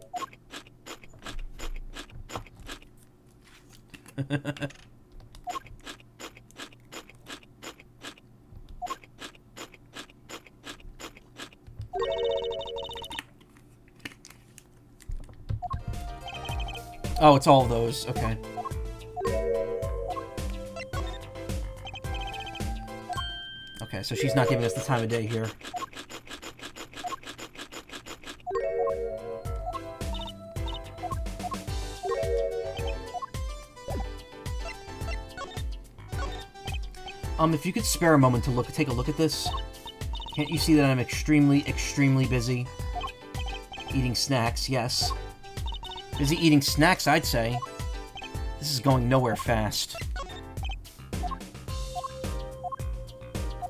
Oh, it's all of those. Okay. Okay, so she's not giving us the time of day here. If you could spare a moment to take a look at this. Can't you see that I'm extremely, extremely busy? Eating snacks, yes. Busy eating snacks, I'd say. This is going nowhere fast.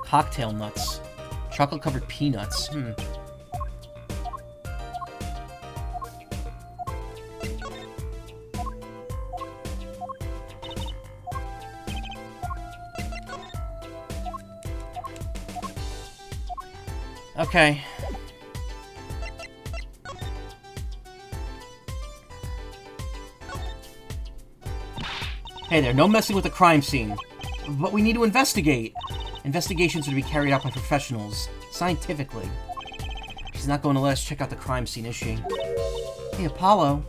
Cocktail nuts. Chocolate-covered peanuts. Okay. Hey there, no messing with the crime scene. But we need to investigate. Investigations are to be carried out by professionals, scientifically. She's not going to let us check out the crime scene, is she? Hey, Apollo.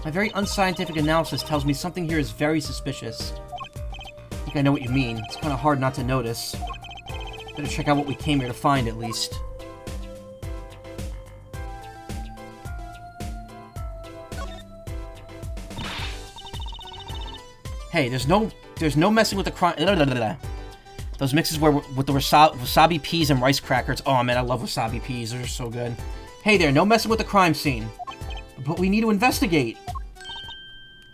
My very unscientific analysis tells me something here is very suspicious. I think I know what you mean. It's kind of hard not to notice. Better check out what we came here to find, at least. Hey, there's no messing with the crime. The Those mixes were with the wasabi peas and rice crackers. Oh, man, I love wasabi peas. They're so good. Hey there, no messing with the crime scene. But we need to investigate.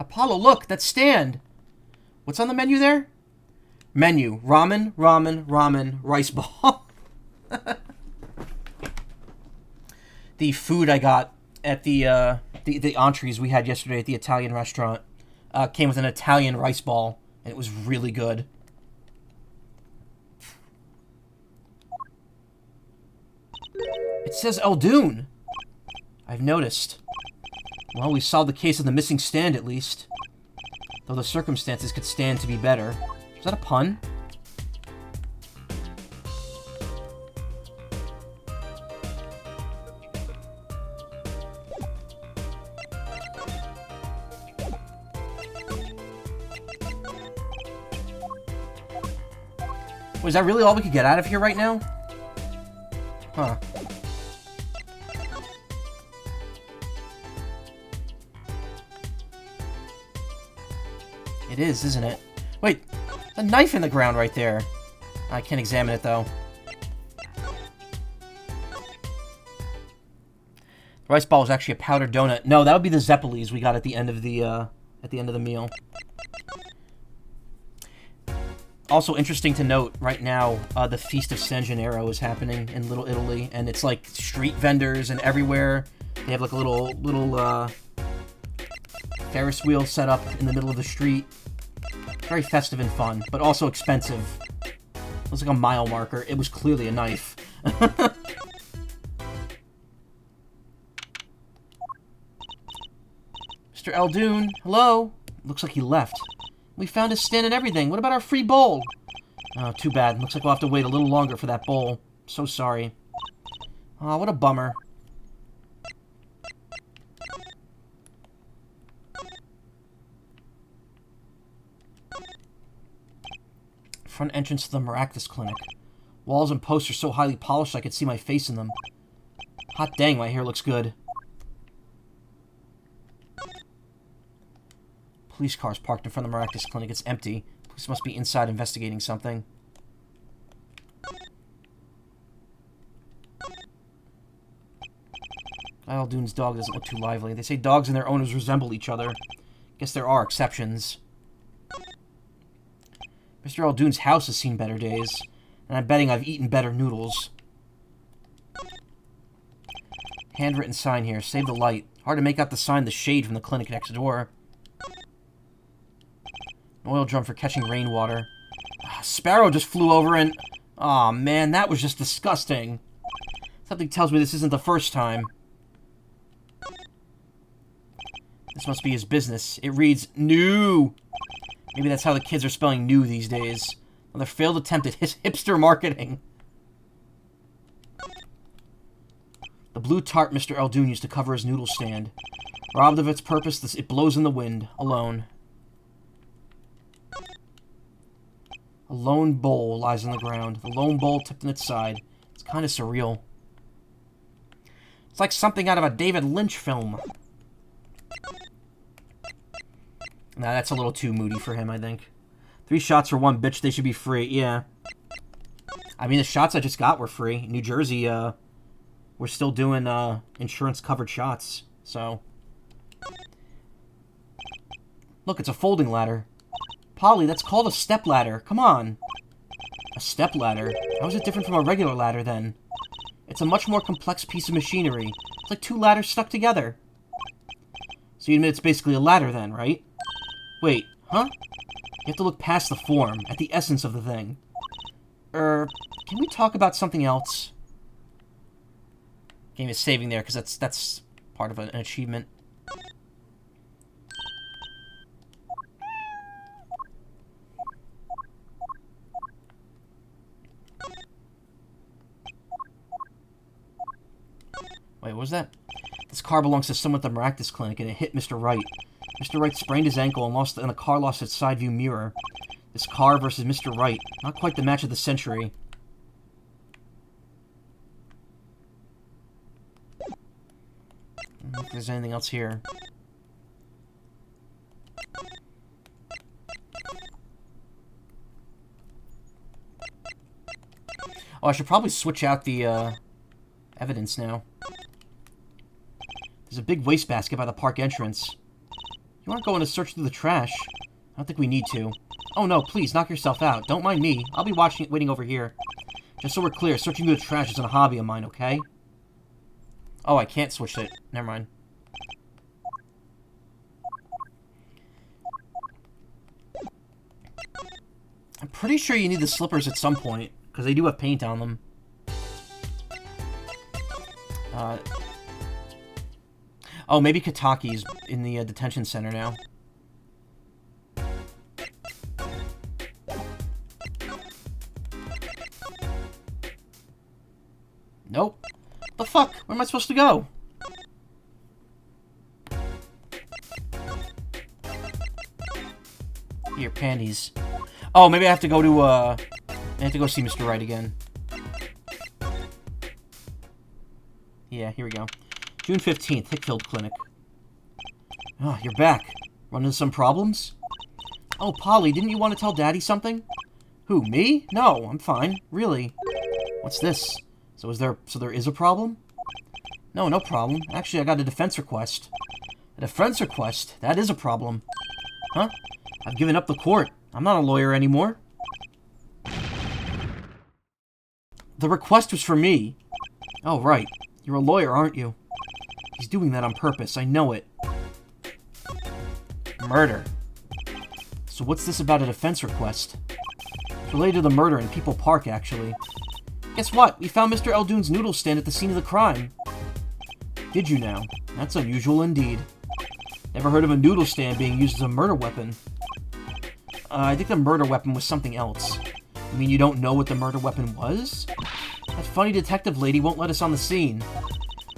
Apollo, look, that stand. What's on the menu there? Menu. Ramen, ramen, ramen, rice ball. The food I got at the entrees we had yesterday at the Italian restaurant came with an Italian rice ball, and it was really good. It says Eldoon. I've noticed. Well, we solved the case of the missing stand, at least. Though the circumstances could stand to be better. Is that a pun? Was that really all we could get out of here right now? Huh. It is, isn't it? Wait, a knife in the ground right there. I can't examine it, though. The rice ball is actually a powdered donut. No, that would be the Zeppelis we got at the end of the meal. Also interesting to note, right now, the Feast of San Gennaro is happening in Little Italy, and it's like street vendors and everywhere. They have like a little Ferris wheel set up in the middle of the street. Very festive and fun, but also expensive. It was like a mile marker. It was clearly a knife. Mr. Eldoon, hello? Looks like he left. We found his stand and everything. What about our free bowl? Oh, too bad. Looks like we'll have to wait a little longer for that bowl. So sorry. Oh, what a bummer. Front entrance to the Maractus Clinic. Walls and posts are so highly polished I could see my face in them. Hot dang, my hair looks good. Police cars parked in front of the Maractus Clinic. It's empty. Police must be inside investigating something. Eldoon's dog doesn't look too lively. They say dogs and their owners resemble each other. Guess there are exceptions. Mr. Eldoon's house has seen better days, and I'm betting I've eaten better noodles. Handwritten sign here. Save the light. Hard to make out the sign, the shade from the clinic next door. An oil drum for catching rainwater. Sparrow just flew over and... Aw, man, that was just disgusting. Something tells me this isn't the first time. This must be his business. It reads, new. Maybe that's how the kids are spelling new these days. Another failed attempt at hipster marketing. The blue tarp Mr. Eldoon used to cover his noodle stand. Robbed of its purpose, it blows in the wind, alone. A lone bowl lies on the ground. The lone bowl tipped on its side. It's kind of surreal. It's like something out of a David Lynch film. Nah, that's a little too moody for him, I think. 3 shots for 1 bitch, they should be free. Yeah. I mean, the shots I just got were free. New Jersey, we're still doing, insurance-covered shots, so... Look, it's a folding ladder. Polly, that's called a step ladder. Come on. A step ladder? How is it different from a regular ladder, then? It's a much more complex piece of machinery. It's like 2 ladders stuck together. So you admit it's basically a ladder, then, right? Wait, huh? You have to look past the form, at the essence of the thing. Can we talk about something else? Game is saving there, because that's part of an achievement. Wait, what was that? This car belongs to someone at the Maractus Clinic, and it hit Mr. Wright. Mr. Wright sprained his ankle and the car lost its side view mirror. This car versus Mr. Wright. Not quite the match of the century. I don't know if there's anything else here. Oh, I should probably switch out the, evidence now. There's a big wastebasket by the park entrance. You aren't going to search through the trash. I don't think we need to. Oh no, please, knock yourself out. Don't mind me. I'll be waiting over here. Just so we're clear, searching through the trash isn't a hobby of mine, okay? Oh, I can't switch it. Never mind. I'm pretty sure you need the slippers at some point, because they do have paint on them. Oh, maybe Kataki's in the detention center now. Nope. The fuck? Where am I supposed to go? Here, panties. Oh, maybe I have to go to, I have to go see Mr. Wright again. Yeah, here we go. June 15th, Hickfield Clinic. Oh, you're back. Run into some problems? Oh, Polly, didn't you want to tell Daddy something? Who, me? No, I'm fine. Really. What's this? So there is a problem? No, no problem. Actually, I got a defense request. A defense request? That is a problem. Huh? I've given up the court. I'm not a lawyer anymore. The request was for me. Oh, right. You're a lawyer, aren't you? He's doing that on purpose. I know it. Murder. So what's this about a defense request? It's related to the murder in People Park, actually. Guess what? We found Mr. Eldoon's noodle stand at the scene of the crime. Did you now? That's unusual indeed. Never heard of a noodle stand being used as a murder weapon. I think the murder weapon was something else. You mean you don't know what the murder weapon was? That funny detective lady won't let us on the scene.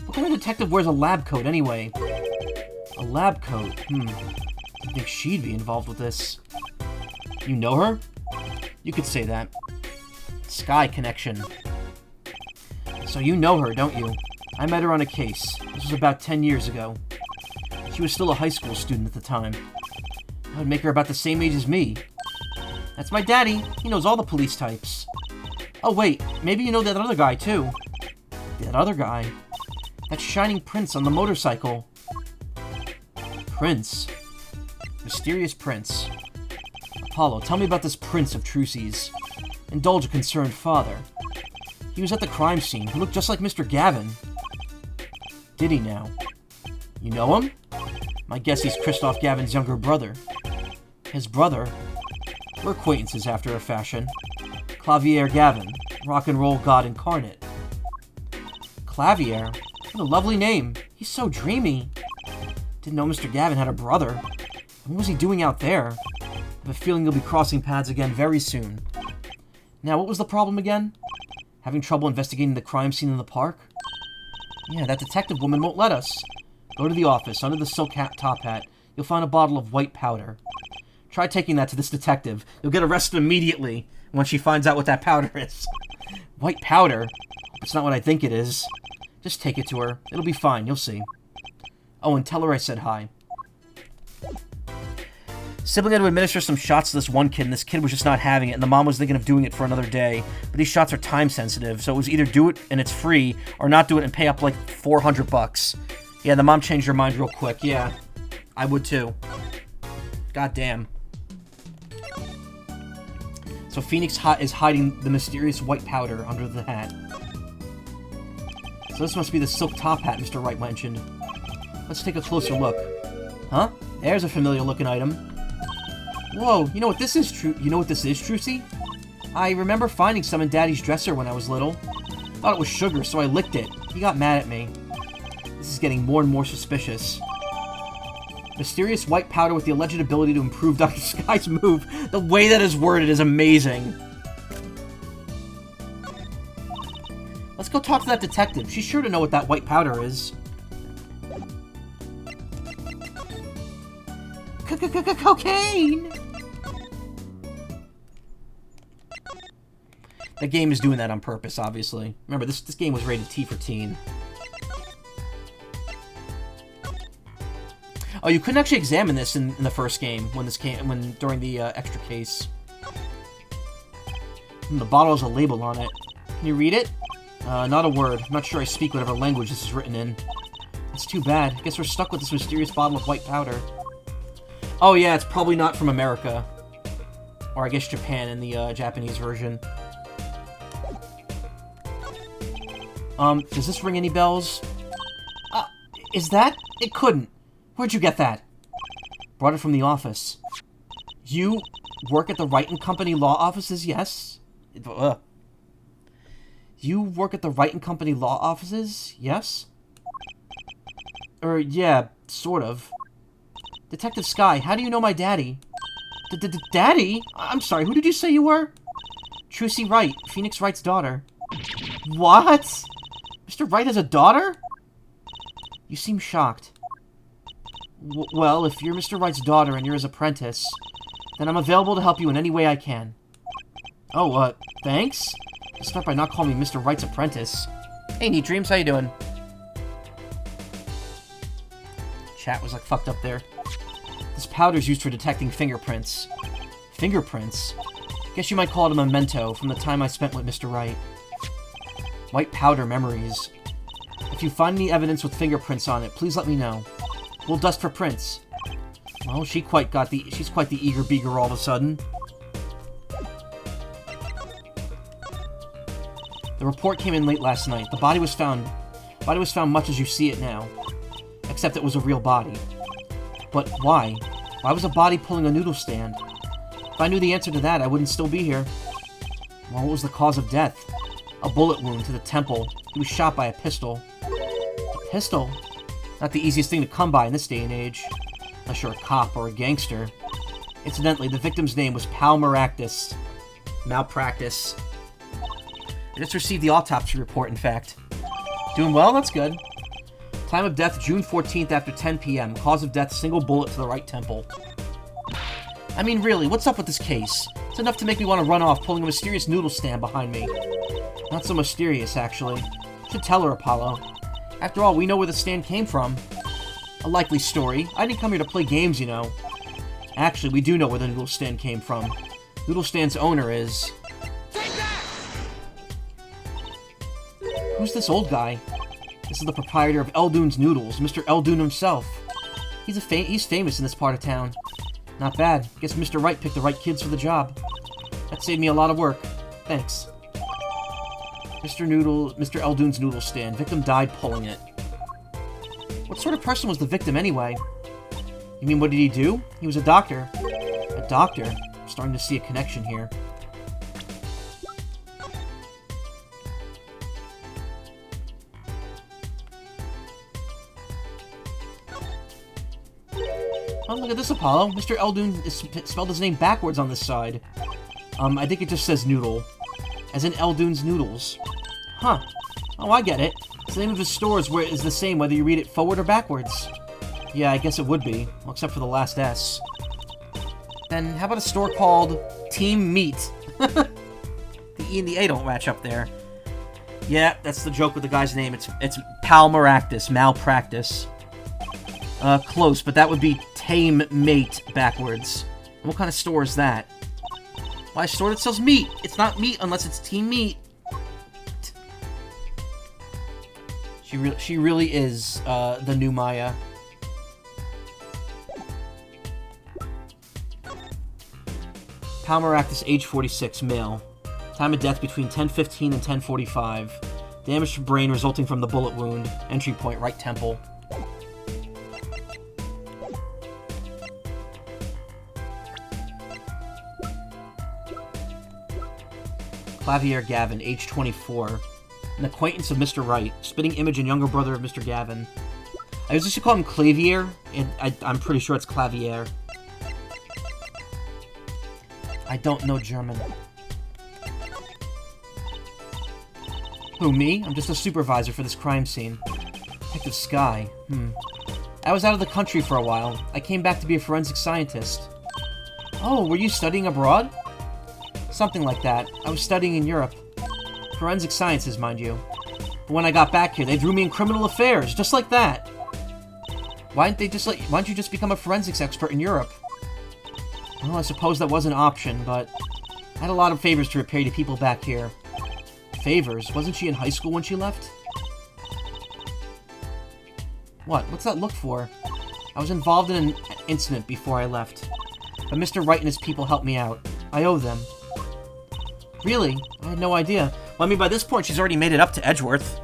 What kind of detective wears a lab coat, anyway? A lab coat? I think she'd be involved with this. You know her? You could say that. Sky connection. So you know her, don't you? I met her on a case. This was about 10 years ago. She was still a high school student at the time. That would make her about the same age as me. That's my daddy. He knows all the police types. Oh wait, maybe you know that other guy too. That other guy? That shining prince on the motorcycle. Prince? Mysterious prince. Apollo, tell me about this prince of Trucy's. Indulge a concerned father. He was at the crime scene. He looked just like Mr. Gavin. Did he now? You know him? My guess he's Christoph Gavin's younger brother. His brother? We're acquaintances after a fashion. Clavier Gavin, rock and roll god incarnate. Clavier? What a lovely name. He's so dreamy. Didn't know Mr. Gavin had a brother. What was he doing out there? I have a feeling you'll be crossing paths again very soon. Now, what was the problem again? Having trouble investigating the crime scene in the park? Yeah, that detective woman won't let us. Go to the office. Under the silk top hat, you'll find a bottle of white powder. Try taking that to this detective. You'll get arrested immediately when she finds out what that powder is. White powder? It's not what I think it is. Just take it to her. It'll be fine. You'll see. Oh, and tell her I said hi. Sibling had to administer some shots to this one kid, and this kid was just not having it, and the mom was thinking of doing it for another day. But these shots are time-sensitive, so it was either do it and it's free, or not do it and pay up like $400. Yeah, the mom changed her mind real quick. Yeah, I would too. God damn. So Phoenix is hiding the mysterious white powder under the hat. So this must be the silk top hat Mr. Wright mentioned. Let's take a closer look. Huh? There's a familiar-looking item. Whoa, you know what this is, Trucy? I remember finding some in Daddy's dresser when I was little. Thought it was sugar, so I licked it. He got mad at me. This is getting more and more suspicious. Mysterious white powder with the alleged ability to improve Dr. Sky's move. The way that is worded is amazing. Let's go talk to that detective. She's sure to know what that white powder is. Cocaine! The game is doing that on purpose, obviously. Remember, this game was rated T for teen. Oh, you couldn't actually examine this in the first game during the extra case. The bottle has a label on it. Can you read it? Not a word. I'm not sure I speak whatever language this is written in. It's too bad. I guess we're stuck with this mysterious bottle of white powder. Oh yeah, it's probably not from America. Or I guess Japan in the Japanese version. Does this ring any bells? Is that? It couldn't. Where'd you get that? Brought it from the office. You work at the Wright & Company law offices, yes? You work at the Wright & Company law offices, yes? Yeah, sort of. Detective Sky, how do you know my daddy? Daddy? I'm sorry, who did you say you were? Trucy Wright, Phoenix Wright's daughter. What? Mr. Wright has a daughter? You seem shocked. Well, if you're Mr. Wright's daughter and you're his apprentice, then I'm available to help you in any way I can. Oh, thanks? Start by not calling me Mr. Wright's apprentice. Hey, Neat Dreams, how you doing? Chat was, like, fucked up there. This powder's used for detecting fingerprints. Fingerprints? Guess you might call it a memento from the time I spent with Mr. Wright. White powder memories. If you find any evidence with fingerprints on it, please let me know. We'll dust for prints. Well, she's quite the eager beager all of a sudden. The report came in late last night. The body was found much as you see it now. Except it was a real body. But why? Why was a body pulling a noodle stand? If I knew the answer to that, I wouldn't still be here. Well, what was the cause of death? A bullet wound to the temple. He was shot by a pistol. A pistol? Not the easiest thing to come by in this day and age. Unless you're a cop or a gangster. Incidentally, the victim's name was Malpractice. Malpractice. I just received the autopsy report, in fact. Doing well? That's good. Time of death, June 14th after 10 p.m. Cause of death, single bullet to the right temple. I mean, really, what's up with this case? It's enough to make me want to run off, pulling a mysterious noodle stand behind me. Not so mysterious, actually. Should tell her, Apollo. After all, we know where the stand came from. A likely story. I didn't come here to play games, you know. Actually, we do know where the noodle stand came from. Noodle stand's owner is... Who's this old guy? This is the proprietor of Eldoon's Noodles, Mr. Eldoon himself. He's famous in this part of town. Not bad. Guess Mr. Wright picked the right kids for the job. That saved me a lot of work. Thanks. Mr. Eldoon's Noodle stand. Victim died pulling it. What sort of person was the victim anyway? You mean, what did he do? He was a doctor. A doctor? I'm starting to see a connection here. Oh, look at this, Apollo. Mr. Eldoon spelled his name backwards on this side. I think it just says noodle. As in Eldoon's Noodles. Huh. Oh, I get it. The name of his store is the same whether you read it forward or backwards. Yeah, I guess it would be. Well, except for the last S. Then how about a store called Team Meat? The E and the A don't match up there. Yeah, that's the joke with the guy's name. It's Malpractice. Close, but that would be Tame Mate backwards. And what kind of store is that? Why, a store that sells meat. It's not meat unless it's Team Meat. She really is the new Maya. Palmaractus, age 46, male. Time of death between 10:15 and 10:45. Damage to brain resulting from the bullet wound. Entry point, right temple. Clavier Gavin, age 24. An acquaintance of Mr. Wright. Spitting image and younger brother of Mr. Gavin. I used to call him Clavier, and I'm pretty sure it's Clavier. I don't know German. Who, me? I'm just a supervisor for this crime scene. Detective Sky. I was out of the country for a while. I came back to be a forensic scientist. Oh, were you studying abroad? Something like that. I was studying in Europe. Forensic sciences, mind you. But when I got back here, they threw me in criminal affairs, just like that. Why don't you just become a forensics expert in Europe? Well, I suppose that was an option, but I had a lot of favors to repay to people back here. favors. Wasn't she in high school when she left? What? What's that look for? I was involved in an incident before I left. But Mr. Wright and his people helped me out. I owe them. Really? I had no idea. Well, I mean, by this point, she's already made it up to Edgeworth.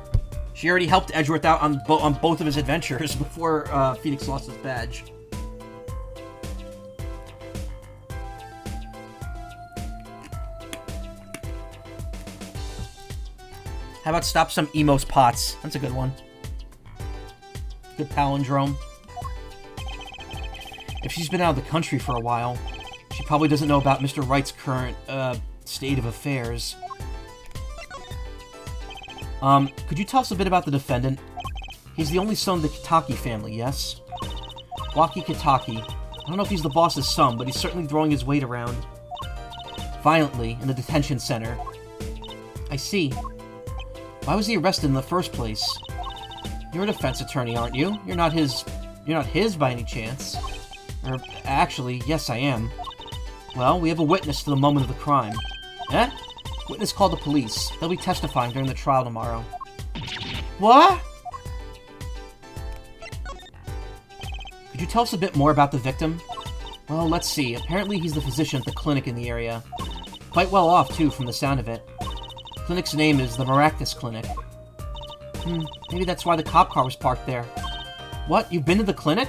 She already helped Edgeworth out on both of his adventures before Phoenix lost his badge. How about stop some emos pots? That's a good one. Good palindrome. If she's been out of the country for a while, she probably doesn't know about Mr. Wright's current, state of affairs. Could you tell us a bit about the defendant? He's the only son of the Kitaki family, yes? Waki Kitaki. I don't know if he's the boss's son, but he's certainly throwing his weight around. Violently, in the detention center. I see. Why was he arrested in the first place? You're a defense attorney, aren't you? You're not his by any chance. Or, actually, yes I am. Well, we have a witness to the moment of the crime. Eh? Witness called the police. They'll be testifying during the trial tomorrow. What? Could you tell us a bit more about the victim? Well, let's see. Apparently he's the physician at the clinic in the area. Quite well off, too, from the sound of it. The clinic's name is the Maractus Clinic. Maybe that's why the cop car was parked there. What? You've been to the clinic?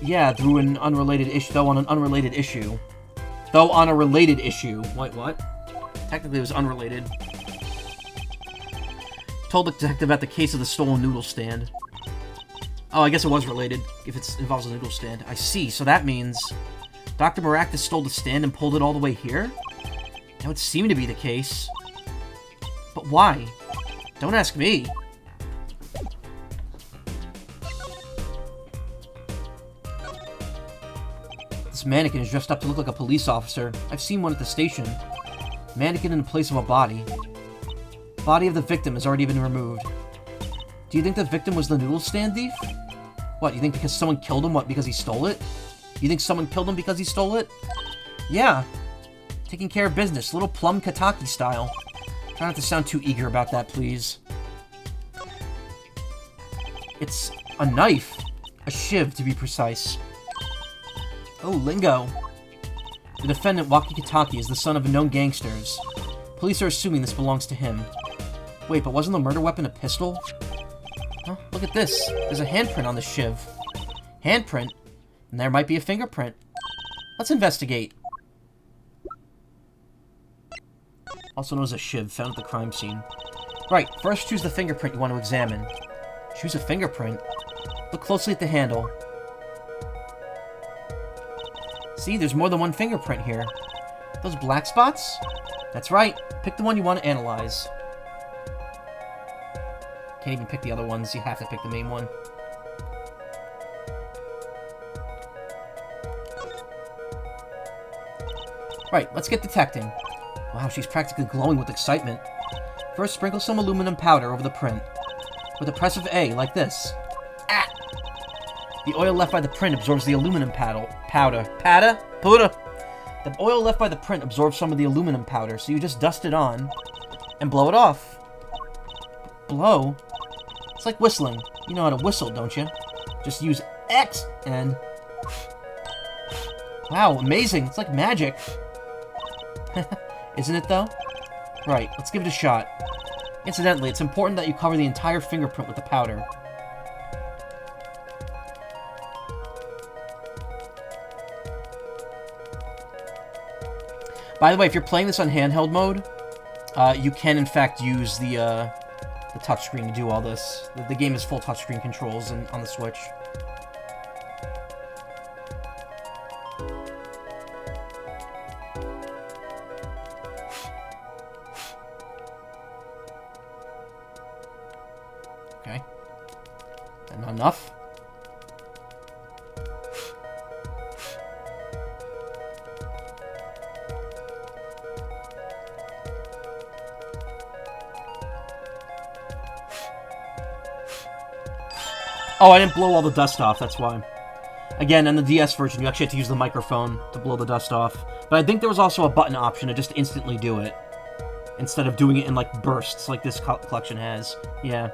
Yeah, through an unrelated issue. Though on a related issue. Wait, what? Technically, it was unrelated. Told the detective about the case of the stolen noodle stand. Oh, I guess it was related, if it involves a noodle stand. I see, so that means Dr. Maractus stole the stand and pulled it all the way here? That would seem to be the case. But why? Don't ask me. This mannequin is dressed up to look like a police officer. I've seen one at the station. Mannequin in the place of a body. Body of the victim has already been removed. Do you think the victim was the noodle stand thief? What, you think because someone killed him, because he stole it? You think someone killed him because he stole it? Yeah. Taking care of business, little Plum Kataki style. Try not to sound too eager about that, please. It's a knife. A shiv, to be precise. Oh, lingo. The defendant, Waki Kitaki, is the son of known gangsters. Police are assuming this belongs to him. Wait, but wasn't the murder weapon a pistol? Huh? Look at this. There's a handprint on the shiv. Handprint? And there might be a fingerprint. Let's investigate. Also known as a shiv, found at the crime scene. Right, first choose the fingerprint you want to examine. Choose a fingerprint. Look closely at the handle. See, there's more than one fingerprint here. Those black spots? That's right. Pick the one you want to analyze. Can't even pick the other ones. You have to pick the main one. Right, let's get detecting. Wow, she's practically glowing with excitement. First, sprinkle some aluminum powder over the print. With a press of A, like this. Ah! The oil left by the print absorbs the aluminum powder. The oil left by the print absorbs some of the aluminum powder, so you just dust it on and blow it off. Blow? It's like whistling. You know how to whistle, don't you? Just use X and... Wow, amazing. It's like magic. Isn't it, though? Right, let's give it a shot. Incidentally, it's important that you cover the entire fingerprint with the powder. By the way, if you're playing this on handheld mode, you can in fact use the touchscreen to do all this. The game is full touchscreen controls on the Switch. Okay. And not enough. Oh, I didn't blow all the dust off, that's why. Again, in the DS version, you actually have to use the microphone to blow the dust off. But I think there was also a button option to just instantly do it. instead of doing it in, like, bursts like this collection has. Yeah.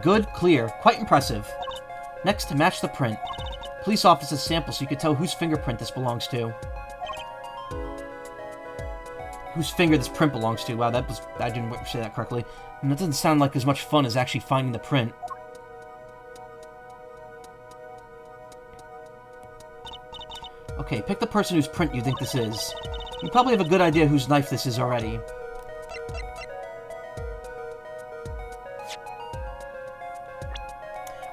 Good, clear. Quite impressive. Next, to match the print. Police officer's sample so you can tell whose fingerprint this belongs to. Whose finger this print belongs to. Wow, I didn't say that correctly. And that doesn't sound like as much fun as actually finding the print. Okay, pick the person whose print you think this is. You probably have a good idea whose knife this is already.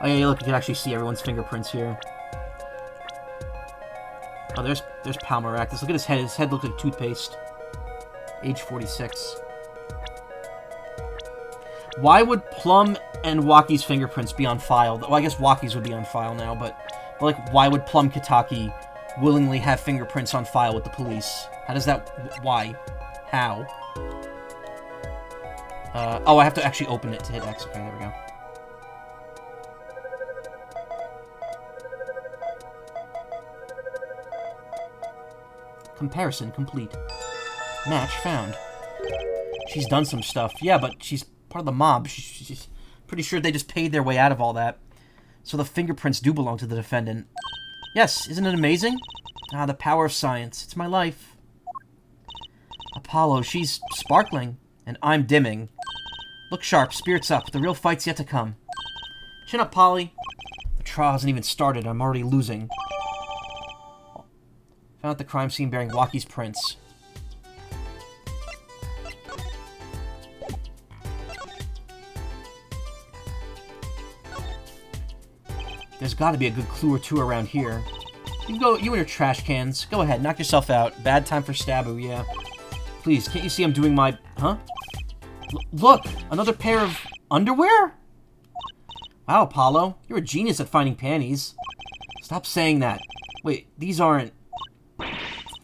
Oh yeah, look, you can actually see everyone's fingerprints here. Oh, there's Palmeractus. Look at his head. His head looks like toothpaste. Age 46. Why would Plum and Waki's fingerprints be on file? Well, I guess Waki's would be on file now, but like, why would Plum Kitaki willingly have fingerprints on file with the police? How does that... Why? How? Oh, I have to actually open it to hit X. Okay, there we go. Comparison complete. Match found. She's done some stuff. Yeah, but she's part of the mob. She's pretty sure they just paid their way out of all that. So the fingerprints do belong to the defendant. Yes, isn't it amazing? Ah, the power of science. It's my life. Apollo, she's sparkling, and I'm dimming. Look sharp, spirits up. The real fight's yet to come. Chin up, Polly. The trial hasn't even started. I'm already losing. Found at the crime scene bearing Waki's prints. There's got to be a good clue or two around here. You can go, you and your trash cans. Go ahead, knock yourself out. Bad time for Stabu, yeah. Please, can't you see I'm doing my... Huh? Look! Another pair of underwear? Wow, Apollo. You're a genius at finding panties. Stop saying that. Wait, these aren't...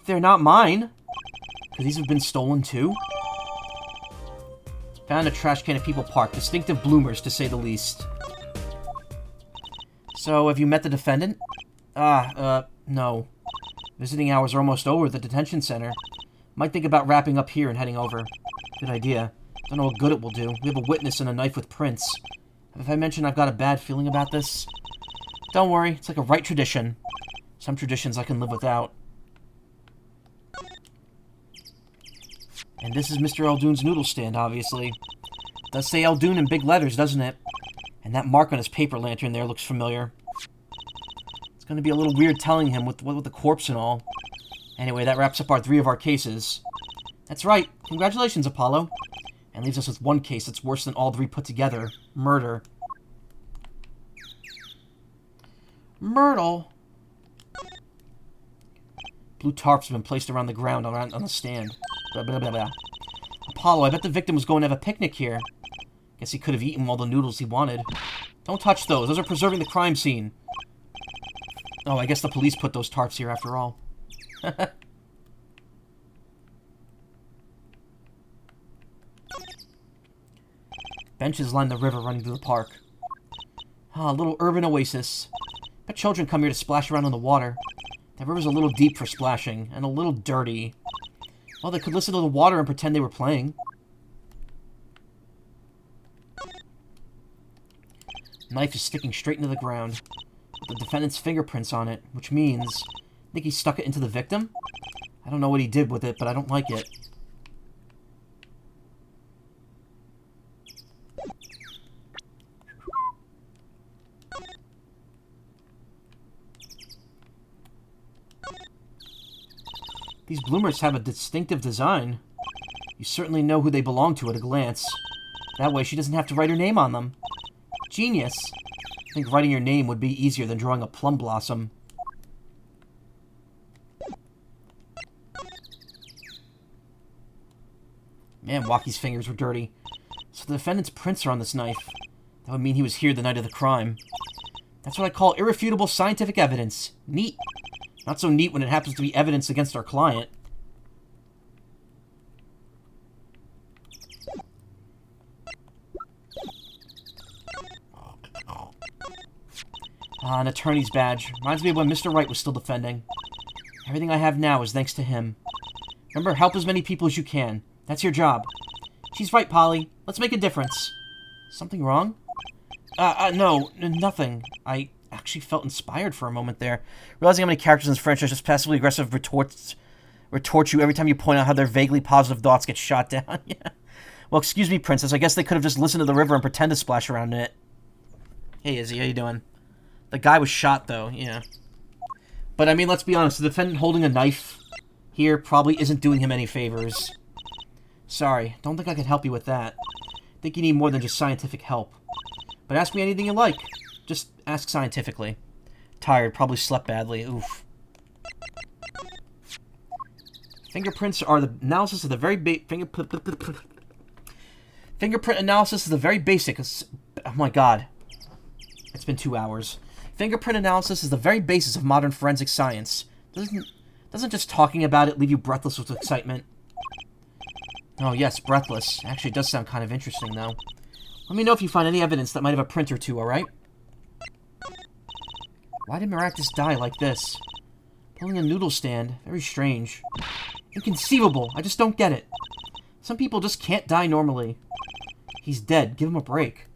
They're not mine. Could these have been stolen too? Found a trash can at People Park. Distinctive bloomers, to say the least. So, have you met the defendant? No. Visiting hours are almost over at the detention center. Might think about wrapping up here and heading over. Good idea. Don't know what good it will do. We have a witness and a knife with prints. Have I mentioned I've got a bad feeling about this? Don't worry, it's like a right tradition. Some traditions I can live without. And this is Mr. Eldoon's noodle stand, obviously. It does say Eldoon in big letters, doesn't it? And that mark on his paper lantern there looks familiar. It's going to be a little weird telling him with the corpse and all. Anyway, that wraps up 3 of our cases. That's right. Congratulations, Apollo. And leaves us with one case that's worse than all 3 put together. Murder. Myrtle. Blue tarps have been placed around the ground on the stand. Blah, blah, blah, blah. Apollo, I bet the victim was going to have a picnic here. Guess he could have eaten all the noodles he wanted. Don't touch those. Those are preserving the crime scene. Oh, I guess the police put those tarps here after all. Benches line the river running through the park. Ah, a little urban oasis. Bet children come here to splash around in the water. That river's a little deep for splashing, and a little dirty. Well, they could listen to the water and pretend they were playing. Knife is sticking straight into the ground, with the defendant's fingerprints on it, which means... Think he stuck it into the victim? I don't know what he did with it, but I don't like it. These bloomers have a distinctive design. You certainly know who they belong to at a glance. That way she doesn't have to write her name on them. Genius. I think writing your name would be easier than drawing a plum blossom. Man, Waki's fingers were dirty. So the defendant's prints are on this knife. That would mean he was here the night of the crime. That's what I call irrefutable scientific evidence. Neat. Not so neat when it happens to be evidence against our client. Ah, an attorney's badge. Reminds me of when Mr. Wright was still defending. Everything I have now is thanks to him. Remember, help as many people as you can. That's your job. She's right, Polly. Let's make a difference. Something wrong? No, nothing. I actually felt inspired for a moment there. Realizing how many characters in this franchise just passively aggressive retort you every time you point out how their vaguely positive thoughts get shot down. Yeah. Well, excuse me, Princess. I guess they could have just listened to the river and pretend to splash around in it. Hey, Izzy, how you doing? The guy was shot, though, yeah. But, I mean, let's be honest. The defendant holding a knife here probably isn't doing him any favors. Sorry, don't think I can help you with that. I think you need more than just scientific help. But ask me anything you like. Just ask scientifically. Tired, probably slept badly. Oof. Fingerprints are the analysis of the very fingerprint analysis is the very basic. Oh my god. It's been 2 hours. Fingerprint analysis is the very basis of modern forensic science. Doesn't just talking about it leave you breathless with excitement? Oh yes, breathless. Actually, it does sound kind of interesting, though. Let me know if you find any evidence that might have a print or two, alright? Why did Maractus die like this? Pulling a noodle stand. Very strange. Inconceivable. I just don't get it. Some people just can't die normally. He's dead. Give him a break.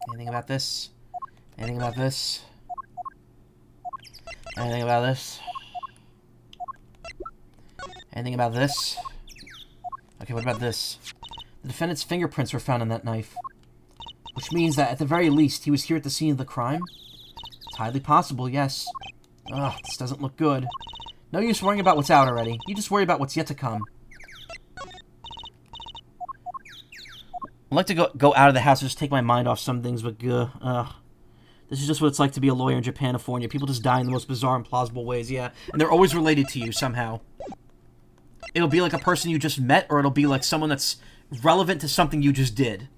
Anything about this? Anything about this? Anything about this? Anything about this? Okay, what about this? The defendant's fingerprints were found on that knife. Which means that, at the very least, he was here at the scene of the crime? It's highly possible, yes. Ugh, this doesn't look good. No use worrying about what's out already. You just worry about what's yet to come. I'd like to go out of the house and just take my mind off some things, but this is just what it's like to be a lawyer in Japanifornia. People just die in the most bizarre and plausible ways, yeah. And they're always related to you, somehow. It'll be like a person you just met, or it'll be like someone that's relevant to something you just did.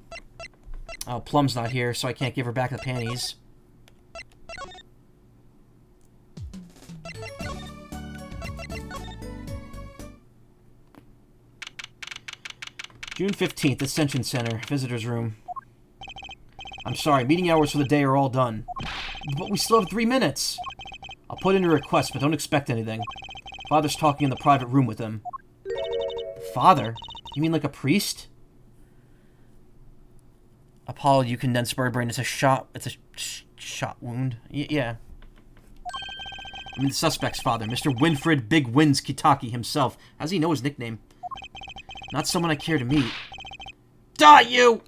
Oh, Plum's not here, so I can't give her back the panties. June 15th, Ascension Center, Visitor's Room. I'm sorry, meeting hours for the day are all done. But we still have 3 minutes! I'll put in a request, but don't expect anything. Father's talking in the private room with him. Father? You mean like a priest? Apollo, you condensed bird brain. It's a shot wound. Yeah. I mean, the suspect's father, Mr. Winfred Big Wins Kitaki himself. How does he know his nickname? Not someone I care to meet. Die, you!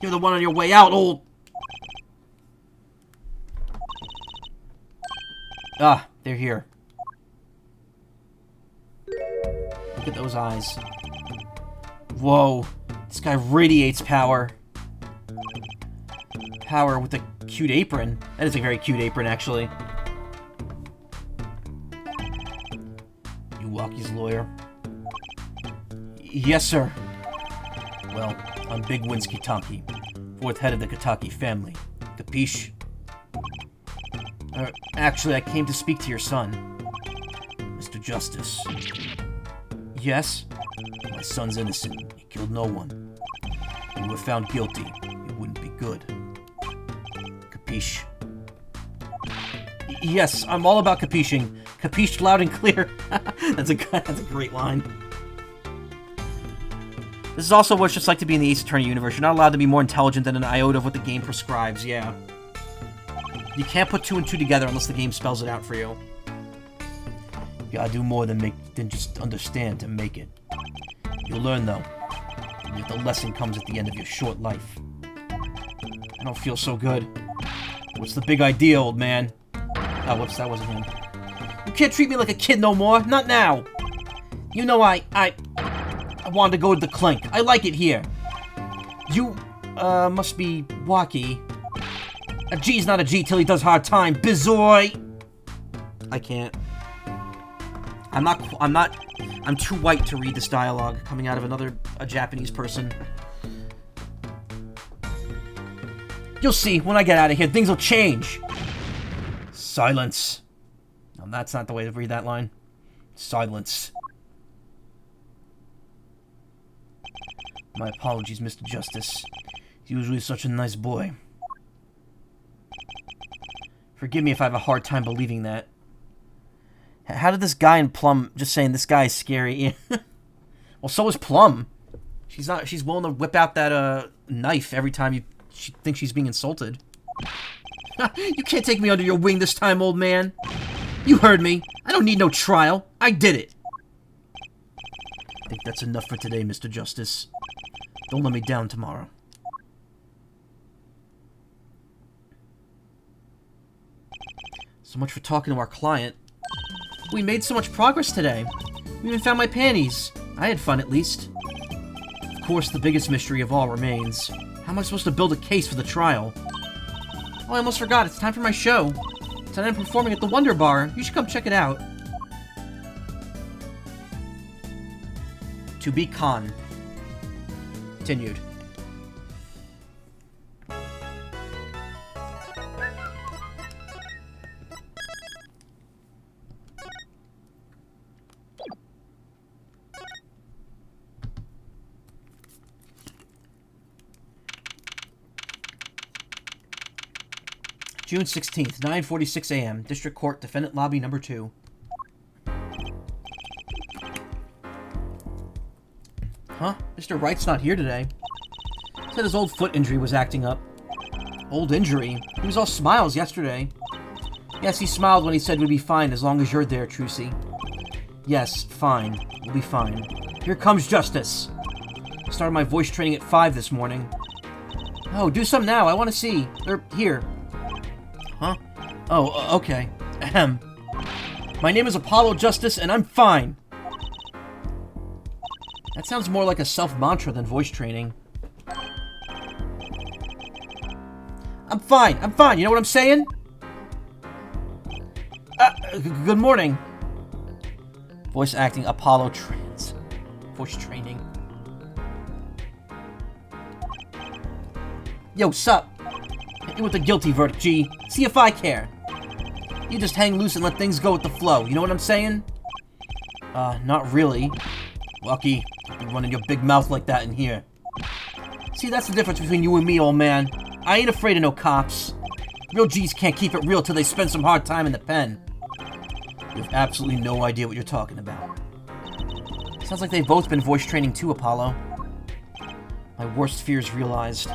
You're the one on your way out, old... Ah, they're here. Look at those eyes. Whoa. This guy radiates power. Power with a cute apron. That is a very cute apron, actually. Iwaki's lawyer. Yes, sir. Well, I'm Big Wins Kitaki, 4th head of the Kitaki family. Capiche? Actually, I came to speak to your son. Mr. Justice. Yes? My son's innocent. He killed no one. If he were found guilty, it wouldn't be good. Capiche? Yes, I'm all about capiching. Capiche loud and clear. That's a great line. This is also what it's just like to be in the Ace Attorney universe. You're not allowed to be more intelligent than an iota of what the game prescribes, yeah. You can't put 2 and 2 together unless the game spells it out for you. You gotta do more than just understand to make it. You'll learn, though. And yet the lesson comes at the end of your short life. I don't feel so good. What's the big idea, old man? Oh, whoops, that wasn't him. You can't treat me like a kid no more. Not now. You know I wanted to go to the Clink. I like it here. You, must be Waki. A G's not a G till he does hard time. Bizoy! I can't. I'm too white to read this dialogue coming out of a Japanese person. You'll see, when I get out of here, things will change. Silence. No, that's not the way to read that line. Silence. My apologies, Mr. Justice. He's usually such a nice boy. Forgive me if I have a hard time believing that. How did this guy and Plum just saying this guy is scary? Well, so is Plum. She's not. She's willing to whip out that knife every time she thinks she's being insulted. You can't take me under your wing this time, old man. You heard me. I don't need no trial. I did it. I think that's enough for today, Mr. Justice. Don't let me down tomorrow. So much for talking to our client. We made so much progress today. We even found my panties. I had fun, at least. Of course, the biggest mystery of all remains. How am I supposed to build a case for the trial? Oh, I almost forgot. It's time for my show. Tonight I'm performing at the Wonder Bar. You should come check it out. To be con. Continued. June 16th, 9:46 a.m. District Court, Defendant Lobby Number 2. Huh? Mr. Wright's not here today. Said his old foot injury was acting up. Old injury? He was all smiles yesterday. Yes, he smiled when he said we'd be fine as long as you're there, Trucy. Yes, fine. We'll be fine. Here comes justice. I started my voice training at 5 this morning. Oh, do some now. I want to see. Here. Huh? Oh, okay. Ahem. My name is Apollo Justice, and I'm fine. That sounds more like a self-mantra than voice training. I'm fine. I'm fine. You know what I'm saying? Good morning. Voice acting Apollo Trans. Voice training. Yo, sup? Hit you with a guilty verdict, G. See if I care. You just hang loose and let things go with the flow. You know what I'm saying? Not really. Lucky. You've been running your big mouth like that in here. See, that's the difference between you and me, old man. I ain't afraid of no cops. Real G's can't keep it real till they spend some hard time in the pen. You have absolutely no idea what you're talking about. Sounds like they've both been voice training too, Apollo. My worst fears realized.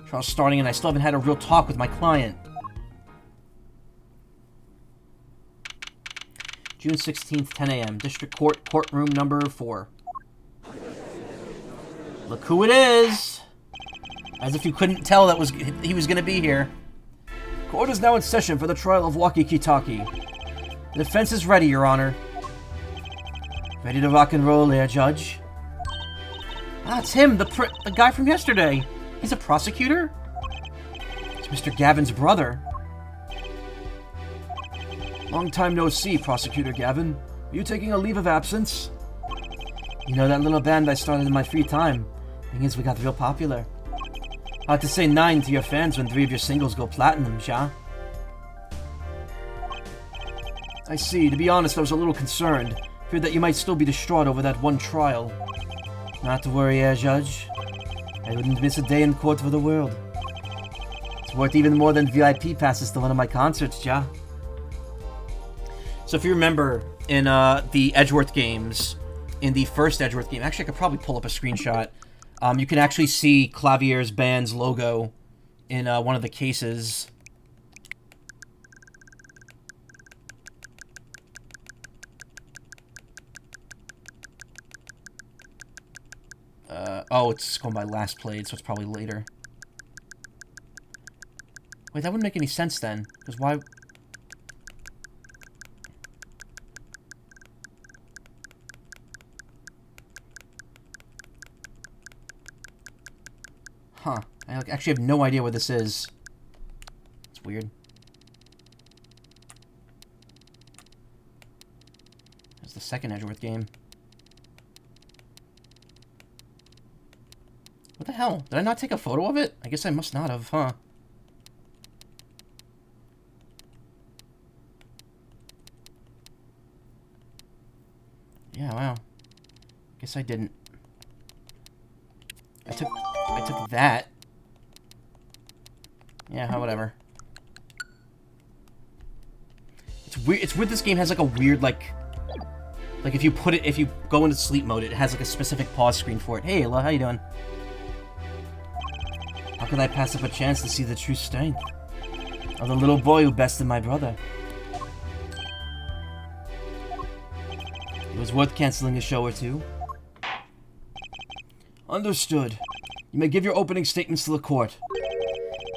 Trial's starting and I still haven't had a real talk with my client. June 16th, 10 a.m. District Court, courtroom number 4. Look who it is! As if you couldn't tell that he was going to be here. Court is now in session for the trial of Waki-Kitaki. The defense is ready, Your Honor. Ready to rock and roll there, Judge? Ah, it's him, the guy from yesterday. He's a prosecutor? It's Mr. Gavin's brother. Long time no see, Prosecutor Gavin. Are you taking a leave of absence? You know that little band I started in my free time? Thing is, we got real popular. Hard to say 9 to your fans when 3 of your singles go platinum, ja? I see. To be honest, I was a little concerned. Feared that you might still be distraught over that one trial. Not to worry, Judge. I wouldn't miss a day in court for the world. It's worth even more than VIP passes to one of my concerts, ja? So if you remember, in the Edgeworth games, in the first Edgeworth game, actually I could probably pull up a screenshot, you can actually see Clavier's band's logo in one of the cases. Oh, it's going by last played, so it's probably later. Wait, that wouldn't make any sense then, because why... Huh. I actually have no idea what this is. It's weird. That's the second Edgeworth game. What the hell? Did I not take a photo of it? I guess I must not have, huh? Yeah, wow. Guess I didn't. I took that. Yeah, whatever. It's weird. It's weird. This game has like a weird like if you go into sleep mode, it has like a specific pause screen for it. Hey, hello, how you doing? How could I pass up a chance to see the true strength of the little boy who bested my brother? It was worth canceling a show or two. Understood. You may give your opening statements to the court.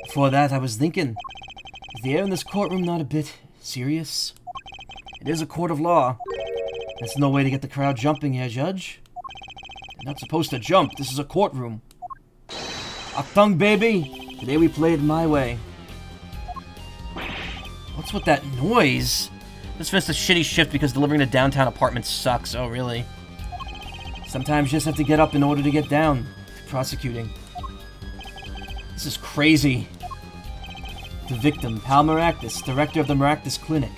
Before that, I was thinking, is the air in this courtroom not a bit serious? It is a court of law. That's no way to get the crowd jumping here, Judge. You're not supposed to jump. This is a courtroom. Actung, baby! Today we played my way. What's with that noise? This missed a shitty shift because delivering to downtown apartments sucks. Oh, really? Sometimes you just have to get up in order to get down. Prosecuting. This is crazy. The victim, Pal Maractus, director of the Maractus Clinic.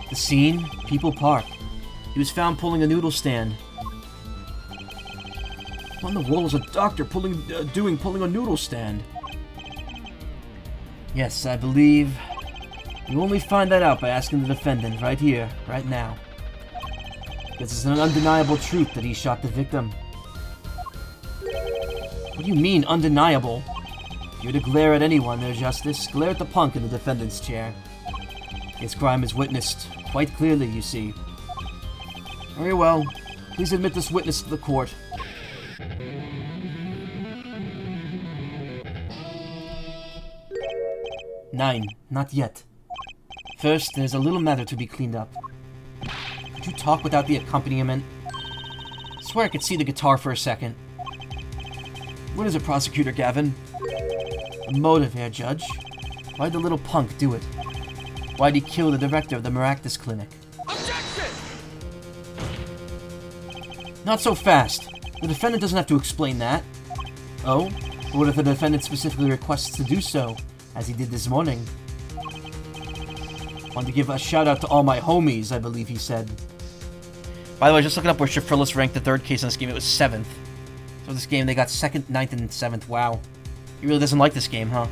The scene, People Park. He was found pulling a noodle stand. On the wall is a doctor pulling a noodle stand. Yes, I believe you only find that out by asking the defendant right here, right now. This is an undeniable truth that he shot the victim. What do you mean, undeniable? If you're to glare at anyone, their justice, glare at the punk in the defendant's chair. His crime is witnessed quite clearly, you see. Very well. Please admit this witness to the court. Nine. Not yet. First, there's a little matter to be cleaned up. Could you talk without the accompaniment? I swear I could see the guitar for a second. What is it, Prosecutor Gavin? The motive here, Judge. Why'd the little punk do it? Why'd he kill the director of the Maractus Clinic? Objection! Not so fast. The defendant doesn't have to explain that. Oh? What if the defendant specifically requests to do so, as he did this morning? Wanted to give a shout out to all my homies, I believe he said. By the way, just looking up where Shifrilus ranked the third case in this game, it was 7th. So this game, they got 2nd, 9th, and 7th. Wow. He really doesn't like this game, huh?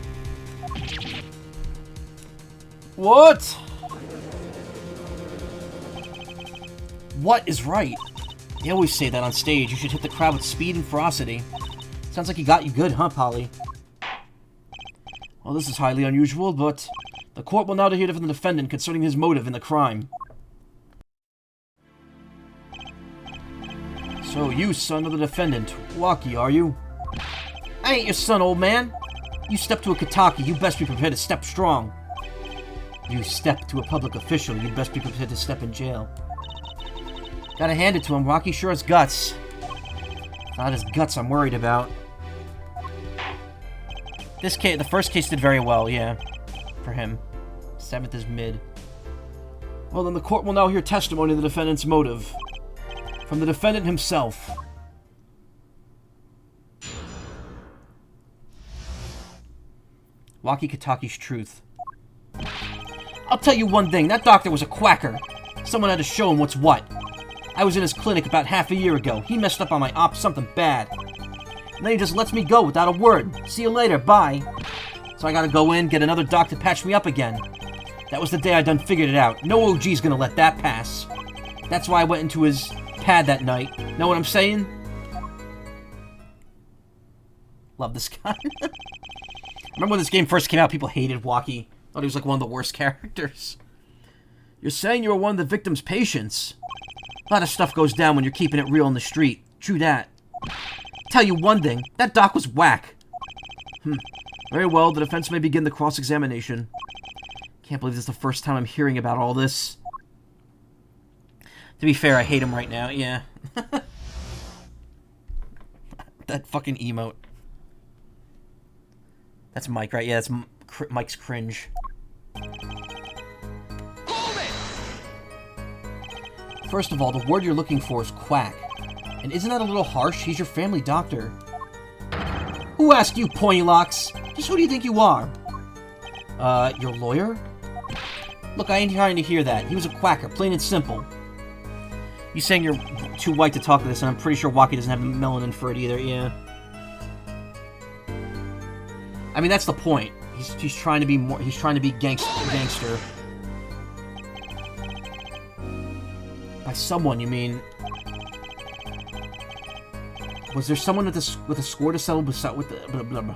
What? What is right? They always say that on stage. You should hit the crowd with speed and ferocity. Sounds like he got you good, huh, Polly? Well, this is highly unusual, but the court will now hear from the defendant concerning his motive in the crime. So, you, son of the defendant, Waki, are you? I ain't your son, old man. You step to a Kataki, you best be prepared to step strong. You step to a public official, you best be prepared to step in jail. Gotta hand it to him, Rocky sure has guts. It's not his guts I'm worried about. This case, the first case did very well, yeah. For him. 7th is mid. Well, then the court will now hear testimony of the defendant's motive. From the defendant himself. Waki Kataki's truth. I'll tell you one thing, that doctor was a quacker. Someone had to show him what's what. I was in his clinic about half a year ago. He messed up on my op something bad. And then he just lets me go without a word. See you later, bye. So I gotta go in, get another doc to patch me up again. That was the day I done figured it out. No OG's gonna let that pass. That's why I went into his pad that night. Know what I'm saying? Love this guy. Remember when this game first came out, people hated Waki. Thought he was like one of the worst characters. You're saying you were one of the victim's patients. A lot of stuff goes down when you're keeping it real in the street. True that. Tell you one thing, that doc was whack. Very well, the defense may begin the cross-examination. Can't believe this is the first time I'm hearing about all this. To be fair, I hate him right now, yeah. That fucking emote. That's Mike, right? Yeah, that's Mike's cringe. First of all, the word you're looking for is quack. And isn't that a little harsh? He's your family doctor. Who asked you, Pointylocks? Just who do you think you are? Your lawyer? Look, I ain't trying to hear that. He was a quacker, plain and simple. You saying you're too white to talk to this, and I'm pretty sure Waki doesn't have the melanin for it either, yeah. I mean, that's the point. He's trying to be more. He's trying to be gangster. someone, you mean... Was there someone with a score to settle with the... Blah, blah, blah.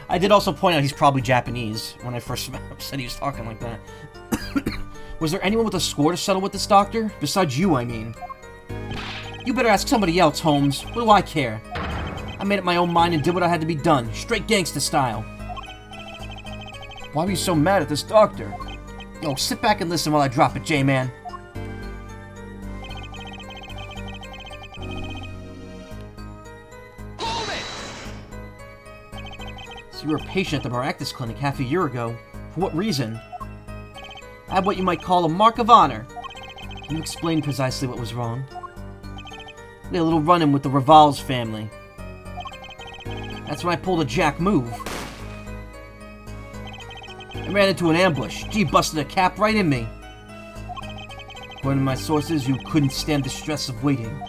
I did also point out he's probably Japanese when I first said he was talking like that. Was there anyone with a score to settle with this doctor? Besides you, I mean. You better ask somebody else, Holmes. What do I care? I made up my own mind and did what I had to be done. Straight gangsta style. Why were you so mad at this doctor? Yo, sit back and listen while I drop it, J-Man. So you were a patient at the Maractus Clinic half a year ago. For what reason? I had what you might call a mark of honor. Can you explain precisely what was wrong? We had a little run-in with the Revals family. That's when I pulled a jack move. I ran into an ambush. G busted a cap right in me. According to my sources, you couldn't stand the stress of waiting.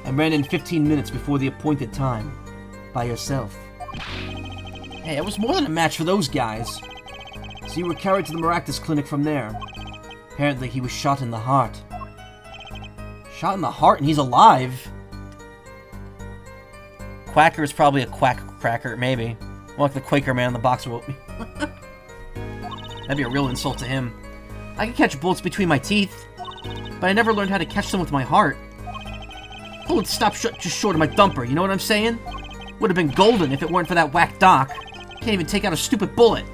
I ran in 15 minutes before the appointed time. By yourself. Hey, it was more than a match for those guys. So you were carried to the Maractus Clinic from there. Apparently he was shot in the heart. Shot in the heart and he's alive? Quacker is probably a quack-cracker, maybe. More like the Quaker man in the box wrote me. That'd be a real insult to him. I can catch bullets between my teeth, but I never learned how to catch them with my heart. Bullets stop just short of my thumper, you know what I'm saying? Would have been golden if it weren't for that whack doc. Can't even take out a stupid bullet.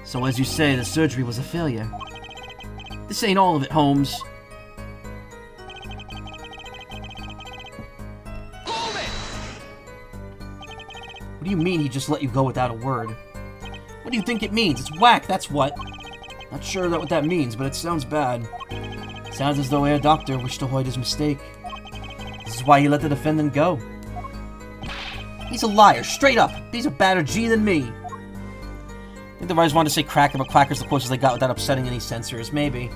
So as you say, the surgery was a failure. This ain't all of it, Holmes. What do you mean he just let you go without a word? What do you think it means? It's whack, that's what. Not sure what that means, but it sounds bad. Sounds as though Herr Doctor wished to hide his mistake. This is why he let the defendant go. He's a liar, straight up. He's a badder G than me. I think the writers wanted to say cracker, but quacker's the closest they got without upsetting any censors, maybe.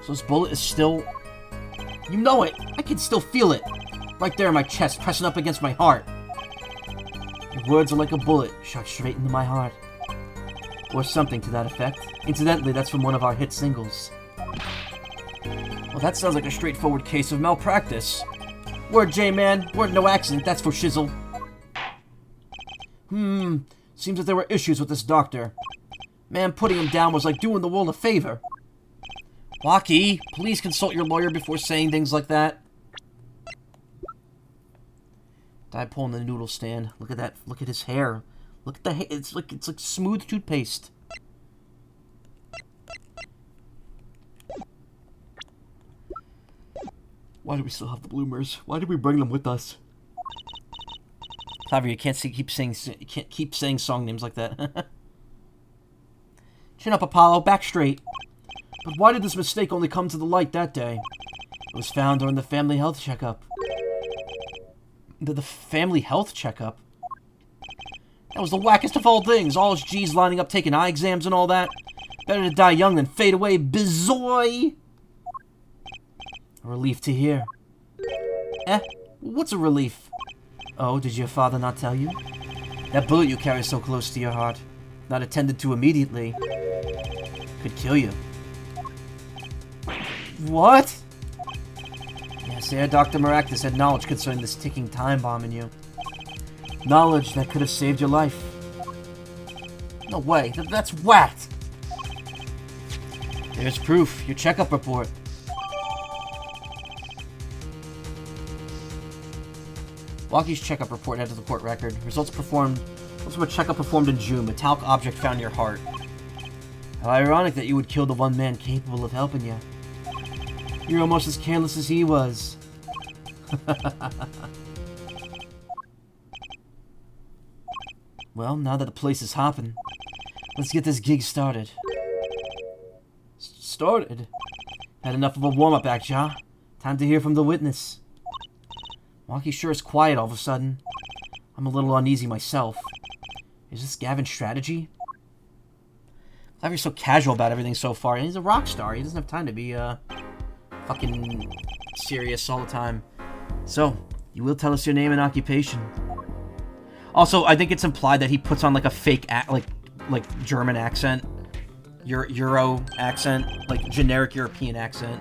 So this bullet is still... You know it! I can still feel it! Right there in my chest, pressing up against my heart. Your words are like a bullet, shot straight into my heart. Or something to that effect. Incidentally, that's from one of our hit singles. Well, that sounds like a straightforward case of malpractice. Word, J-Man. Word, no accident, that's for shizzle. Seems that there were issues with this doctor. Man, putting him down was like doing the world a favor. Waki, please consult your lawyer before saying things like that. Died pulling the noodle stand. Look at that. Look at his hair. Look at the hair. It's like smooth toothpaste. Why do we still have the bloomers? Why did we bring them with us? Clever, you can't keep saying song names like that. Chin up, Apollo. Back straight. But why did this mistake only come to the light that day? It was found during the family health checkup. The family health checkup? That was the wackest of all things. All his G's lining up taking eye exams and all that. Better to die young than fade away, bizoy! A relief to hear. What's a relief? Oh, did your father not tell you? That bullet you carry so close to your heart, not attended to immediately, could kill you. What? Yes, Herr Dr. Maractus had knowledge concerning this ticking time bomb in you. Knowledge that could have saved your life. No way, that's whacked! There's proof, your checkup report. Waki's checkup report added to the court record. Results from a checkup performed in June. Metallic object found in your heart. How ironic that you would kill the one man capable of helping you. You're almost as careless as he was. Well, now that the place is hopping, let's get this gig started. Started? Had enough of a warm-up act, ja? Time to hear from the witness. Waki sure is quiet all of a sudden. I'm a little uneasy myself. Is this Gavin's strategy? Clever's so casual about everything so far, and he's a rock star. He doesn't have time to be, fucking serious all the time. So, you will tell us your name and occupation. Also, I think it's implied that he puts on, like, a fake act, like like, German accent. Euro accent. Like, generic European accent.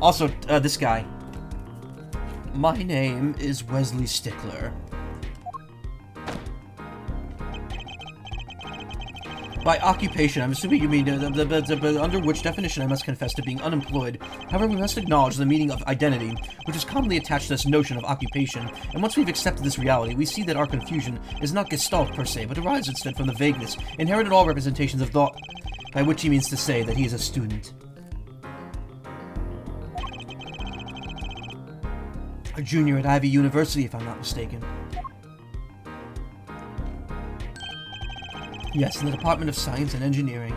Also, this guy. My name is Wesley Stickler. By occupation, I'm assuming you mean under which definition I must confess to being unemployed. However, we must acknowledge the meaning of identity, which is commonly attached to this notion of occupation, and once we've accepted this reality, we see that our confusion is not gestalt per se, but arises instead from the vagueness inherent in all representations of thought, by which he means to say that he is a student. A junior at Ivy University, if I'm not mistaken. Yes, in the Department of Science and Engineering.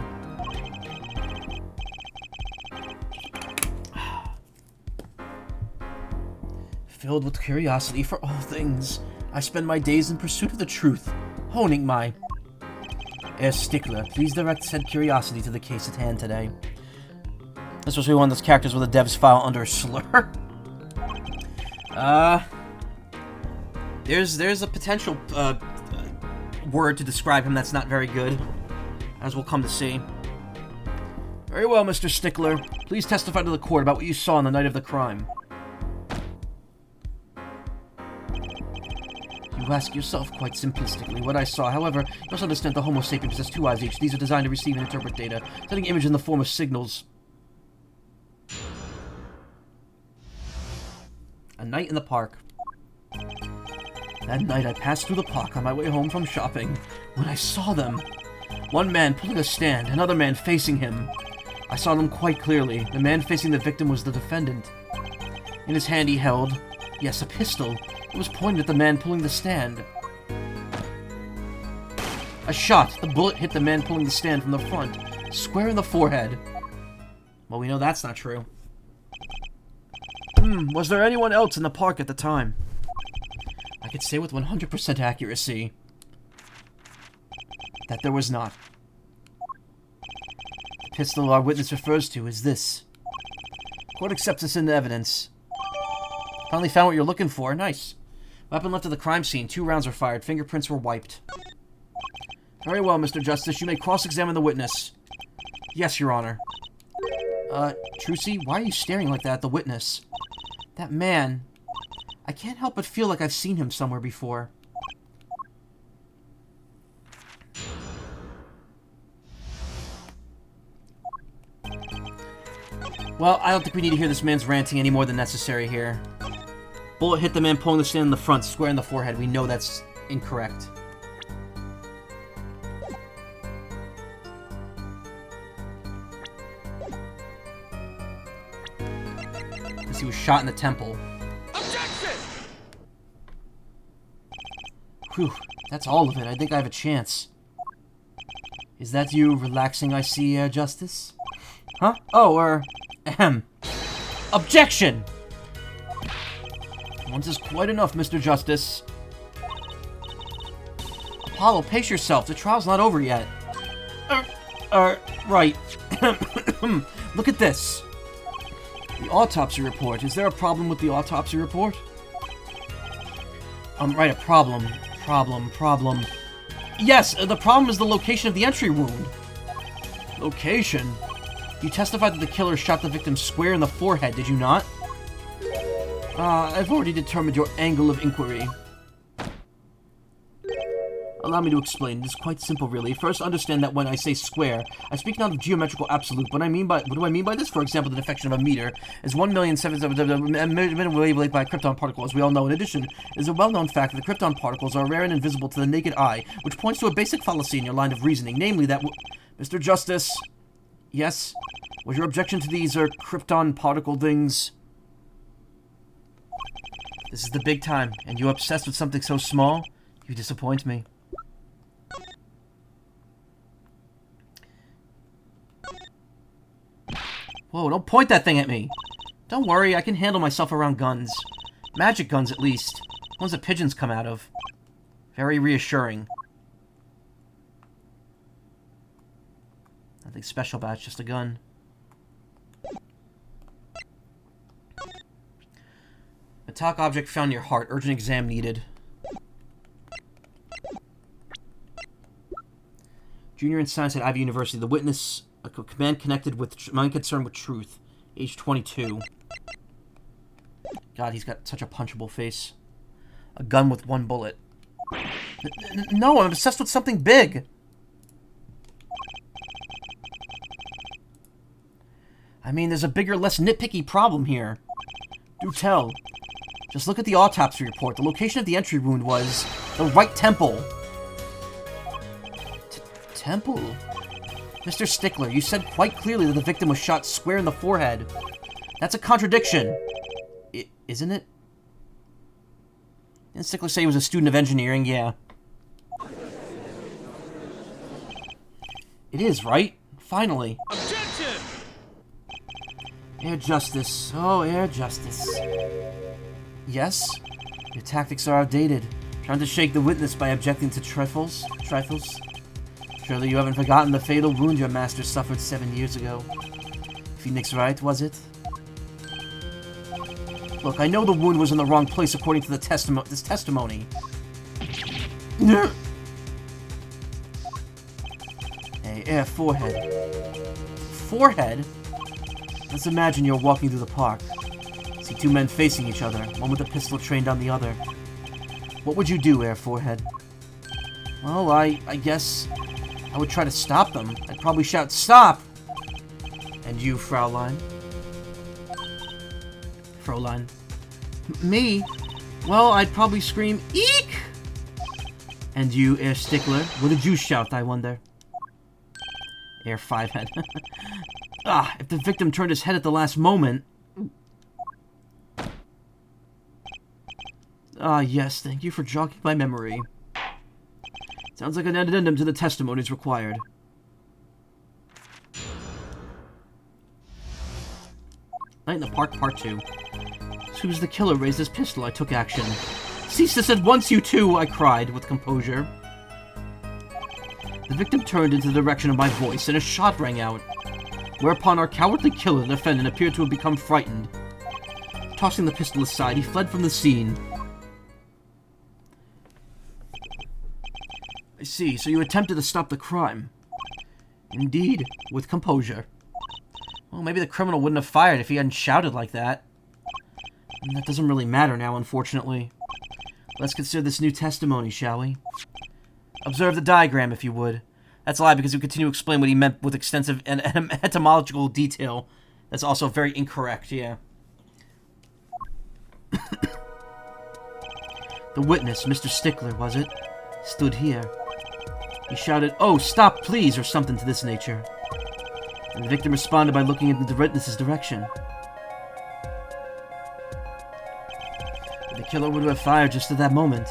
Filled with curiosity for all things, I spend my days in pursuit of the truth, honing my... Herr Stickler, please direct said curiosity to the case at hand today. This was one of those characters with a dev's file under a slur. There's a potential, word to describe him that's not very good, as we'll come to see. Very well, Mr. Stickler. Please testify to the court about what you saw on the night of the crime. You ask yourself quite simplistically what I saw. However, you must understand the Homo sapien possess two eyes each. These are designed to receive and interpret data, sending image in the form of signals. A night in the park. That night I passed through the park on my way home from shopping, when I saw them. One man pulling a stand, another man facing him. I saw them quite clearly. The man facing the victim was the defendant. In his hand he held, yes, a pistol. It was pointed at the man pulling the stand. A shot. The bullet hit the man pulling the stand from the front, square in the forehead. Well, we know that's not true. Was there anyone else in the park at the time? I could say with 100% accuracy that there was not. The pistol our witness refers to is this. Court accepts this into evidence. Finally found what you're looking for. Nice. Weapon left at the crime scene. 2 rounds were fired. Fingerprints were wiped. Very well, Mr. Justice. You may cross-examine the witness. Yes, Your Honor. Trucy, why are you staring like that at the witness? That man... I can't help but feel like I've seen him somewhere before. Well, I don't think we need to hear this man's ranting any more than necessary here. Bullet hit the man pulling the stand in the front, square in the forehead. We know that's incorrect. Because he was shot in the temple. Whew, that's all of it. I think I have a chance. Is that you relaxing, I see, Justice? Huh? Oh, ahem. Objection! Once is quite enough, Mr. Justice. Apollo, pace yourself. The trial's not over yet. Right. Look at this. The autopsy report. Is there a problem with the autopsy report? Right, a problem. Problem. Yes, the problem is the location of the entry wound. Location? You testified that the killer shot the victim square in the forehead, did you not? I've already determined your angle of inquiry. Allow me to explain. It is quite simple, really. First, understand that when I say square, I speak not of geometrical absolute. What do I mean by this? For example, the defection of a meter is 1,000,007 wavelength by a krypton particle, as we all know. In addition, it is a well-known fact that the krypton particles are rare and invisible to the naked eye, which points to a basic fallacy in your line of reasoning, namely that... Mr. Justice? Yes? Was your objection to these, krypton particle things? This is the big time, and you obsessed with something so small? You disappoint me. Whoa, don't point that thing at me! Don't worry, I can handle myself around guns. Magic guns, at least. Ones that pigeons come out of. Very reassuring. Nothing special about it, just a gun. Metallic object found in your heart. Urgent exam needed. Junior in science at Ivy University. The witness, a command connected with mind concerned with truth. Age 22. God, he's got such a punchable face. A gun with one bullet. No, I'm obsessed with something big. I mean, there's a bigger, less nitpicky problem here. Do tell. Just look at the autopsy report. The location of the entry wound was the right temple. Temple? Mr. Stickler, you said quite clearly that the victim was shot square in the forehead. That's a contradiction. Isn't it? Didn't Stickler say he was a student of engineering? Yeah. It is, right? Finally. Objection! Air Justice. Oh, Air Justice. Yes? Your tactics are outdated. Trying to shake the witness by objecting to trifles? Trifles? Surely you haven't forgotten the fatal wound your master suffered 7 years ago. Phoenix Wright, was it? Look, I know the wound was in the wrong place according to the this testimony. Hey, Air Forehead. Forehead? Let's imagine you're walking through the park. See two men facing each other, one with a pistol trained on the other. What would you do, Air Forehead? Well, I guess I would try to stop them. I'd probably shout, "Stop!" And you, Fraulein? Fraulein. Me? Well, I'd probably scream, "Eek!" And you, Air Stickler? What did you shout, I wonder? Air Fivehead. Ah, if the victim turned his head at the last moment... Ah, yes, thank you for jogging my memory. Sounds like an addendum to the testimony is required. Night in the Park, Part 2. As soon as the killer raised his pistol, I took action. Cease this at once, you two! I cried, with composure. The victim turned into the direction of my voice, and a shot rang out. Whereupon our cowardly killer, the defendant, appeared to have become frightened. Tossing the pistol aside, he fled from the scene. I see, so you attempted to stop the crime. Indeed, with composure. Well, maybe the criminal wouldn't have fired if he hadn't shouted like that. And that doesn't really matter now, unfortunately. Let's consider this new testimony, shall we? Observe the diagram, if you would. That's a lie, because we continue to explain what he meant with extensive and etymological detail. That's also very incorrect, yeah. The witness, Mr. Stickler, was it? Stood here. He shouted, "Oh, stop, please," or something to this nature. And the victim responded by looking in the witness's direction. The killer would have fired just at that moment.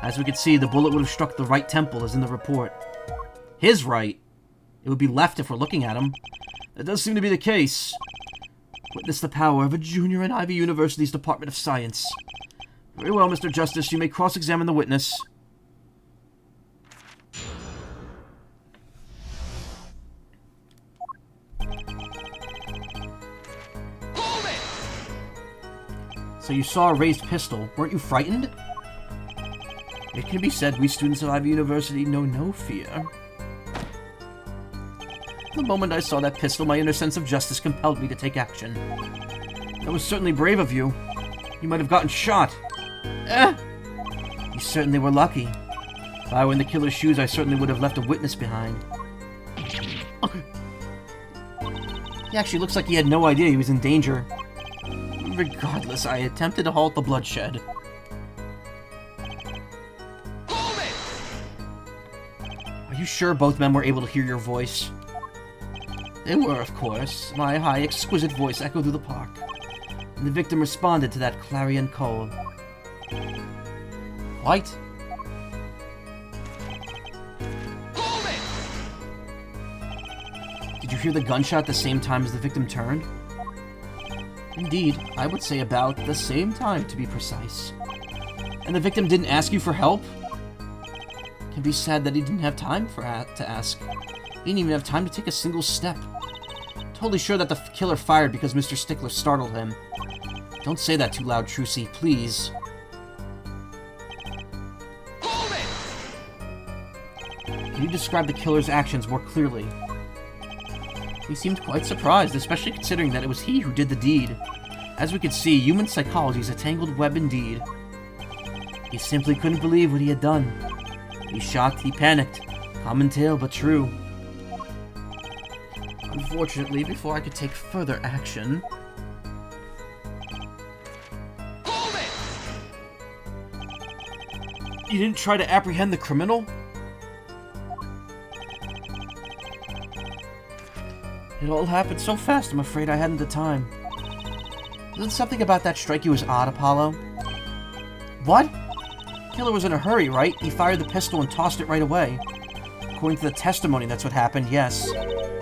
As we could see, the bullet would have struck the right temple, as in the report. His right. It would be left if we're looking at him. That does seem to be the case. Witness the power of a junior in Ivy University's Department of Science. Very well, Mr. Justice, you may cross-examine the witness. So you saw a raised pistol. Weren't you frightened? It can be said we students of Ivy University know no fear. The moment I saw that pistol, my inner sense of justice compelled me to take action. That was certainly brave of you. You might have gotten shot. You certainly were lucky. If I were in the killer's shoes, I certainly would have left a witness behind. He actually looks like he had no idea he was in danger. Regardless, I attempted to halt the bloodshed. Hold it! Are you sure both men were able to hear your voice? They were, of course. My high, exquisite voice echoed through the park, and the victim responded to that clarion call. Quite. Hold it! Did you hear the gunshot at the same time as the victim turned? Indeed, I would say about the same time, to be precise. And the victim didn't ask you for help? It can be said that he didn't have time to ask. He didn't even have time to take a single step. Totally sure that the killer fired because Mr. Stickler startled him. Don't say that too loud, Trucy, please. Hold it! Can you describe the killer's actions more clearly? He seemed quite surprised, especially considering that it was he who did the deed. As we could see, human psychology is a tangled web indeed. He simply couldn't believe what he had done. He's shocked, he panicked. Common tale, but true. Unfortunately, before I could take further action... Hold it! You didn't try to apprehend the criminal? It all happened so fast, I'm afraid I hadn't the time. Doesn't something about that strike you as odd, Apollo? What? Killer was in a hurry, right? He fired the pistol and tossed it right away. According to the testimony, that's what happened, yes.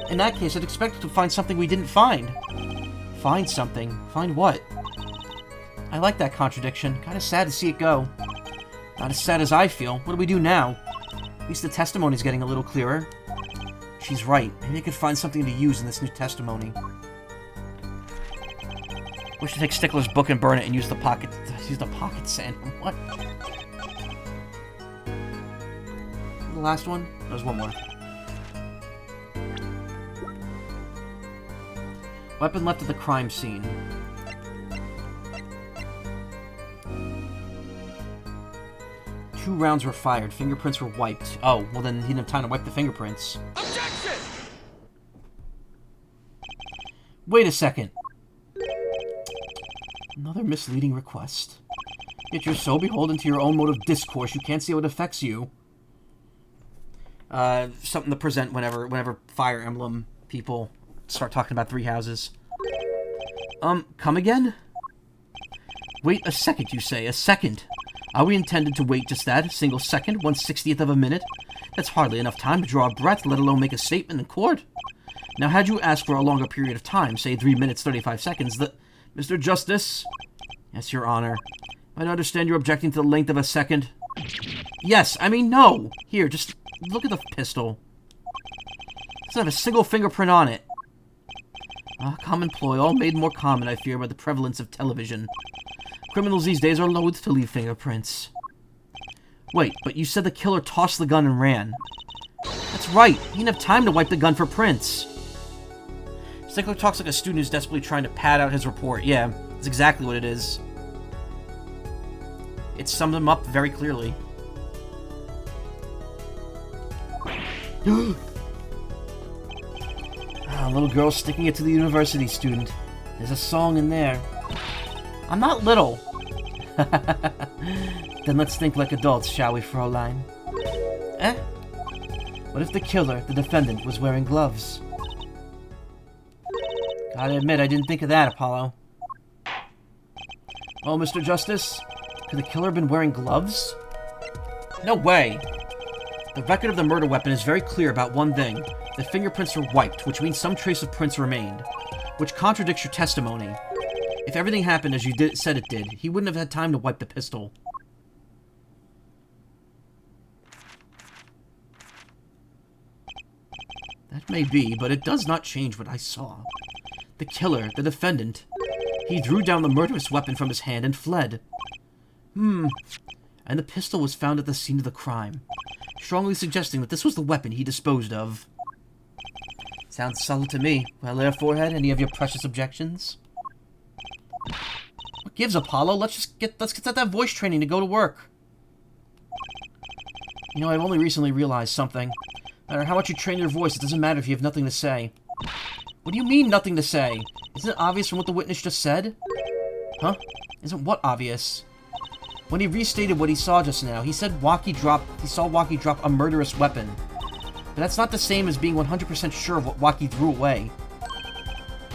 In that case, I'd expect to find something we didn't find. Find something? Find what? I like that contradiction. Kinda sad to see it go. Not as sad as I feel. What do we do now? At least the testimony's getting a little clearer. She's right. Maybe I could find something to use in this new testimony. We should take Stickler's book and burn it and use the pocket sand. What? The last one? There's one more. Weapon left at the crime scene. Two rounds were fired. Fingerprints were wiped. Oh, well then he didn't have time to wipe the fingerprints. Objection! Wait a second. Another misleading request. Yet you're so beholden to your own mode of discourse you can't see how it affects you. Something to present whenever Fire Emblem people start talking about three houses. Come again? Wait a second, you say. A second. Are we intended to wait just that? A single second? 1/60th of a minute? That's hardly enough time to draw a breath, let alone make a statement in court. Now, had you asked for a longer period of time, say 3 minutes, 35 seconds, Mr. Justice? Yes, Your Honor. I understand you're objecting to the length of a second. Yes, I mean, no! Here, just look at the pistol. It doesn't have a single fingerprint on it. Ah, common ploy, all made more common, I fear, by the prevalence of television. Criminals these days are loath to leave fingerprints. Wait, but you said the killer tossed the gun and ran. That's right, he didn't have time to wipe the gun for prints. Stickler talks like a student who's desperately trying to pad out his report. Yeah, that's exactly what it is. It summed him up very clearly. A little girl sticking it to the university student. There's a song in there. I'm not little. Then let's think like adults, shall we, Fraulein? Eh? What if the killer, the defendant, was wearing gloves? Gotta admit, I didn't think of that, Apollo. Oh, Mr. Justice? Could the killer have been wearing gloves? No way! The record of the murder weapon is very clear about one thing. The fingerprints were wiped, which means some trace of prints remained. Which contradicts your testimony. If everything happened as you said it did, he wouldn't have had time to wipe the pistol. That may be, but it does not change what I saw. The killer, the defendant, he drew down the murderous weapon from his hand and fled. And the pistol was found at the scene of the crime, strongly suggesting that this was the weapon he disposed of. Sounds solid to me. Well, there, Forehead, any of your precious objections? What gives, Apollo? Let's get that voice training to go to work. You know, I've only recently realized something. No matter how much you train your voice, it doesn't matter if you have nothing to say. What do you mean, nothing to say? Isn't it obvious from what the witness just said? Huh? Isn't what obvious? When he restated what he saw just now, he said he saw Waki drop a murderous weapon. But that's not the same as being 100% sure of what Waki threw away.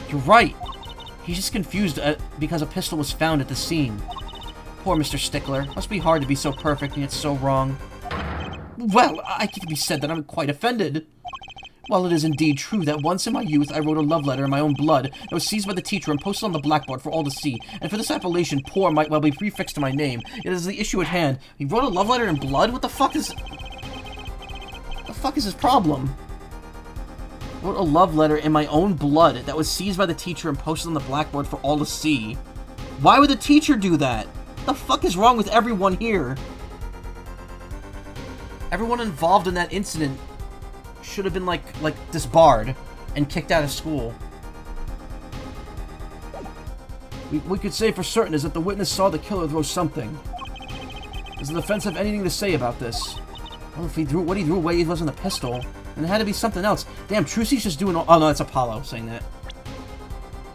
You're right. He's just confused because a pistol was found at the scene. Poor Mr. Stickler. Must be hard to be so perfect and yet so wrong. Well, I can be said that I'm quite offended. While it is indeed true that once in my youth I wrote a love letter in my own blood that was seized by the teacher and posted on the blackboard for all to see, and for this appellation poor might well be prefixed to my name, it is the issue at hand. He wrote a love letter in blood? What the fuck is... What the fuck is his problem? Wrote a love letter in my own blood that was seized by the teacher and posted on the blackboard for all to see. Why would the teacher do that? What the fuck is wrong with everyone here? Everyone involved in that incident should have been, like, disbarred and kicked out of school. We could say for certain is that the witness saw the killer throw something. Does the defense have anything to say about this? Well, if what he threw away wasn't a pistol, then it had to be something else. Damn, Trucy's just doing all... Oh, no, that's Apollo saying that.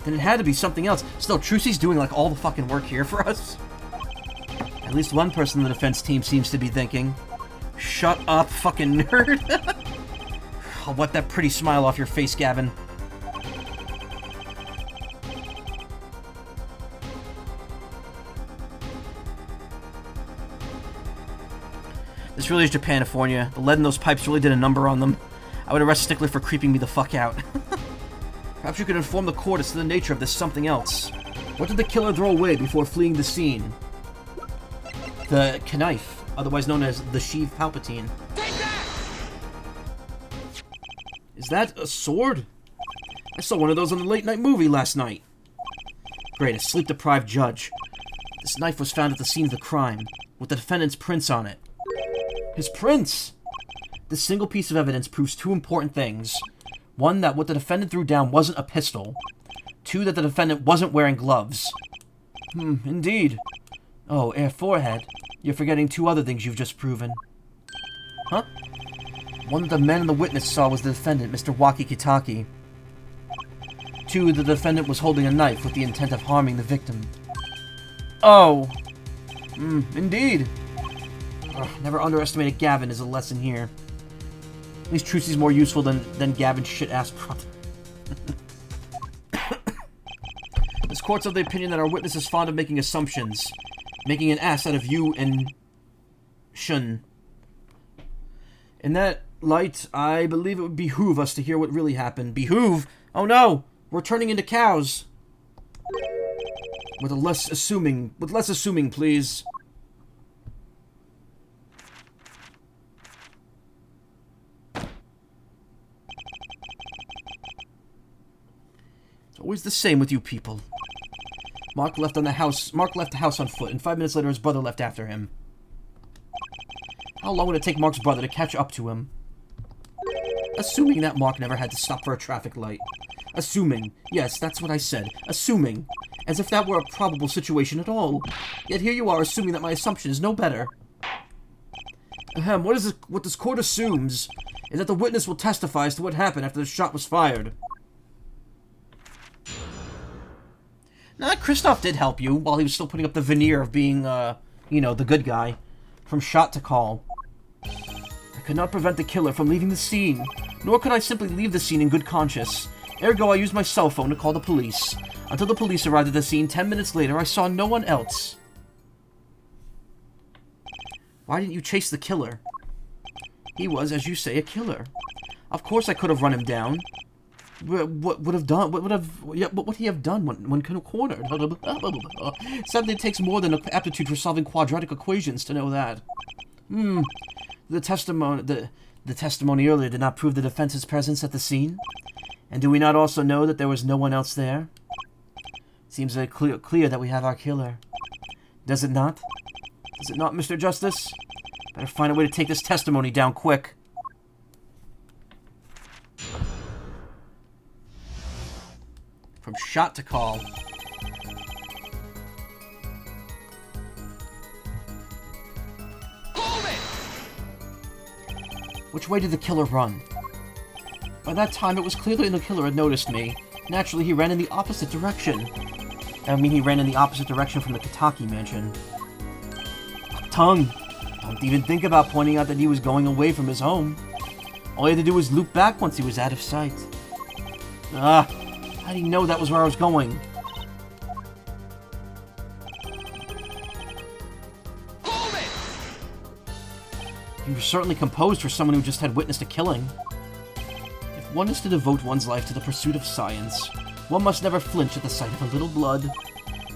Then it had to be something else. Still, Trucy's doing, like, all the fucking work here for us. At least one person in the defense team seems to be thinking. Shut up, fucking nerd. I'll wipe that pretty smile off your face, Gavin. This really is Japanifornia. The lead in those pipes really did a number on them. I would arrest Stickler for creeping me the fuck out. Perhaps you could inform the court as to the nature of this something else. What did the killer throw away before fleeing the scene? The knife, otherwise known as the Sheev Palpatine. Take that! Is that a sword? I saw one of those on the late-night movie last night. Great, a sleep-deprived judge. This knife was found at the scene of the crime, with the defendant's prints on it. His prints! This single piece of evidence proves two important things. One, that what the defendant threw down wasn't a pistol. Two, that the defendant wasn't wearing gloves. Indeed. Oh, forehead. You're forgetting two other things you've just proven. Huh? One that the man and the witness saw was the defendant, Mr. Waki Kitaki. Two, the defendant was holding a knife with the intent of harming the victim. Oh. Indeed. Never underestimated Gavin is a lesson here. At least Trucy's more useful than Gavin's shit-ass brother. This court's of the opinion that our witness is fond of making assumptions. Making an ass out of you and Shun. In that light, I believe it would behoove us to hear what really happened. Behoove? Oh no! We're turning into cows! With less assuming, please. It's always the same with you people. Mark left the house on foot, and 5 minutes later his brother left after him. How long would it take Mark's brother to catch up to him? Assuming that Mark never had to stop for a traffic light. Assuming. Yes, that's what I said. Assuming. As if that were a probable situation at all. Yet here you are assuming that my assumption is no better. What this court assumes is that the witness will testify as to what happened after the shot was fired. Now, Kristoff did help you while he was still putting up the veneer of being, the good guy. From shot to call. I could not prevent the killer from leaving the scene, nor could I simply leave the scene in good conscience. Ergo, I used my cell phone to call the police. Until the police arrived at the scene 10 minutes later, I saw no one else. Why didn't you chase the killer? He was, as you say, a killer. Of course I could have run him down. What would he have done when cornered? Sadly, it takes more than aptitude for solving quadratic equations to know that. The testimony earlier did not prove the defense's presence at the scene. And do we not also know that there was no one else there? Seems very clear that we have our killer. Does it not? Does it not, Mr. Justice? Better find a way to take this testimony down quick. From shot to call. Hold it! Which way did the killer run? By that time, it was clear that the killer had noticed me. Naturally, he ran in the opposite direction. He ran in the opposite direction from the Kitaki mansion. Tongue! Don't even think about pointing out that he was going away from his home. All he had to do was loop back once he was out of sight. How did he know that was where I was going? Hold it! He was certainly composed for someone who just had witnessed a killing. If one is to devote one's life to the pursuit of science, one must never flinch at the sight of a little blood,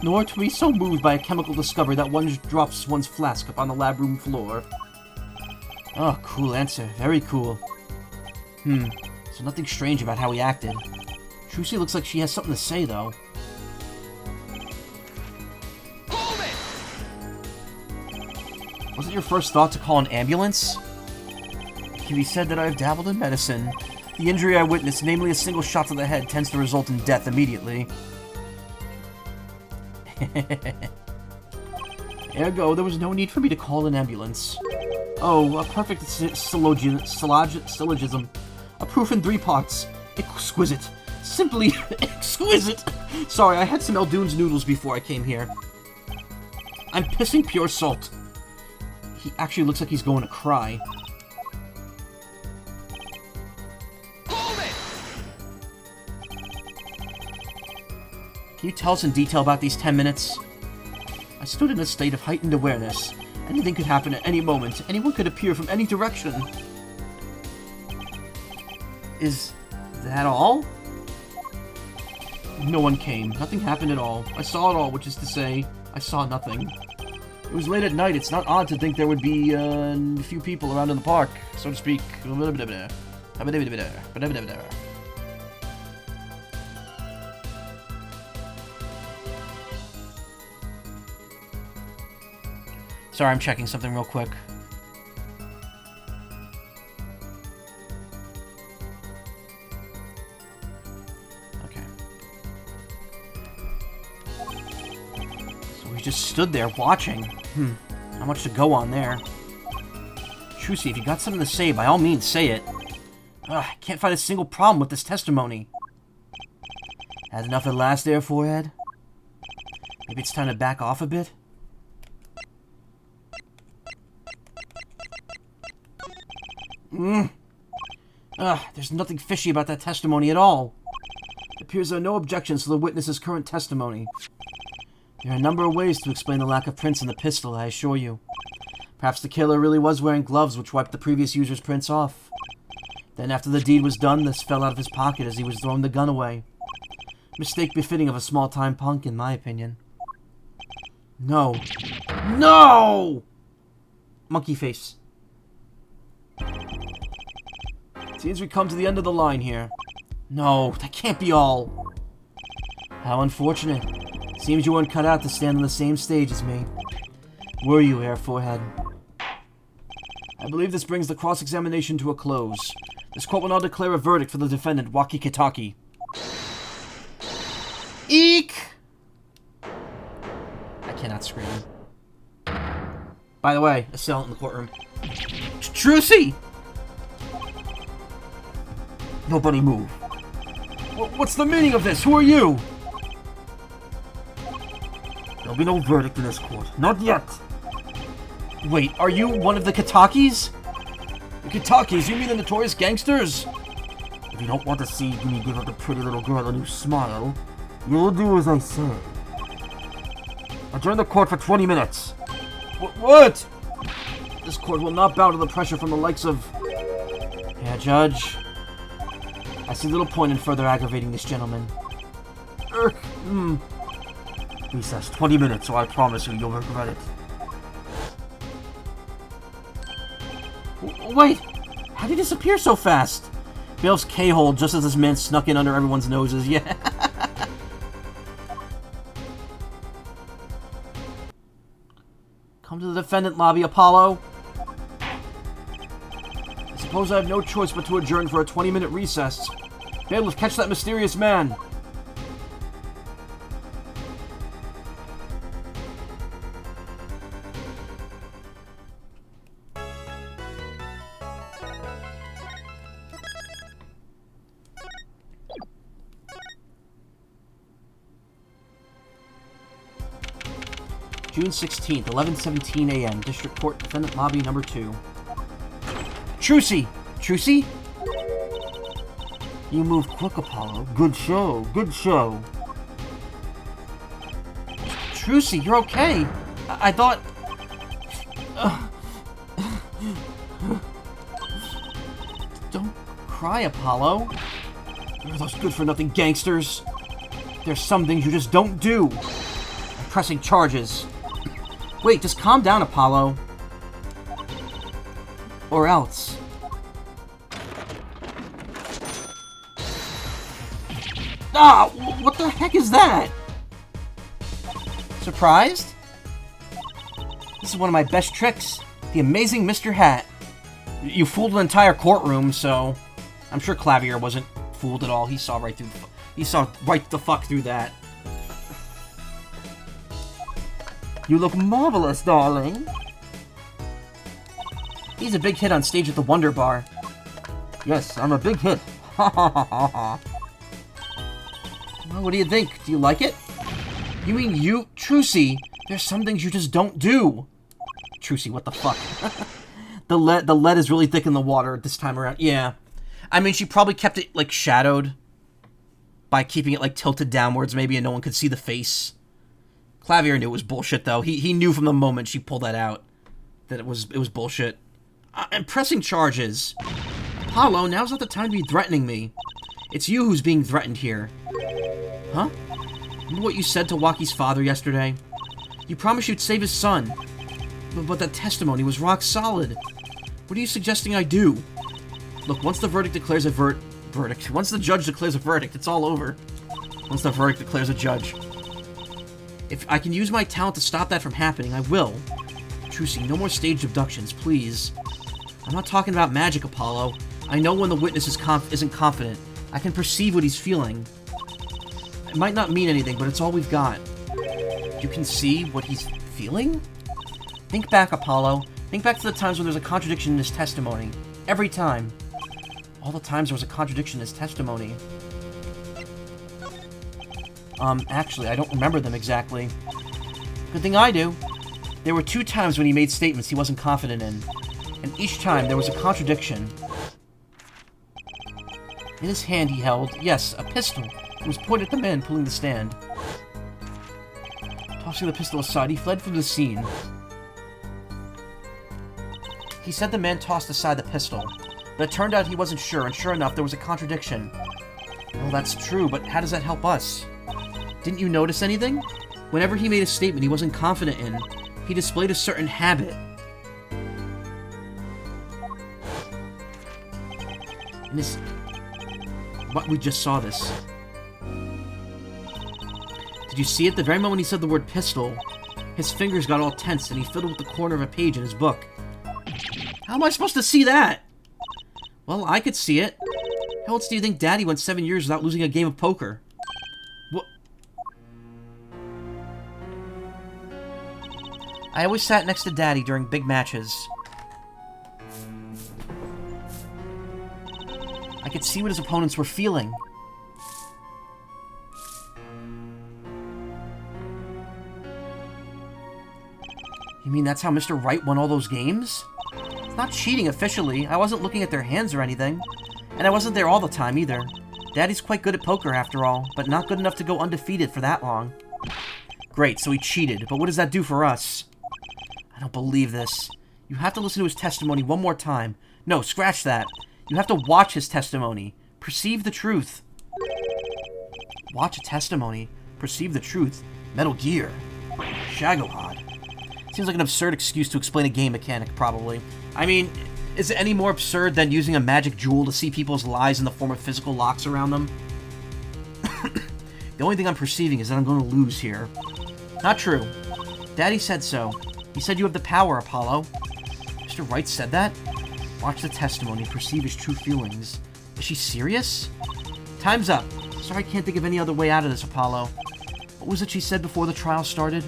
nor to be so moved by a chemical discovery that one drops one's flask upon the lab room floor. Oh, cool answer. Very cool. So nothing strange about how he acted. Trucy looks like she has something to say, though. Hold it! Wasn't your first thought to call an ambulance? can be said that I have dabbled in medicine. The injury I witnessed, namely a single shot to the head, tends to result in death immediately. Ergo, there was no need for me to call an ambulance. Oh, a perfect syllogism. A proof in 3 parts. Exquisite. Simply exquisite. Sorry, I had some Eldoon's noodles before I came here. I'm pissing pure salt. He actually looks like he's going to cry. Hold it! Can you tell us in detail about these 10 minutes? I stood in a state of heightened awareness. Anything could happen at any moment. Anyone could appear from any direction. Is that all? No one came. Nothing happened at all. I saw it all, which is to say, I saw nothing. It was late at night. It's not odd to think there would be a few people around in the park, so to speak. Sorry, I'm checking something real quick. Okay. So we just stood there watching. Not much to go on there. Trucy, if you got something to say, by all means, say it. I can't find a single problem with this testimony. Had enough at last there, Forehead? Maybe it's time to back off a bit? There's nothing fishy about that testimony at all. It appears there are no objections to the witness's current testimony. There are a number of ways to explain the lack of prints in the pistol, I assure you. Perhaps the killer really was wearing gloves which wiped the previous user's prints off. Then after the deed was done, this fell out of his pocket as he was throwing the gun away. Mistake befitting of a small-time punk, in my opinion. No. No! Monkey face. Seems we come to the end of the line here. No, that can't be all. How unfortunate. Seems you weren't cut out to stand on the same stage as me. Were you, Air Forehead? I believe this brings the cross-examination to a close. This court will now declare a verdict for the defendant, Waki Kitaki. Eek! I cannot scream. By the way, assailant in the courtroom. Trucy! Nobody move. What's the meaning of this? Who are you? There'll be no verdict in this court. Not yet. Wait, are you one of the Kitakis? The Kitakis? You mean the notorious gangsters? If you don't want to see me give up the pretty little girl a new smile, you'll do as I say. Adjourn the court for 20 minutes. What? This court will not bow to the pressure from the likes of... Yeah, Judge. I see little point in further aggravating this gentleman. Recess, 20 minutes, so I promise you, you'll regret it. Wait! How did he disappear so fast? Bailiff's K-hole just as this man snuck in under everyone's noses, yeah. Come to the defendant lobby, Apollo. I suppose I have no choice but to adjourn for a 20-minute recess. Bailiff, catch that mysterious man! June 16th, 11:17 a.m. District Court, Defendant Lobby Number 2. Trucy! Trucy? You move quick, Apollo. Good show. Good show. Trucy, you're okay. I thought... Don't cry, Apollo. You're those good-for-nothing gangsters. There's some things you just don't do. I'm pressing charges. Wait, just calm down, Apollo. Or else. Ah! What the heck is that? Surprised? This is one of my best tricks. The amazing Mr. Hat. You fooled an entire courtroom, so I'm sure Clavier wasn't fooled at all. He saw right through the fuck through that. You look marvelous, darling. He's a big hit on stage at the Wonder Bar. Yes, I'm a big hit. Ha ha ha ha ha. Well, what do you think? Do you like it? You mean you... Trucy, there's some things you just don't do. Trucy, what the fuck? The lead is really thick in the water this time around. Yeah. I mean, she probably kept it, like, shadowed by keeping it, like, tilted downwards, maybe, and no one could see the face. Clavier knew it was bullshit, though. He knew from the moment she pulled that out that it was bullshit. And pressing charges. Apollo, now's not the time to be threatening me. It's you who's being threatened here. Huh? Remember what you said to Waki's father yesterday? You promised you'd save his son. But that testimony was rock solid. What are you suggesting I do? Look, once the verdict declares a verdict. Once the judge declares a verdict, it's all over. Once the verdict declares a judge. If I can use my talent to stop that from happening, I will. Trucy, no more staged abductions, please. I'm not talking about magic, Apollo. I know when the witness isn't confident. I can perceive what he's feeling. It might not mean anything, but it's all we've got. You can see what he's feeling? Think back, Apollo. Think back to the times when there's a contradiction in his testimony. Every time. All the times there was a contradiction in his testimony. Actually, I don't remember them exactly. Good thing I do. There were 2 times when he made statements he wasn't confident in. And each time there was a contradiction. In his hand he held, yes, a pistol. It was pointed at the man pulling the stand. Tossing the pistol aside, he fled from the scene. He said the man tossed aside the pistol, but it turned out he wasn't sure, and sure enough, there was a contradiction. Well, that's true, but how does that help us? Didn't you notice anything? Whenever he made a statement he wasn't confident in, he displayed a certain habit. And this... What, we just saw this. Did you see it? The very moment he said the word pistol, his fingers got all tense and he fiddled with the corner of a page in his book. How am I supposed to see that? Well, I could see it. How else do you think Daddy went 7 years without losing a game of poker? What? I always sat next to Daddy during big matches. I could see what his opponents were feeling. You mean that's how Mr. Wright won all those games? It's not cheating officially. I wasn't looking at their hands or anything. And I wasn't there all the time either. Daddy's quite good at poker after all, but not good enough to go undefeated for that long. Great, so he cheated, but what does that do for us? I don't believe this. You have to listen to his testimony one more time. No, scratch that. You have to watch his testimony. Perceive the truth. Watch a testimony. Perceive the truth. Metal Gear. Shagohod. Seems like an absurd excuse to explain a game mechanic, probably. I mean, is it any more absurd than using a magic jewel to see people's lives in the form of physical locks around them? The only thing I'm perceiving is that I'm going to lose here. Not true. Daddy said so. He said you have the power, Apollo. Mr. Wright said that? Watch the testimony, perceive his true feelings. Is she serious? Time's up. Sorry I can't think of any other way out of this, Apollo. What was it she said before the trial started?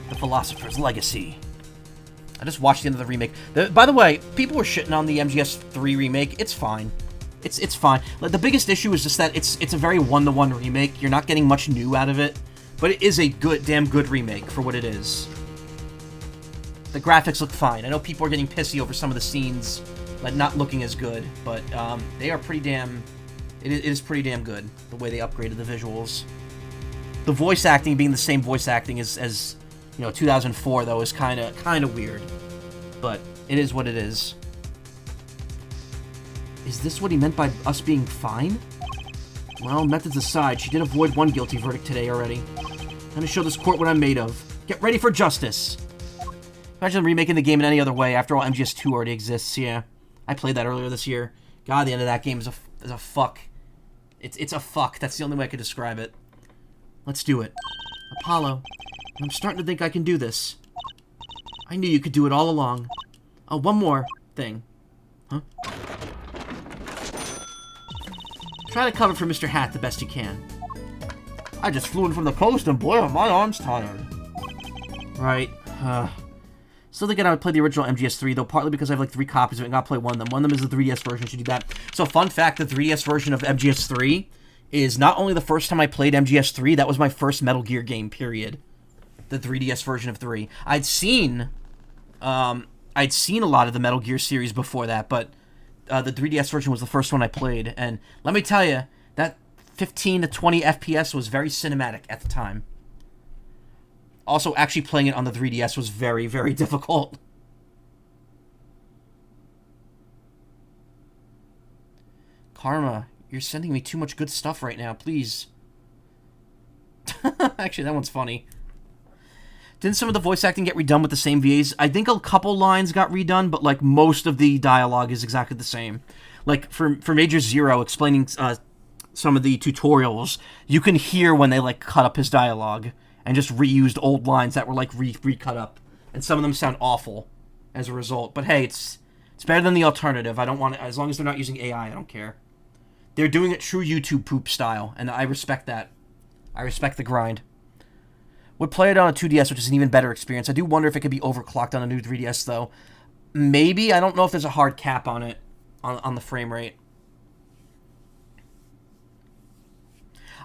The Philosopher's Legacy. I just watched the end of the remake. By the way, people were shitting on the MGS3 remake. It's fine. It's fine. Like, the biggest issue is just that it's a very one-to-one remake. You're not getting much new out of it. But it is a damn good remake for what it is. The graphics look fine. I know people are getting pissy over some of the scenes like not looking as good, but they are pretty damn... It is pretty damn good, the way they upgraded the visuals. The voice acting being the same voice acting as you know, 2004, though, is kind of weird. But it is what it is. Is this what he meant by us being fine? Well, methods aside, she did avoid one guilty verdict today already. I'm gonna show this court what I'm made of. Get ready for justice! Imagine them remaking the game in any other way. After all, MGS2 already exists, yeah. I played that earlier this year. God, the end of that game is a fuck. It's a fuck. That's the only way I could describe it. Let's do it. Apollo, I'm starting to think I can do this. I knew you could do it all along. Oh, one more thing. Huh? Try to cover for Mr. Hat the best you can. I just flew in from the coast and boy, are my arms tired. Right. Still thinking I would play the original MGS3, though partly because I have like 3 copies of it and gotta play one of them. One of them is the 3DS version, should do that. So fun fact, the 3DS version of MGS3 is not only the first time I played MGS3, that was my first Metal Gear game, period. The 3DS version of 3. I'd seen a lot of the Metal Gear series before that, but the 3DS version was the first one I played, and let me tell you, that 15 to 20 FPS was very cinematic at the time. Also, actually playing it on the 3DS was very, very difficult. Karma, you're sending me too much good stuff right now, please. Actually, that one's funny. Didn't some of the voice acting get redone with the same VAs? I think a couple lines got redone, but like most of the dialogue is exactly the same. Like for Major Zero explaining some of the tutorials, you can hear when they like cut up his dialogue and just reused old lines that were like recut up, and some of them sound awful as a result. But hey, it's better than the alternative. I don't want it, as long as they're not using AI. I don't care. They're doing it true YouTube poop style, and I respect that. I respect the grind. Would play it on a 2DS, which is an even better experience. I do wonder if it could be overclocked on a new 3DS, though. Maybe. I don't know if there's a hard cap on it, on the frame rate.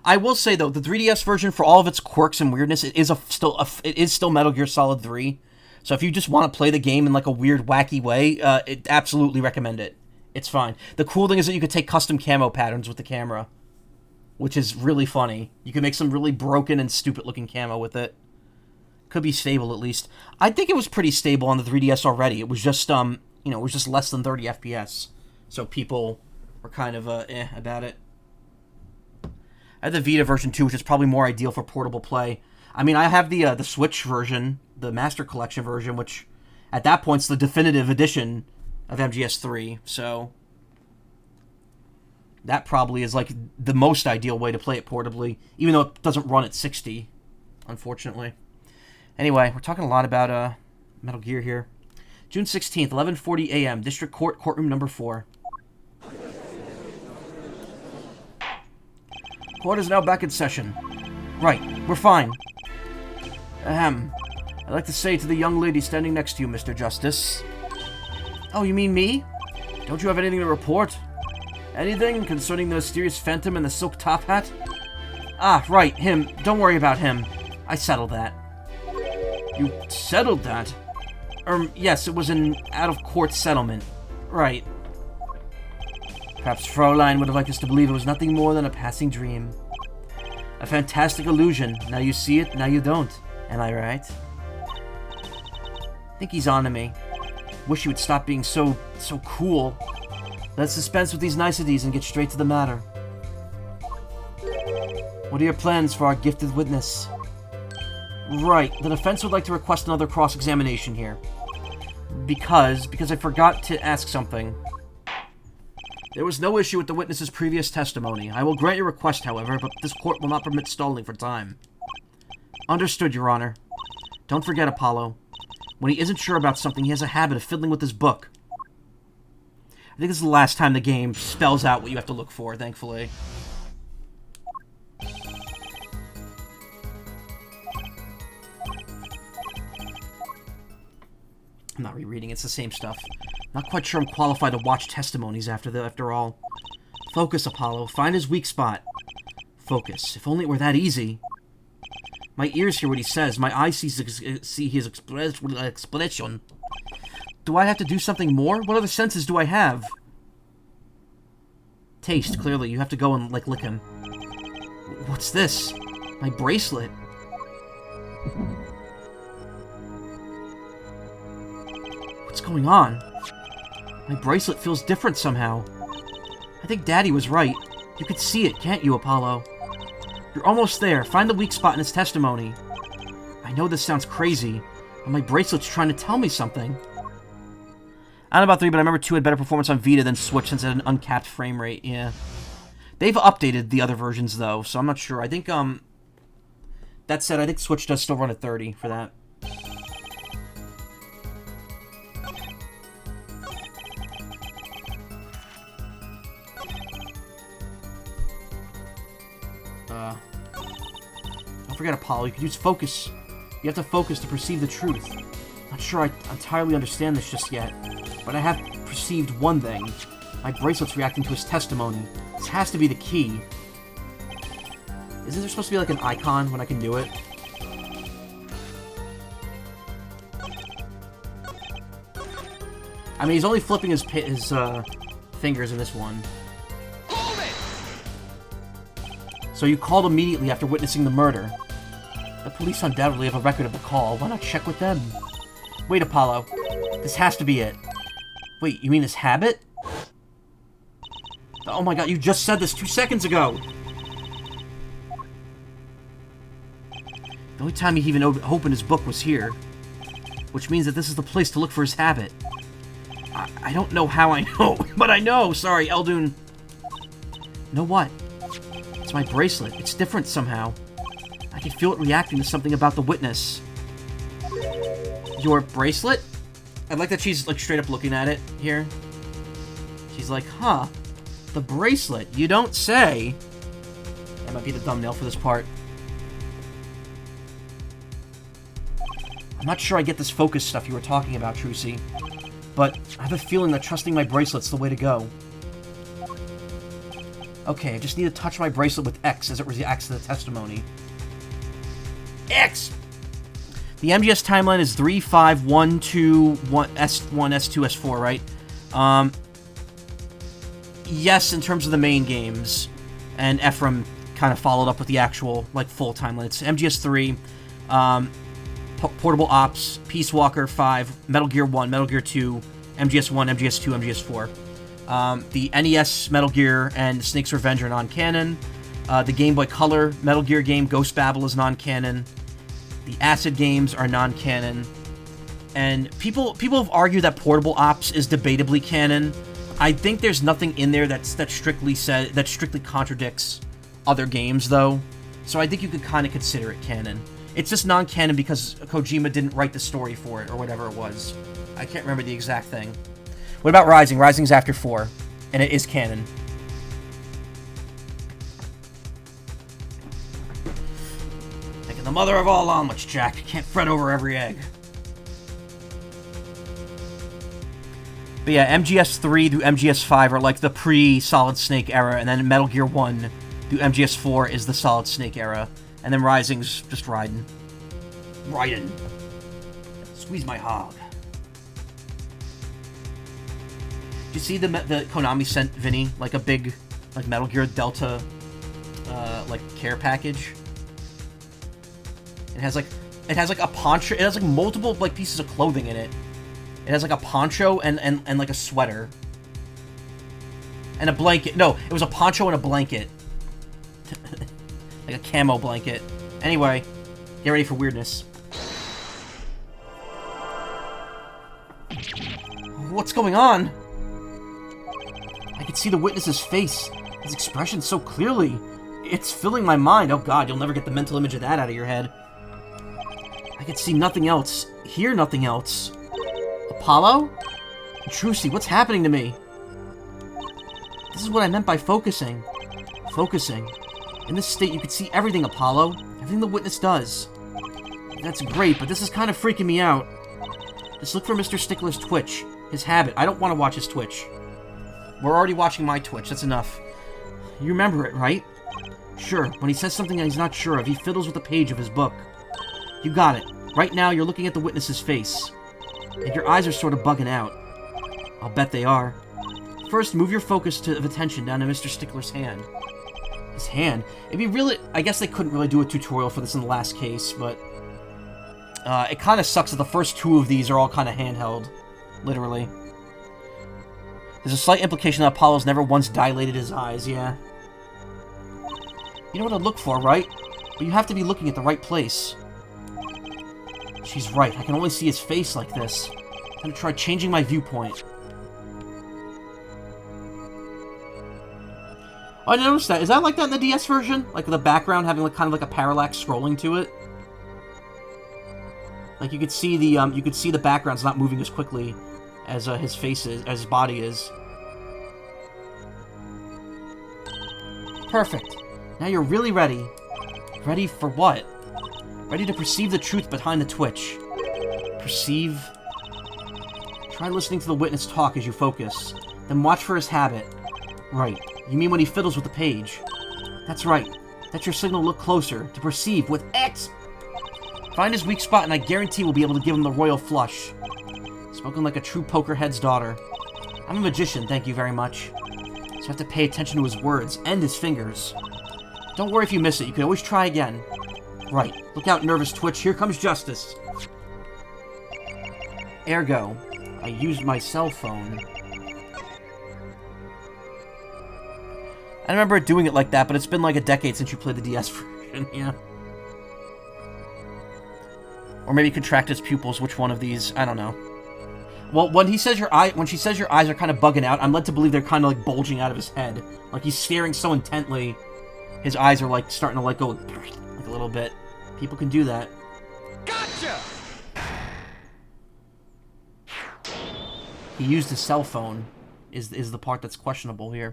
I will say, though, the 3DS version, for all of its quirks and weirdness, it is still Metal Gear Solid 3. So if you just want to play the game in like a weird, wacky way, absolutely recommend it. It's fine. The cool thing is that you could take custom camo patterns with the camera, which is really funny. You can make some really broken and stupid-looking camo with it. Could be stable, at least. I think it was pretty stable on the 3DS already. It was just, it was just less than 30 FPS. So people were kind of, about it. I have the Vita version, too, which is probably more ideal for portable play. I mean, I have the Switch version, the Master Collection version, which, at that point, is the definitive edition of MGS3, so that probably is, like, the most ideal way to play it portably, even though it doesn't run at 60, unfortunately. Anyway, we're talking a lot about, Metal Gear here. June 16th, 11:40 a.m., District Court, Courtroom Number 4. Court is now back in session. Right, we're fine. Ahem. I'd like to say to the young lady standing next to you, Mr. Justice. Oh, you mean me? Don't you have anything to report? Anything concerning the mysterious phantom and the silk top hat? Ah, right, him. Don't worry about him. I settled that. You settled that? Yes, it was an out-of-court settlement. Right. Perhaps Fraulein would have liked us to believe it was nothing more than a passing dream. A fantastic illusion. Now you see it, now you don't. Am I right? I think he's onto me. Wish you would stop being so cool. Let's dispense with these niceties and get straight to the matter. What are your plans for our gifted witness? Right, the defense would like to request another cross-examination here. Because I forgot to ask something. There was no issue with the witness's previous testimony. I will grant your request, however, but this court will not permit stalling for time. Understood, Your Honor. Don't forget, Apollo. When he isn't sure about something, he has a habit of fiddling with his book. I think this is the last time the game spells out what you have to look for, thankfully. I'm not rereading, it's the same stuff. Not quite sure I'm qualified to watch testimonies after all. Focus, Apollo. Find his weak spot. Focus. If only it were that easy. My ears hear what he says. My eyes see his expression. Do I have to do something more? What other senses do I have? Taste, clearly. You have to go and, like, lick him. What's this? My bracelet. What's going on? My bracelet feels different somehow. I think Daddy was right. You could see it, can't you, Apollo? You're almost there. Find the weak spot in his testimony. I know this sounds crazy, but my bracelet's trying to tell me something. I don't know about 3, but I remember 2 had better performance on Vita than Switch since it had an uncapped frame rate, yeah. They've updated the other versions, though, so I'm not sure. I think, that said, I think Switch does still run at 30 for that. Don't forget, Apollo, you can use focus. You have to focus to perceive the truth. Not sure I entirely understand this just yet, but I have perceived one thing. My bracelet's reacting to his testimony. This has to be the key. Isn't there supposed to be like an icon when I can do it? I mean, he's only flipping his fingers in this one. Hold it! So you called immediately after witnessing the murder. The police undoubtedly have a record of the call. Why not check with them? Wait, Apollo. This has to be it. Wait, you mean his habit? Oh my god, you just said this 2 seconds ago! The only time he even opened his book was here. Which means that this is the place to look for his habit. I don't know how I know, but I know! Sorry, Eldoon. Know what? It's my bracelet. It's different somehow. I can feel it reacting to something about the witness. Your bracelet? I like that she's, like, straight up looking at it here. She's like, huh. The bracelet. You don't say. That might be the thumbnail for this part. I'm not sure I get this focus stuff you were talking about, Trucy. But I have a feeling that trusting my bracelet's the way to go. Okay, I just need to touch my bracelet with X as it reacts to the testimony. X! The MGS timeline is 3, 5, 1, 2, 1, S1, S2, S4, right? Yes, in terms of the main games. And Ephraim kind of followed up with the actual, like, full timeline. It's MGS 3, Portable Ops, Peace Walker 5, Metal Gear 1, Metal Gear 2, MGS 1, MGS 2, MGS 4. The NES Metal Gear and Snake's Revenge are non-canon. The Game Boy Color Metal Gear game, Ghost Babel, is non-canon. The Acid games are non-canon. And people have argued that Portable Ops is debatably canon. I think there's nothing in there that strictly contradicts other games, though. So I think you could kind of consider it canon. It's just non-canon because Kojima didn't write the story for it, or whatever it was. I can't remember the exact thing. What about Rising? Rising's after 4, and it is canon. Making the mother of all omelets, Jack. Can't fret over every egg. But yeah, MGS 3 through MGS 5 are like the pre-Solid Snake era, and then Metal Gear 1 through MGS 4 is the Solid Snake era. And then Rising's just Raiden. Raiden. Squeeze my hog. Did you see the Konami sent Vinny like a big, like, Metal Gear Delta, like, care package? It has like a poncho. It has like multiple, like, pieces of clothing in it. It has like a poncho and like a sweater. And a blanket. No, it was a poncho and a blanket. Like a camo blanket. Anyway, get ready for weirdness. What's going on? I can see the witness's face. His expression so clearly. It's filling my mind. Oh god, you'll never get the mental image of that out of your head. I can see nothing else. Hear nothing else. Apollo? Trucy, what's happening to me? This is what I meant by focusing. Focusing. In this state, you can see everything, Apollo. Everything the witness does. That's great, but this is kind of freaking me out. Just look for Mr. Stickler's Twitch. His habit. I don't want to watch his Twitch. We're already watching my Twitch. That's enough. You remember it, right? Sure. When he says something that he's not sure of, he fiddles with a page of his book. You got it. Right now, you're looking at the witness's face. And your eyes are sort of bugging out. I'll bet they are. First, move your focus of attention down to Mr. Stickler's hand. His hand? It'd be really... I guess they couldn't really do a tutorial for this in the last case, but... it kind of sucks that the first 2 of these are all kind of handheld. Literally. There's a slight implication that Apollo's never once dilated his eyes, yeah. You know what to look for, right? But you have to be looking at the right place. She's right. I can only see his face like this. I'm gonna try changing my viewpoint. Oh, I noticed that. Is that like that in the DS version? Like the background having like kind of like a parallax scrolling to it? Like you could see the background's not moving as quickly as his face is, as his body is. Perfect. Now you're really ready. Ready for what? Ready to perceive the truth behind the twitch. Perceive? Try listening to the witness talk as you focus. Then watch for his habit. Right. You mean when he fiddles with the page. That's right. That's your signal. Look closer. To perceive with X. Find his weak spot and I guarantee we'll be able to give him the royal flush. Spoken like a true poker head's daughter. I'm a magician, thank you very much. So you have to pay attention to his words and his fingers. Don't worry if you miss it. You can always try again. Right. Look out, nervous twitch. Here comes justice. Ergo, I used my cell phone. I remember doing it like that, but it's been like a decade since you played the DS version, yeah. Or maybe contract his pupils, which one of these? I don't know. Well, when she says your eyes are kind of bugging out, I'm led to believe they're kind of like bulging out of his head. Like he's staring so intently, his eyes are like starting to like go like a little bit. People can do that. Gotcha! He used his cell phone, is the part that's questionable here.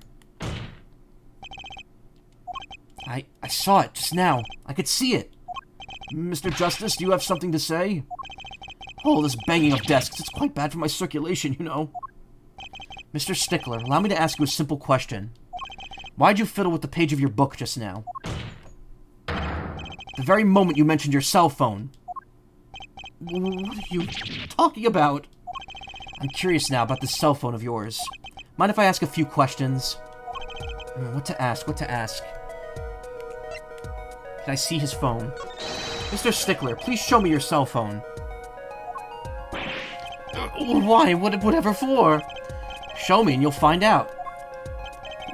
I saw it just now. I could see it. Mr. Justice, do you have something to say? Oh, this banging of desks. It's quite bad for my circulation, you know. Mr. Stickler, allow me to ask you a simple question. Why'd you fiddle with the page of your book just now? The very moment you mentioned your cell phone. What are you talking about? I'm curious now about this cell phone of yours. Mind if I ask a few questions? What to ask? What to ask? Can I see his phone? Mr. Stickler, please show me your cell phone. Why? Whatever for? Show me and you'll find out.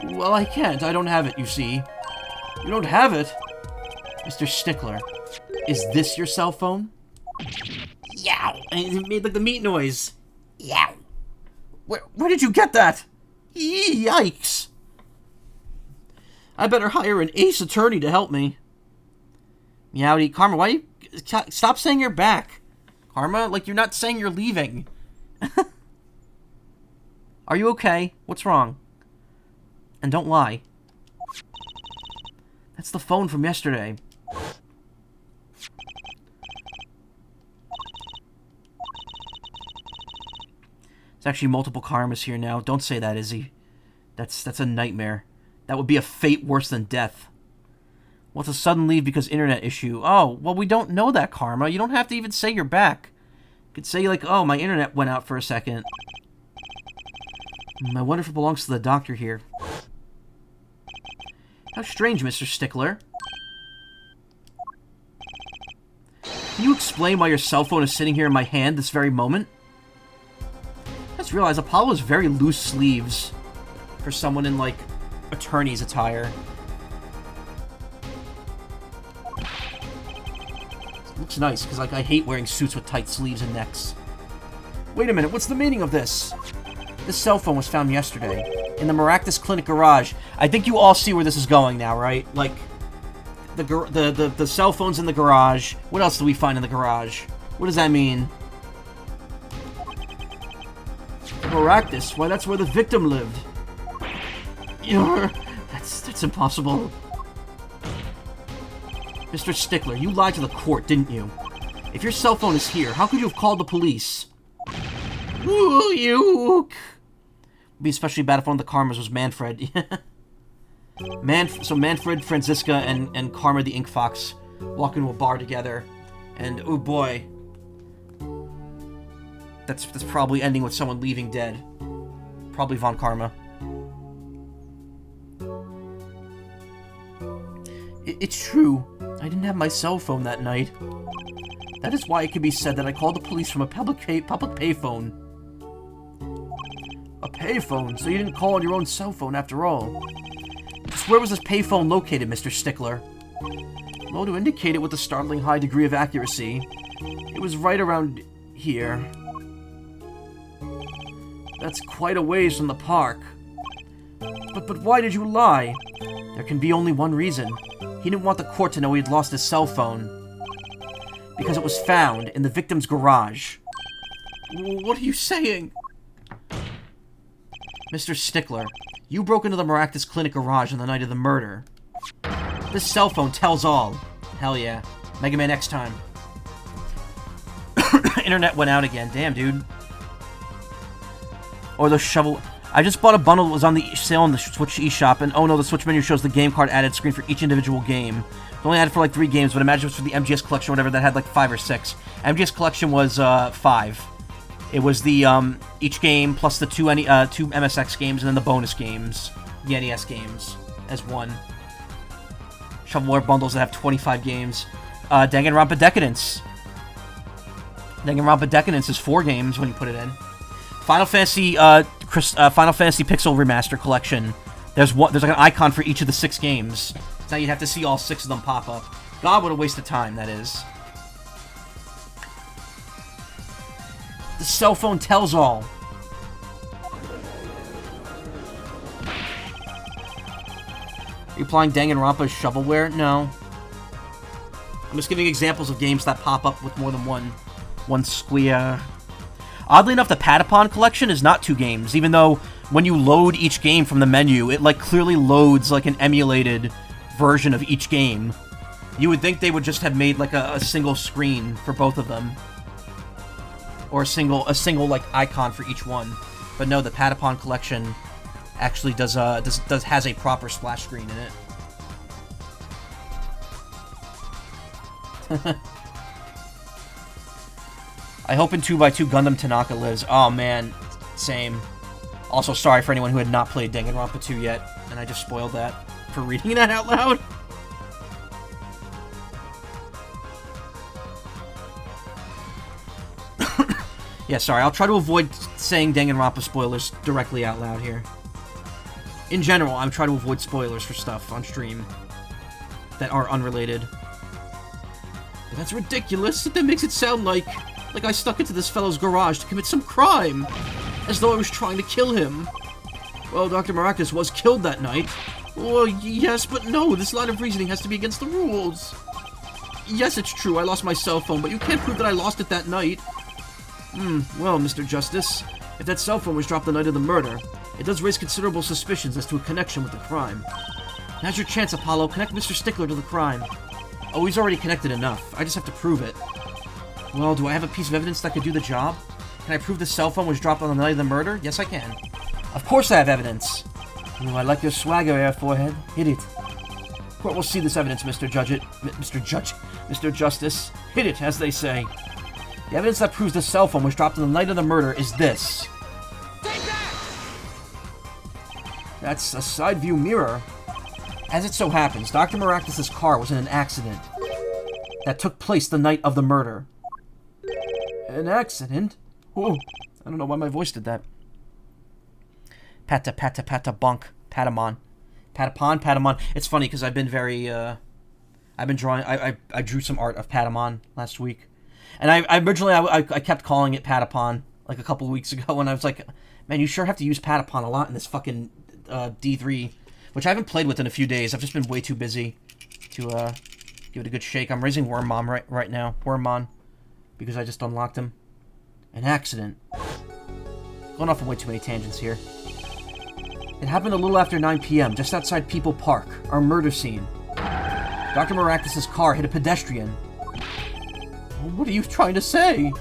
Well, I can't. I don't have it, you see. You don't have it? Mr. Stickler, is this your cell phone? Yow! And it made like the meat noise. Yow! Where did you get that? Yikes! I better hire an ace attorney to help me. Meowdy, Karma, why you... Stop saying you're back. Karma, like you're not saying you're leaving. Are you okay? What's wrong? And don't lie. That's the phone from yesterday. There's actually multiple Karmas here now. Don't say that, Izzy. That's a nightmare. That would be a fate worse than death. What's a sudden leave because internet issue? Oh, well, we don't know that, Karma. You don't have to even say you're back. You could say, like, oh, my internet went out for a second. I wonder if it belongs to the doctor here. How strange, Mr. Stickler. Can you explain why your cell phone is sitting here in my hand this very moment? I just realized Apollo has very loose sleeves for someone in, like, attorney's attire. Looks nice, because like I hate wearing suits with tight sleeves and necks. Wait a minute, what's the meaning of this? This cell phone was found yesterday in the Maractus Clinic garage. I think you all see where this is going now, right? Like the cell phone's in the garage. What else do we find in the garage? What does that mean? Maractus? Why, that's where the victim lived. That's impossible. Mr. Stickler, you lied to the court, didn't you? If your cell phone is here, how could you have called the police? Ooh, you... It'd be especially bad if one of the Karmas was Manfred. So Manfred, Franziska, and Karma the Ink Fox walk into a bar together. And, oh boy. That's probably ending with someone leaving dead. Probably Von Karma. It's true. I didn't have my cell phone that night. That is why it could be said that I called the police from a public payphone. A payphone? So you didn't call on your own cell phone after all. Just where was this payphone located, Mr. Stickler? Well, to indicate it with a startling high degree of accuracy, it was right around here. That's quite a ways from the park. But why did you lie? There can be only one reason. He didn't want the court to know he'd lost his cell phone. Because it was found in the victim's garage. What are you saying? Mr. Stickler, you broke into the Maractus Clinic garage on the night of the murder. This cell phone tells all. Hell yeah. Mega Man X time. Internet went out again. Damn, dude. Or the shovel... I just bought a bundle that was on the sale in the Switch eShop, and oh no, the Switch menu shows the game card added screen for each individual game. It only added for like 3 games, but imagine it was for the MGS Collection or whatever that had like 5 or 6. MGS Collection was 5. It was the each game plus the 2 MSX games and then the bonus games, the NES games, as one. Shovelware bundles that have 25 games. Danganronpa Decadence. Danganronpa Decadence is 4 games when you put it in. Final Fantasy Pixel Remaster Collection. There's like an icon for each of the 6 games. So now you'd have to see all 6 of them pop up. God, what a waste of time that is. The cell phone tells all. Are you applying Danganronpa's shovelware? No. I'm just giving examples of games that pop up with more than one square. Oddly enough, the Patapon collection is not 2 games, even though when you load each game from the menu, it like clearly loads like an emulated version of each game. You would think they would just have made like a single screen for both of them. Or a single like icon for each one. But no, the Patapon collection actually has a proper splash screen in it. I hope in 2x2 Gundam Tanaka lives. Oh man, same. Also, sorry for anyone who had not played Danganronpa 2 yet, and I just spoiled that for reading that out loud. Yeah, sorry, I'll try to avoid saying Danganronpa spoilers directly out loud here. In general, I'm trying to avoid spoilers for stuff on stream that are unrelated. But that's ridiculous. That makes it sound like I stuck into this fellow's garage to commit some crime, as though I was trying to kill him. Well, Dr. Maractus was killed that night. Well, yes, but no, this line of reasoning has to be against the rules. Yes, it's true, I lost my cell phone, but you can't prove that I lost it that night. Well, Mr. Justice, if that cell phone was dropped the night of the murder, it does raise considerable suspicions as to a connection with the crime. Now's your chance, Apollo. Connect Mr. Stickler to the crime. Oh, he's already connected enough. I just have to prove it. Well, do I have a piece of evidence that could do the job? Can I prove the cell phone was dropped on the night of the murder? Yes, I can. Of course I have evidence. Ooh, I like your swagger, Air Forehead. Hit it. Court will see this evidence, Mr. Justice. Hit it, as they say. The evidence that proves the cell phone was dropped on the night of the murder is this. Take that! That's a side view mirror. As it so happens, Dr. Maractus' car was in an accident that took place the night of the murder. An accident? Oh, I don't know why my voice did that. Pata bonk. Patamon. Patamon. It's funny because I've been very, I've been drawing, I drew some art of Patamon last week. And I originally, I kept calling it Patapon, like a couple of weeks ago, and I was like, man, you sure have to use Patapon a lot in this fucking, D3, which I haven't played with in a few days. I've just been way too busy to, give it a good shake. I'm raising Wormmon right now. Wormmon. Because I just unlocked him. An accident. Going off on way too many tangents here. It happened a little after 9 p.m., just outside People Park, our murder scene. Dr. Maractus' car hit a pedestrian. What are you trying to say?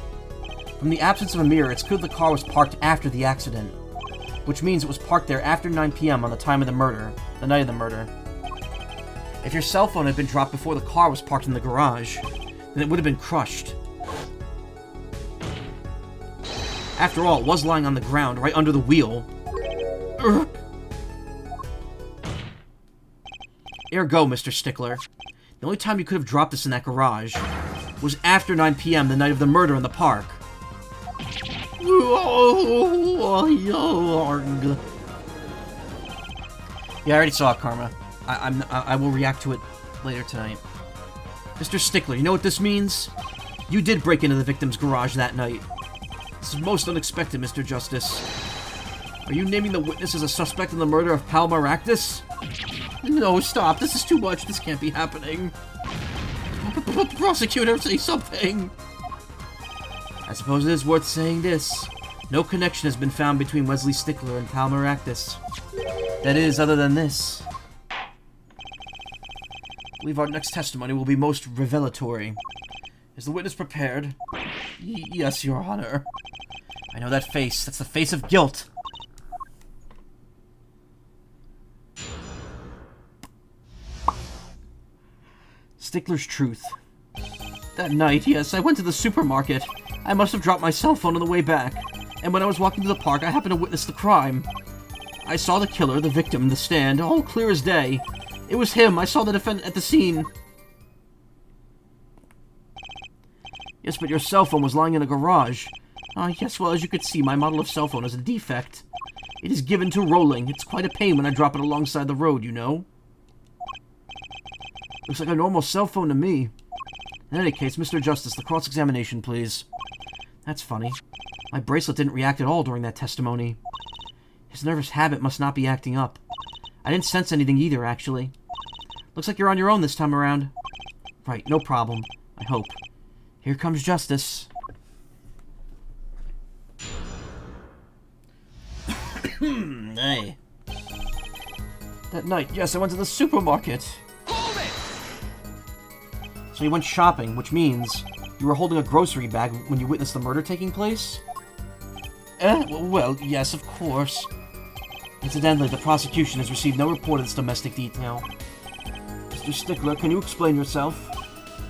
From the absence of a mirror, it's clear the car was parked after the accident. Which means it was parked there after 9 p.m. on the time of the murder. The night of the murder. If your cell phone had been dropped before the car was parked in the garage, then it would have been crushed. After all, it was lying on the ground, right under the wheel. Ergo, Mr. Stickler, the only time you could have dropped this in that garage was after 9 p.m. the night of the murder in the park. Yeah, I already saw it, Karma. I will react to it later tonight. Mr. Stickler, you know what this means? You did break into the victim's garage that night. This is most unexpected, Mr. Justice. Are you naming the witness as a suspect in the murder of Pal Maractus? No, stop. This is too much. This can't be happening. Prosecutor, say something. I suppose it is worth saying this. No connection has been found between Wesley Stickler and Pal Maractus. That is, other than this. I believe our next testimony will be most revelatory. Is the witness prepared? Yes, Your Honor. I know that face. That's the face of guilt. Stickler's truth. That night, yes, I went to the supermarket. I must have dropped my cell phone on the way back. And when I was walking to the park, I happened to witness the crime. I saw the killer, the victim, in the stand, all clear as day. It was him. I saw the defendant at the scene. Yes, but your cell phone was lying in a garage. Yes, well, as you could see, my model of cell phone has a defect. It is given to rolling. It's quite a pain when I drop it alongside the road, you know? Looks like a normal cell phone to me. In any case, Mr. Justice, the cross-examination, please. That's funny. My bracelet didn't react at all during that testimony. His nervous habit must not be acting up. I didn't sense anything either, actually. Looks like you're on your own this time around. Right, no problem. I hope. Here comes justice. Hey. That night, yes, I went to the supermarket. So you went shopping, which means you were holding a grocery bag when you witnessed the murder taking place? Well, yes, of course. Incidentally, the prosecution has received no report of this domestic detail. Mr. Stickler, can you explain yourself?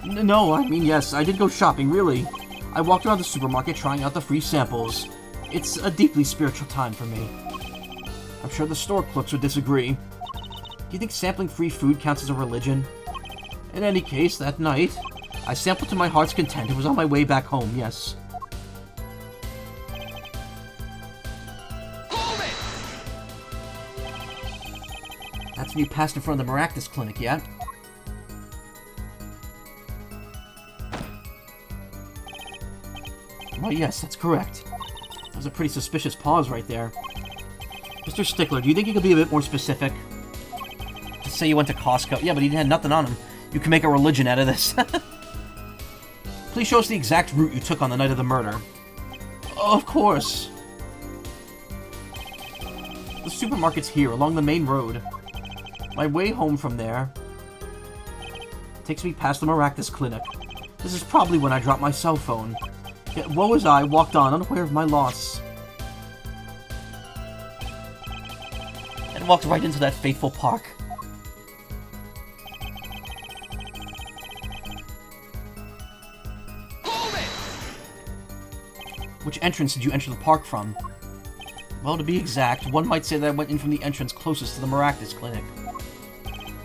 No, I mean, yes, I did go shopping, really. I walked around the supermarket trying out the free samples. It's a deeply spiritual time for me. I'm sure the store clerks would disagree. Do you think sampling free food counts as a religion? In any case, that night, I sampled to my heart's content and was on my way back home, yes. That's when you passed in front of the Maractus clinic, yeah? Well, yes, that's correct. That was a pretty suspicious pause right there. Mr. Stickler, do you think you could be a bit more specific? Just say you went to Costco. Yeah, but he had nothing on him. You can make a religion out of this. Please show us the exact route you took on the night of the murder. Of course. The supermarket's here, along the main road. My way home from there takes me past the Maractus clinic. This is probably when I dropped my cell phone. Yet woe as I walked on, unaware of my loss. And walked right into that fateful park. Which entrance did you enter the park from? Well, to be exact, one might say that I went in from the entrance closest to the Maractus clinic.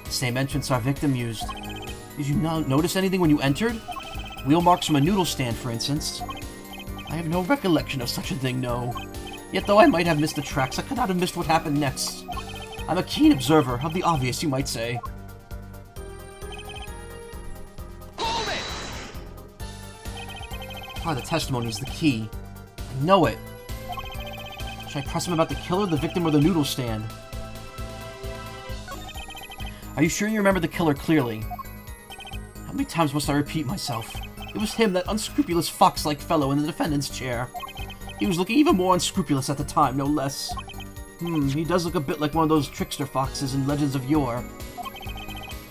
The same entrance our victim used. Did you not notice anything when you entered? Wheel marks from a noodle stand, for instance. I have no recollection of such a thing, no. Yet though I might have missed the tracks, I could not have missed what happened next. I'm a keen observer of the obvious, you might say. The testimony is the key. I know it. Should I press him about the killer, the victim, or the noodle stand? Are you sure you remember the killer clearly? How many times must I repeat myself? It was him, that unscrupulous fox-like fellow in the defendant's chair. He was looking even more unscrupulous at the time, no less. He does look a bit like one of those trickster foxes in Legends of Yore.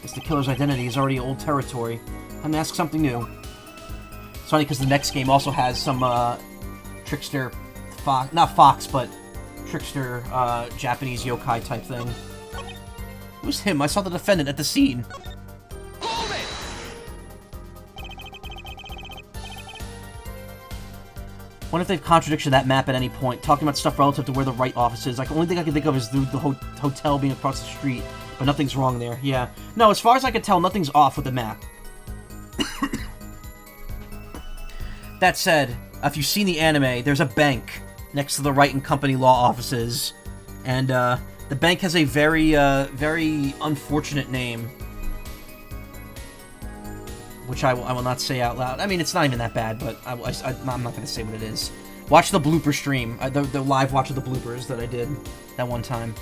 Guess the killer's identity is already old territory. Time to ask something new. It's funny because the next game also has some, trickster fox, not fox, but trickster, Japanese yokai type thing. It was him. I saw the defendant at the scene. Wonder if they've contradiction that map at any point, talking about stuff relative to where the right office is. Like, the only thing I can think of is the hotel being across the street, but nothing's wrong there. Yeah. No, as far as I can tell, nothing's off with the map. That said, if you've seen the anime, there's a bank next to the Wright and Company law offices, and the bank has a very, very unfortunate name, which I will not say out loud. I mean, it's not even that bad, but I'm not going to say what it is. Watch the blooper stream, the live watch of the bloopers that I did that one time.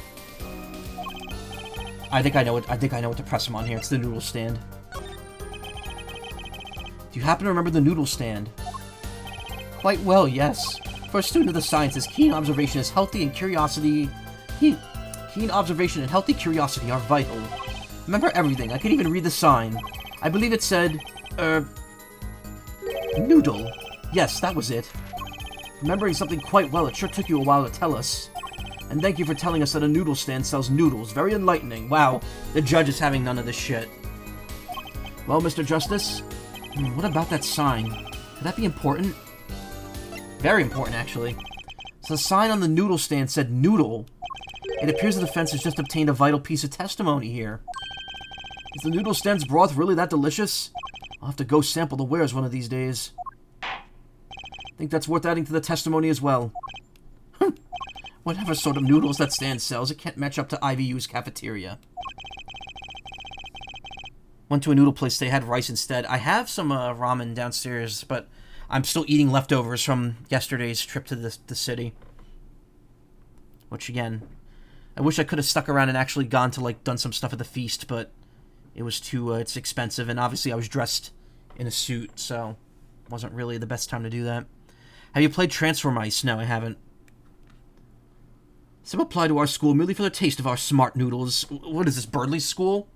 I think I know what to press him on here. It's the noodle stand. Do you happen to remember the noodle stand? Quite well, yes. For a student of the sciences, keen observation and healthy curiosity are vital. Remember everything. I could even read the sign. I believe it said, noodle. Yes, that was it. Remembering something quite well, it sure took you a while to tell us. And thank you for telling us that a noodle stand sells noodles. Very enlightening. Wow, the judge is having none of this shit. Well, Mr. Justice, what about that sign? Could that be important? Very important, actually. So the sign on the noodle stand said noodle. It appears the defense has just obtained a vital piece of testimony here. Is the noodle stand's broth really that delicious? I'll have to go sample the wares one of these days. I think that's worth adding to the testimony as well. Whatever sort of noodles that stand sells, it can't match up to IVU's cafeteria. Went to a noodle place, they had rice instead. I have some ramen downstairs, but I'm still eating leftovers from yesterday's trip to the city. Which, again, I wish I could have stuck around and actually gone to, like, done some stuff at the feast, but it was too, it's expensive, and obviously I was dressed in a suit, so it wasn't really the best time to do that. Have you played Transform Ice? No, I haven't. Some apply to our school merely for the taste of our smart noodles. What is this, Birdley's school?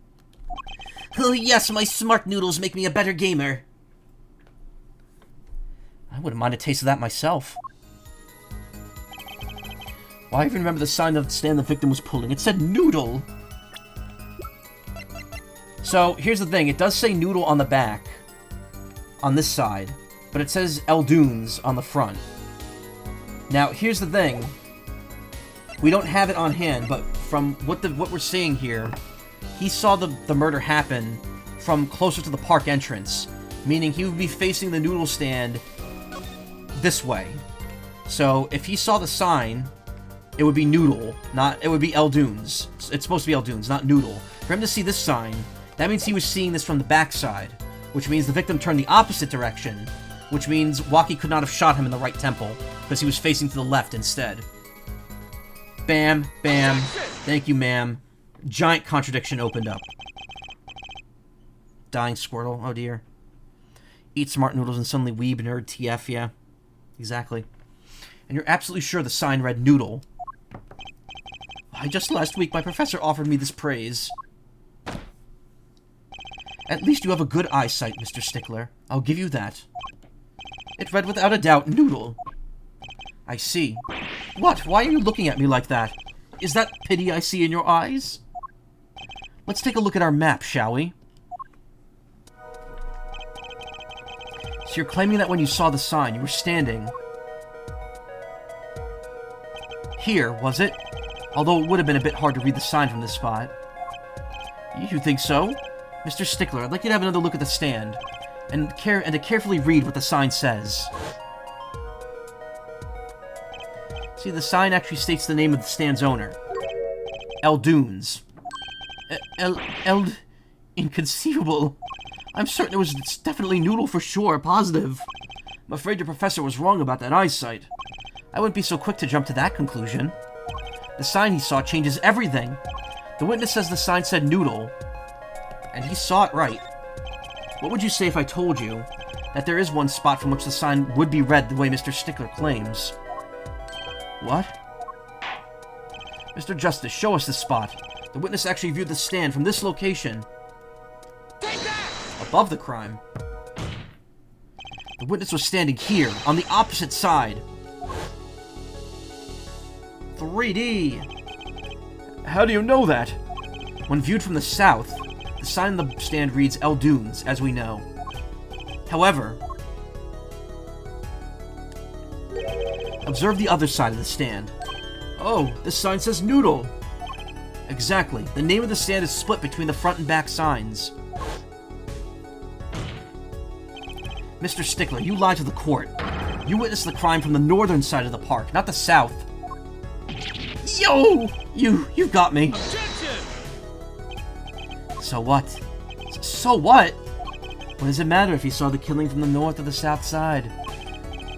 Oh yes, my smart noodles make me a better gamer. I wouldn't mind a taste of that myself. Well, I even remember the sign of the stand the victim was pulling. It said noodle. So, here's the thing. It does say noodle on the back. On this side. But it says Eldunes on the front. Now, here's the thing. We don't have it on hand, but from what we're seeing here, he saw the murder happen from closer to the park entrance. Meaning he would be facing the noodle stand this way. So, if he saw the sign, it would be noodle, it would be Eldunes. It's supposed to be Eldunes, not noodle. For him to see this sign, that means he was seeing this from the backside, which means the victim turned the opposite direction, which means Waki could not have shot him in the right temple, because he was facing to the left instead. Bam, bam, thank you, ma'am. Giant contradiction opened up. Dying Squirtle, oh dear. Eat smart noodles and suddenly weeb nerd TF, yeah. Exactly. And you're absolutely sure the sign read noodle. Just last week, my professor offered me this praise. At least you have a good eyesight, Mr. Stickler. I'll give you that. It read without a doubt noodle. I see. What? Why are you looking at me like that? Is that pity I see in your eyes? Let's take a look at our map, shall we? So you're claiming that when you saw the sign, you were standing here, was it? Although it would have been a bit hard to read the sign from this spot. You think so? Mr. Stickler, I'd like you to have another look at the stand, and to carefully read what the sign says. See, the sign actually states the name of the stand's owner. Eldunes. Inconceivable. I'm certain it's definitely noodle for sure, positive. I'm afraid your professor was wrong about that eyesight. I wouldn't be so quick to jump to that conclusion. The sign he saw changes everything. The witness says the sign said noodle, and he saw it right. What would you say if I told you that there is one spot from which the sign would be read the way Mr. Stickler claims? What? Mr. Justice, show us this spot. The witness actually viewed the stand from this location. Take that! Above the crime. The witness was standing here, on the opposite side. 3D! How do you know that? When viewed from the south, the sign on the stand reads Eldunes, as we know. However, observe the other side of the stand. Oh, this sign says noodle! Exactly. The name of the stand is split between the front and back signs. Mr. Stickler, you lied to the court. You witnessed the crime from the northern side of the park, not the south. Yo! You got me. Objection! So what? So what? What does it matter if he saw the killing from the north or the south side?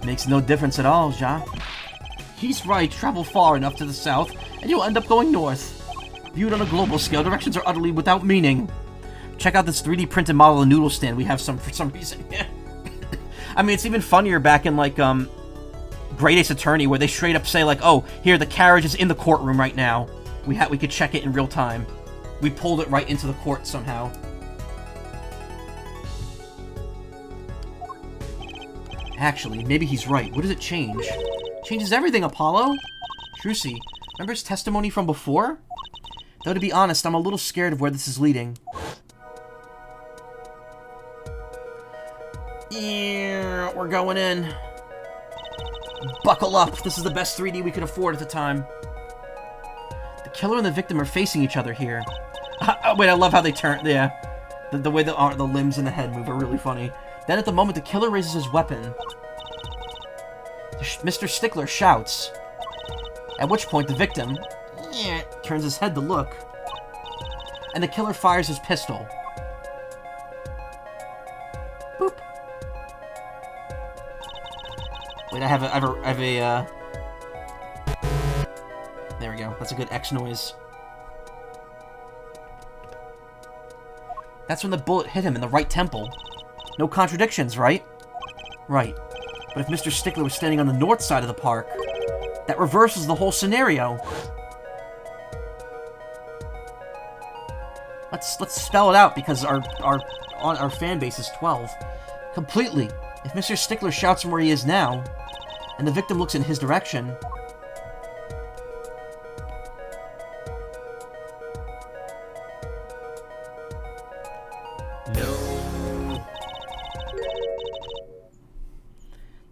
Makes no difference at all, Ja. He's right, travel far enough to the south, and you'll end up going north. Viewed on a global scale, directions are utterly without meaning. Check out this 3D printed model of noodle stand we have for some reason. I mean, it's even funnier back in, like, Great Ace Attorney, where they straight up say, like, oh, here, the carriage is in the courtroom right now. We could check it in real time. We pulled it right into the court somehow. Actually, maybe he's right. What does it change? Changes everything, Apollo. Trucy, remember his testimony from before? Though, to be honest, I'm a little scared of where this is leading. Yeah, we're going in. Buckle up. This is the best 3D we could afford at the time. The killer and the victim are facing each other here. Wait, I love how they turn. Yeah. The way the limbs and the head move are really funny. Then at the moment the killer raises his weapon, Mr. Stickler shouts. At which point the victim turns his head to look. And the killer fires his pistol. Boop. Wait, I have a there we go. That's a good X noise. That's when the bullet hit him in the right temple. No contradictions, right? Right. But if Mr. Stickler was standing on the north side of the park, that reverses the whole scenario. Let's spell it out, because our fan base is 12. Completely. If Mr. Stickler shouts from where he is now, and the victim looks in his direction,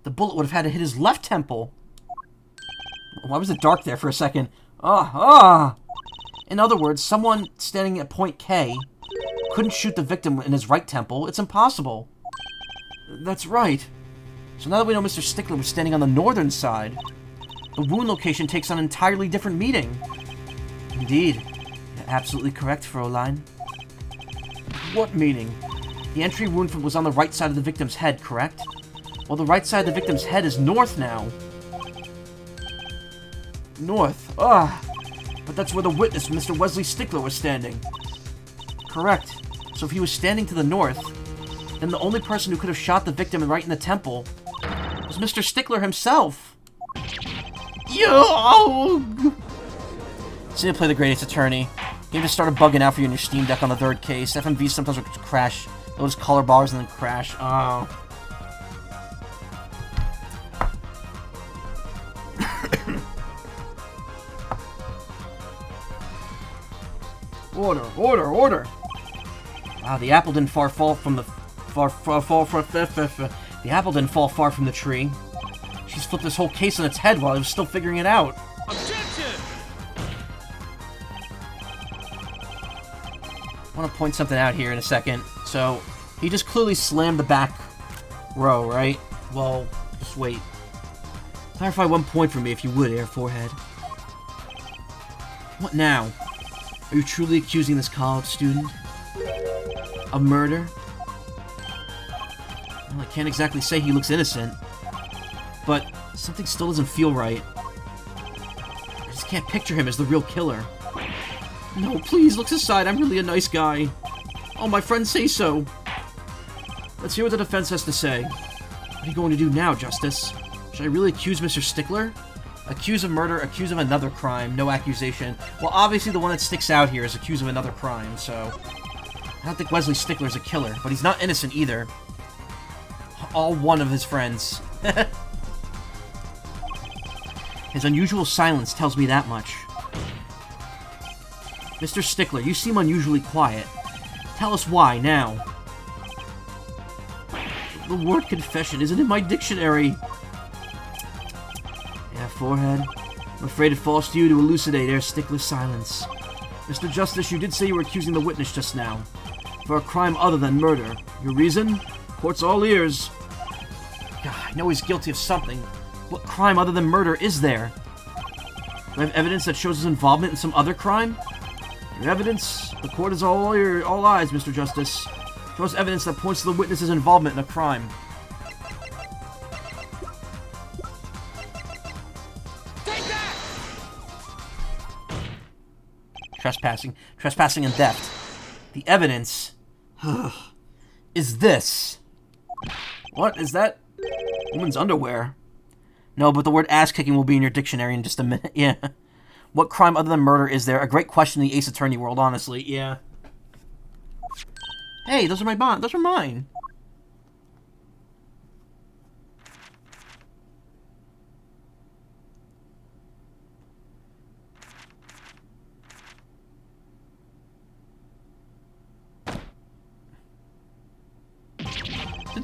the bullet would have had to hit his left temple. Why was it dark there for a second? In other words, someone standing at point K couldn't shoot the victim in his right temple. It's impossible. That's right. So now that we know Mr. Stickler was standing on the northern side, the wound location takes on an entirely different meaning. Indeed. You're absolutely correct, Fräulein. What meaning? The entry wound was on the right side of the victim's head, correct? Well, the right side of the victim's head is north now. North. But that's where the witness, Mr. Wesley Stickler, was standing. Correct. So if he was standing to the north, then the only person who could have shot the victim right in the temple was Mr. Stickler himself. Yo! So you play the Great Ace Attorney. Game just started bugging out for you on your Steam Deck on the third case. FMVs sometimes would crash. Those color bars and then crash. Oh. Order! Wow, the apple didn't fall from the the apple didn't fall far from the tree. She's flipped this whole case on its head while I was still figuring it out. Objection! I want to point something out here in a second. So, he just clearly slammed the back row, right? Well, just wait. Clarify one point for me, if you would, Air Forehead. What now? Are you truly accusing this college student of murder? Well, I can't exactly say he looks innocent, but something still doesn't feel right. I just can't picture him as the real killer. No, please, looks aside, I'm really a nice guy. Oh, my friends say so. Let's hear what the defense has to say. What are you going to do now, Justice? Should I really accuse Mr. Stickler? Accused of murder, accused of another crime, no accusation. Well, obviously the one that sticks out here is accused of another crime, so... I don't think Wesley Stickler's a killer, but he's not innocent either. All one of his friends. His unusual silence tells me that much. Mr. Stickler, you seem unusually quiet. Tell us why, now. The word confession isn't in my dictionary. Yeah, Forehead. I'm afraid it falls to you to elucidate Air Stickler's silence. Mr. Justice, you did say you were accusing the witness just now. For a crime other than murder. Your reason? Court's all ears. God, I know he's guilty of something. What crime other than murder is there? Do I have evidence that shows his involvement in some other crime? Your evidence? The court is all eyes, Mr. Justice. Show us evidence that points to the witness's involvement in a crime. Trespassing. Trespassing and theft. The evidence is this. What is that? Woman's underwear. No, but the word ass-kicking will be in your dictionary in just a minute. Yeah. What crime other than murder is there? A great question in the Ace Attorney world, honestly. Yeah. Hey, those are my bonds. Those are mine.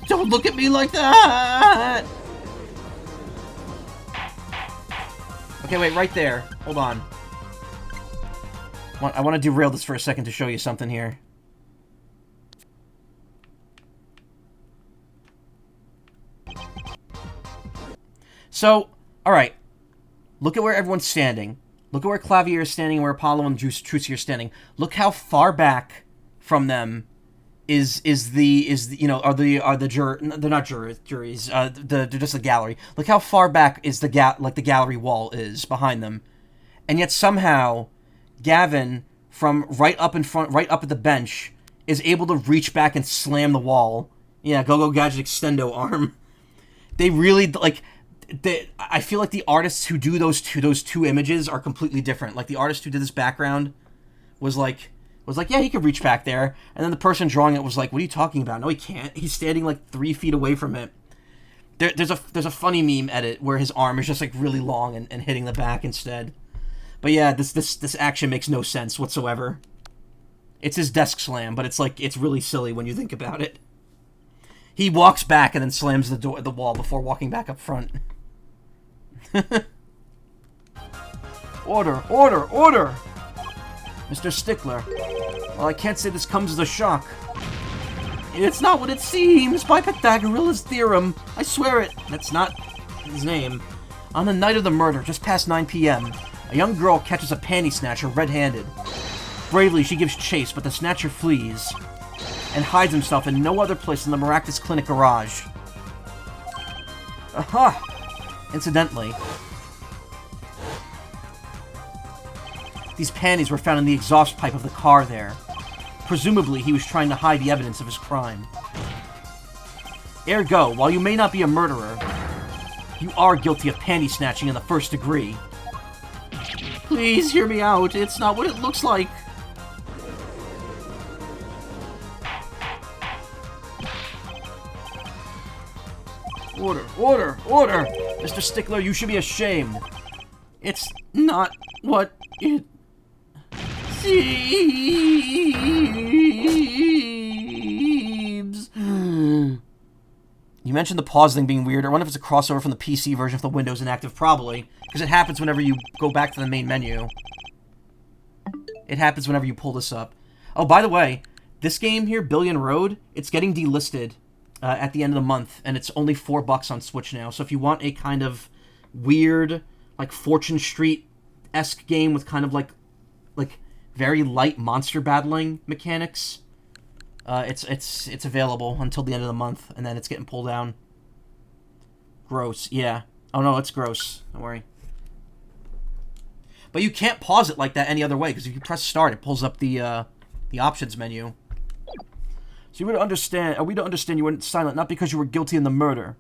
Don't look at me like that! Okay, wait, right there. Hold on. I want to derail this for a second to show you something here. So, alright. Look at where everyone's standing. Look at where Clavier is standing and where Apollo and Trucy are standing. Look how far back from them is the you know, are the juror, they're not juries, they're just the gallery. Look how far back is the gallery wall is behind them. And yet somehow Gavin, from right up in front, right up at the bench, is able to reach back and slam the wall. Yeah, Go-Go Gadget extendo arm. They really, like, I feel like the artists who do those two images are completely different. Like, the artist who did this background was like, yeah, he could reach back there. And then the person drawing it was like, what are you talking about? No, he can't. He's standing like 3 feet away from it. There's a funny meme edit where his arm is just like really long and hitting the back instead. But yeah, this action makes no sense whatsoever. It's his desk slam, but it's really silly when you think about it. He walks back and then slams the wall before walking back up front. Order, order, order! Mr. Stickler. Well, I can't say this comes as a shock. It's not what it seems, by Pythagoras' theorem. I swear it. That's not his name. On the night of the murder, just past 9 p.m., a young girl catches a panty snatcher red-handed. Bravely, she gives chase, but the snatcher flees and hides himself in no other place than the Maractus Clinic garage. Aha! Incidentally, these panties were found in the exhaust pipe of the car there. Presumably, he was trying to hide the evidence of his crime. Ergo, while you may not be a murderer, you are guilty of panty snatching in the first degree. Please hear me out. It's not what it looks like. Order, order, order! Mr. Stickler, you should be ashamed. It's not what it seems. You mentioned the pause thing being weird. I wonder if it's a crossover from the PC version of the Windows Inactive. Probably. Because it happens whenever you go back to the main menu. It happens whenever you pull this up. Oh, by the way, this game here, Billion Road, it's getting delisted at the end of the month. And it's only $4 on Switch now. So if you want a kind of weird, like, Fortune Street-esque game with kind of, like very light monster battling mechanics, it's available until the end of the month, and then it's getting pulled down. Gross, yeah. Oh no, it's gross. Don't worry. But you can't pause it like that any other way, because if you press start, it pulls up the options menu. So are we to understand you were silent not because you were guilty in the murder,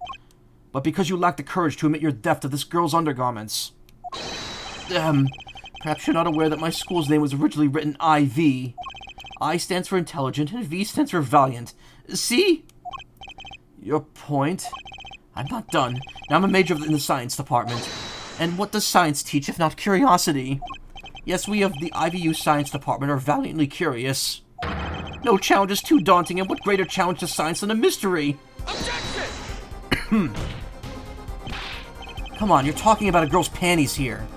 but because you lacked the courage to admit your theft of this girl's undergarments. Perhaps you're not aware that my school's name was originally written IV. I stands for intelligent, and V stands for valiant. See? Your point? I'm not done. Now I'm a major in the science department. And what does science teach if not curiosity? Yes, we of the IVU science department are valiantly curious. No challenge is too daunting, and what greater challenge to science than a mystery? Objection! Come on, you're talking about a girl's panties here.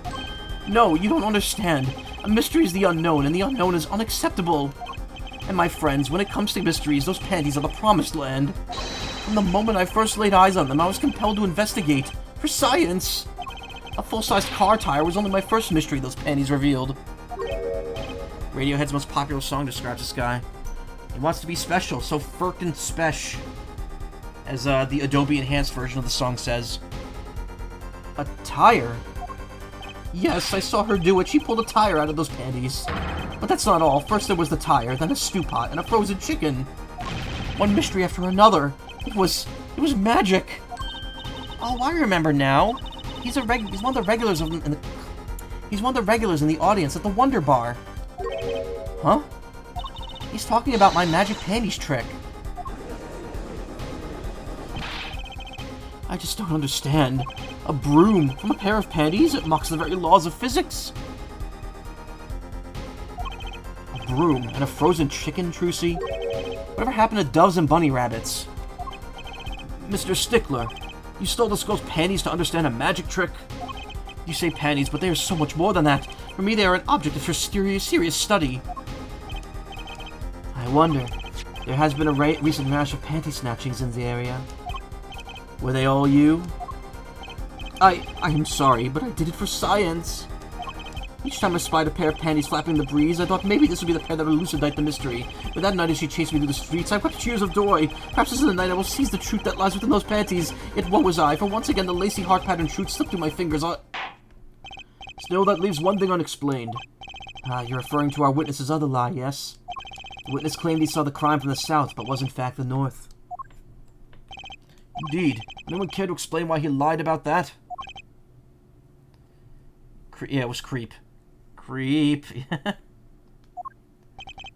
No, you don't understand. A mystery is the unknown, and the unknown is unacceptable. And my friends, when it comes to mysteries, those panties are the promised land. From the moment I first laid eyes on them, I was compelled to investigate. For science! A full-sized car tire was only my first mystery those panties revealed. Radiohead's most popular song describes this guy. He wants to be special, so frickin' spesh. As the Adobe Enhanced version of the song says. A tire? Yes, I saw her do it. She pulled a tire out of those panties. But that's not all. First there was the tire, then a stew pot, and a frozen chicken. One mystery after another. It was magic. Oh, I remember now. He's one of the regulars he's one of the regulars in the audience at the Wonder Bar. Huh? He's talking about my magic panties trick. I just don't understand. A broom from a pair of panties? It mocks the very laws of physics. A broom and a frozen chicken, Trucy? Whatever happened to doves and bunny rabbits? Mr. Stickler, you stole this girl's panties to understand a magic trick? You say panties, but they are so much more than that. For me, they are an object of serious study. I wonder. There has been a recent rash of panty snatchings in the area. Were they all you? I am sorry, but I did it for science. Each time I spied a pair of panties flapping in the breeze, I thought maybe this would be the pair that would elucidate the mystery. But that night as she chased me through the streets, I wept tears of joy. Perhaps this is the night I will seize the truth that lies within those panties. Yet woe was I, for once again the lacy heart-patterned truth slipped through my fingers. Still, that leaves one thing unexplained. You're referring to our witness's other lie, yes? The witness claimed he saw the crime from the south, but was in fact the north. Indeed. Anyone care to explain why he lied about that? Yeah, it was creep. Creep.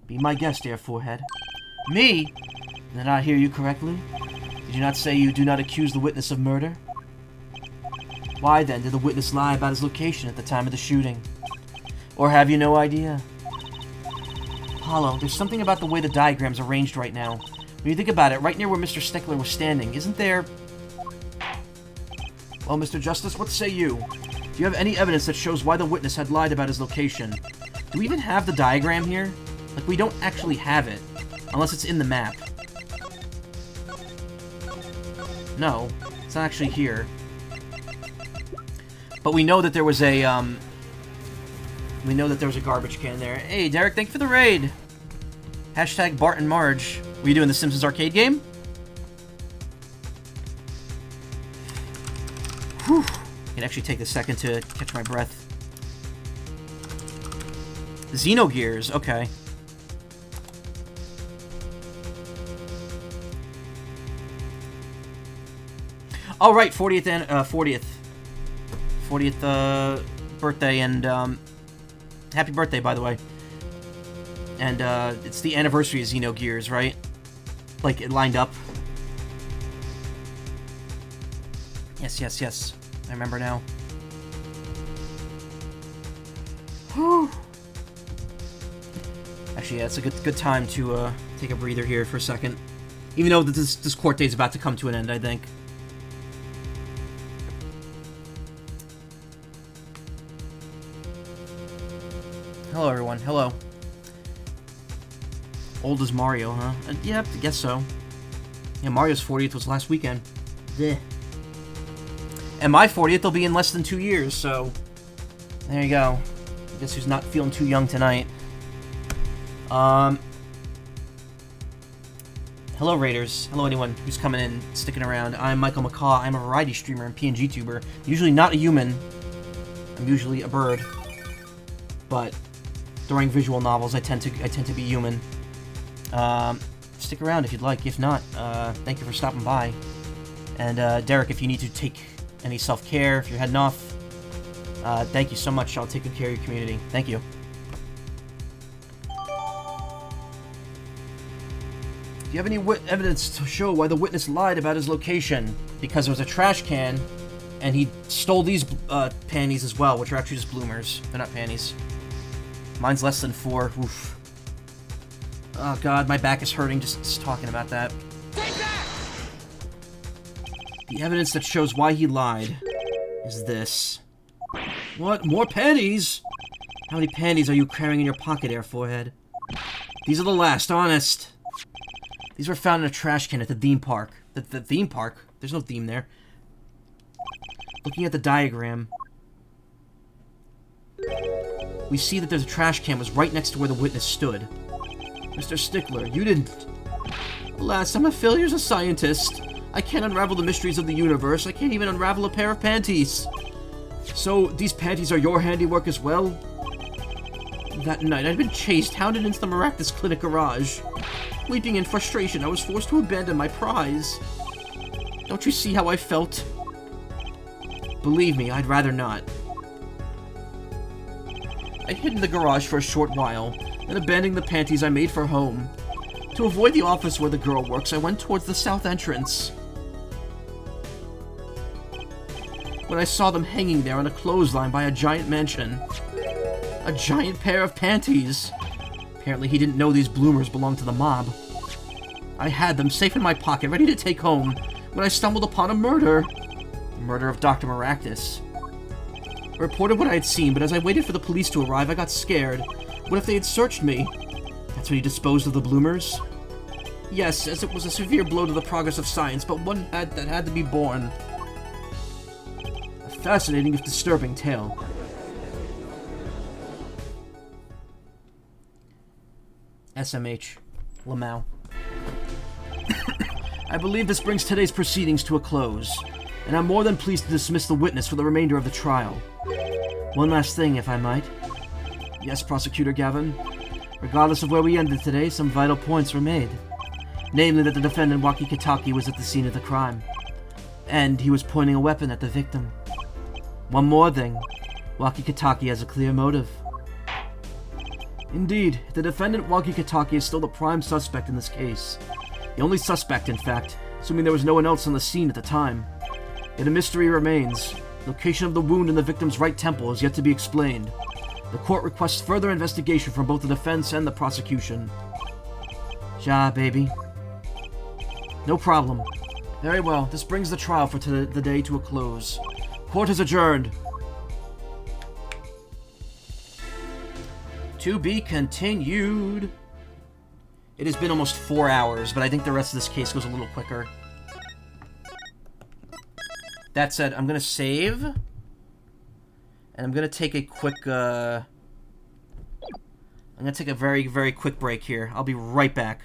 Be my guest, dear forehead. Me? Did I not hear you correctly? Did you not say you do not accuse the witness of murder? Why then did the witness lie about his location at the time of the shooting? Or have you no idea? Apollo, there's something about the way the diagram's arranged right now. When you think about it, right near where Mr. Stickler was standing, isn't there... Well, Mr. Justice, what say you? Do you have any evidence that shows why the witness had lied about his location? Do we even have the diagram here? Like, we don't actually have it. Unless it's in the map. No, it's not actually here. But we know that there was a, we know that there was a garbage can there. Hey, Derek, thank you for the raid! Hashtag Bart and Marge. Were you doing the Simpsons arcade game? Whew. I can actually take a second to catch my breath. Xenogears, okay. All right, 40th birthday, and happy birthday, by the way. And it's the anniversary of Xenogears, right? Like, it lined up. Yes. I remember now. Whew. Actually, yeah, it's a good time to take a breather here for a second. Even though this court date's about to come to an end, I think. Hello, everyone. Hello. Old as Mario, huh? Yeah, I guess so. Yeah, Mario's 40th was last weekend. Blech. And my 40th will be in less than 2 years, so... There you go. I guess who's not feeling too young tonight. Hello, Raiders. Hello, anyone who's coming in, sticking around. I'm Michael Macaw. I'm a variety streamer and PNG tuber. Usually not a human. I'm usually a bird. But during visual novels, I tend to be human. Stick around if you'd like. If not, thank you for stopping by. And Derek, if you need to take any self-care, if you're heading off, thank you so much. I'll take good care of your community. Thank you. Do you have any evidence to show why the witness lied about his location? Because there was a trash can, and he stole these panties as well, which are actually just bloomers. They're not panties. Mine's less than 4. Oof. Oh god, my back is hurting just talking about that. Take that! The evidence that shows why he lied is this. What? More panties? How many panties are you carrying in your pocket, Air Forehead? These are the last, honest. These were found in a trash can at the theme park. The theme park? There's no theme there. Looking at the diagram, we see that there's a trash can was right next to where the witness stood. Mr. Stickler, you didn't... Alas, I'm a failure as a scientist. I can't unravel the mysteries of the universe. I can't even unravel a pair of panties. So, these panties are your handiwork as well? That night, I'd been chased, hounded into the Maractus Clinic garage. Weeping in frustration, I was forced to abandon my prize. Don't you see how I felt? Believe me, I'd rather not. I hid in the garage for a short while, then abandoning the panties, I made for home. To avoid the office where the girl works, I went towards the south entrance. When I saw them hanging there on a clothesline by a giant mansion. A giant pair of panties. Apparently he didn't know these bloomers belonged to the mob. I had them safe in my pocket, ready to take home, when I stumbled upon a murder. The murder of Dr. Maractus. I reported what I had seen, but as I waited for the police to arrive, I got scared. What if they had searched me? That's when he disposed of the bloomers? Yes, as it was a severe blow to the progress of science, but one that had to be borne. A fascinating if disturbing tale. SMH. Macaw. I believe this brings today's proceedings to a close, and I'm more than pleased to dismiss the witness for the remainder of the trial. One last thing, if I might. Yes, Prosecutor Gavin. Regardless of where we ended today, some vital points were made. Namely that the defendant, Waki Kitaki, was at the scene of the crime. And he was pointing a weapon at the victim. One more thing. Waki Kitaki has a clear motive. Indeed, the defendant, Waki Kitaki, is still the prime suspect in this case. The only suspect, in fact, assuming there was no one else on the scene at the time. Yet a mystery remains. The location of the wound in the victim's right temple is yet to be explained. The court requests further investigation from both the defense and the prosecution. Ja, baby. No problem. Very well, this brings the trial for the day to a close. Court is adjourned. To be continued. It has been almost 4 hours, but I think the rest of this case goes a little quicker. That said, I'm going to save. And I'm going to take a quick, I'm going to take a very, very quick break here. I'll be right back.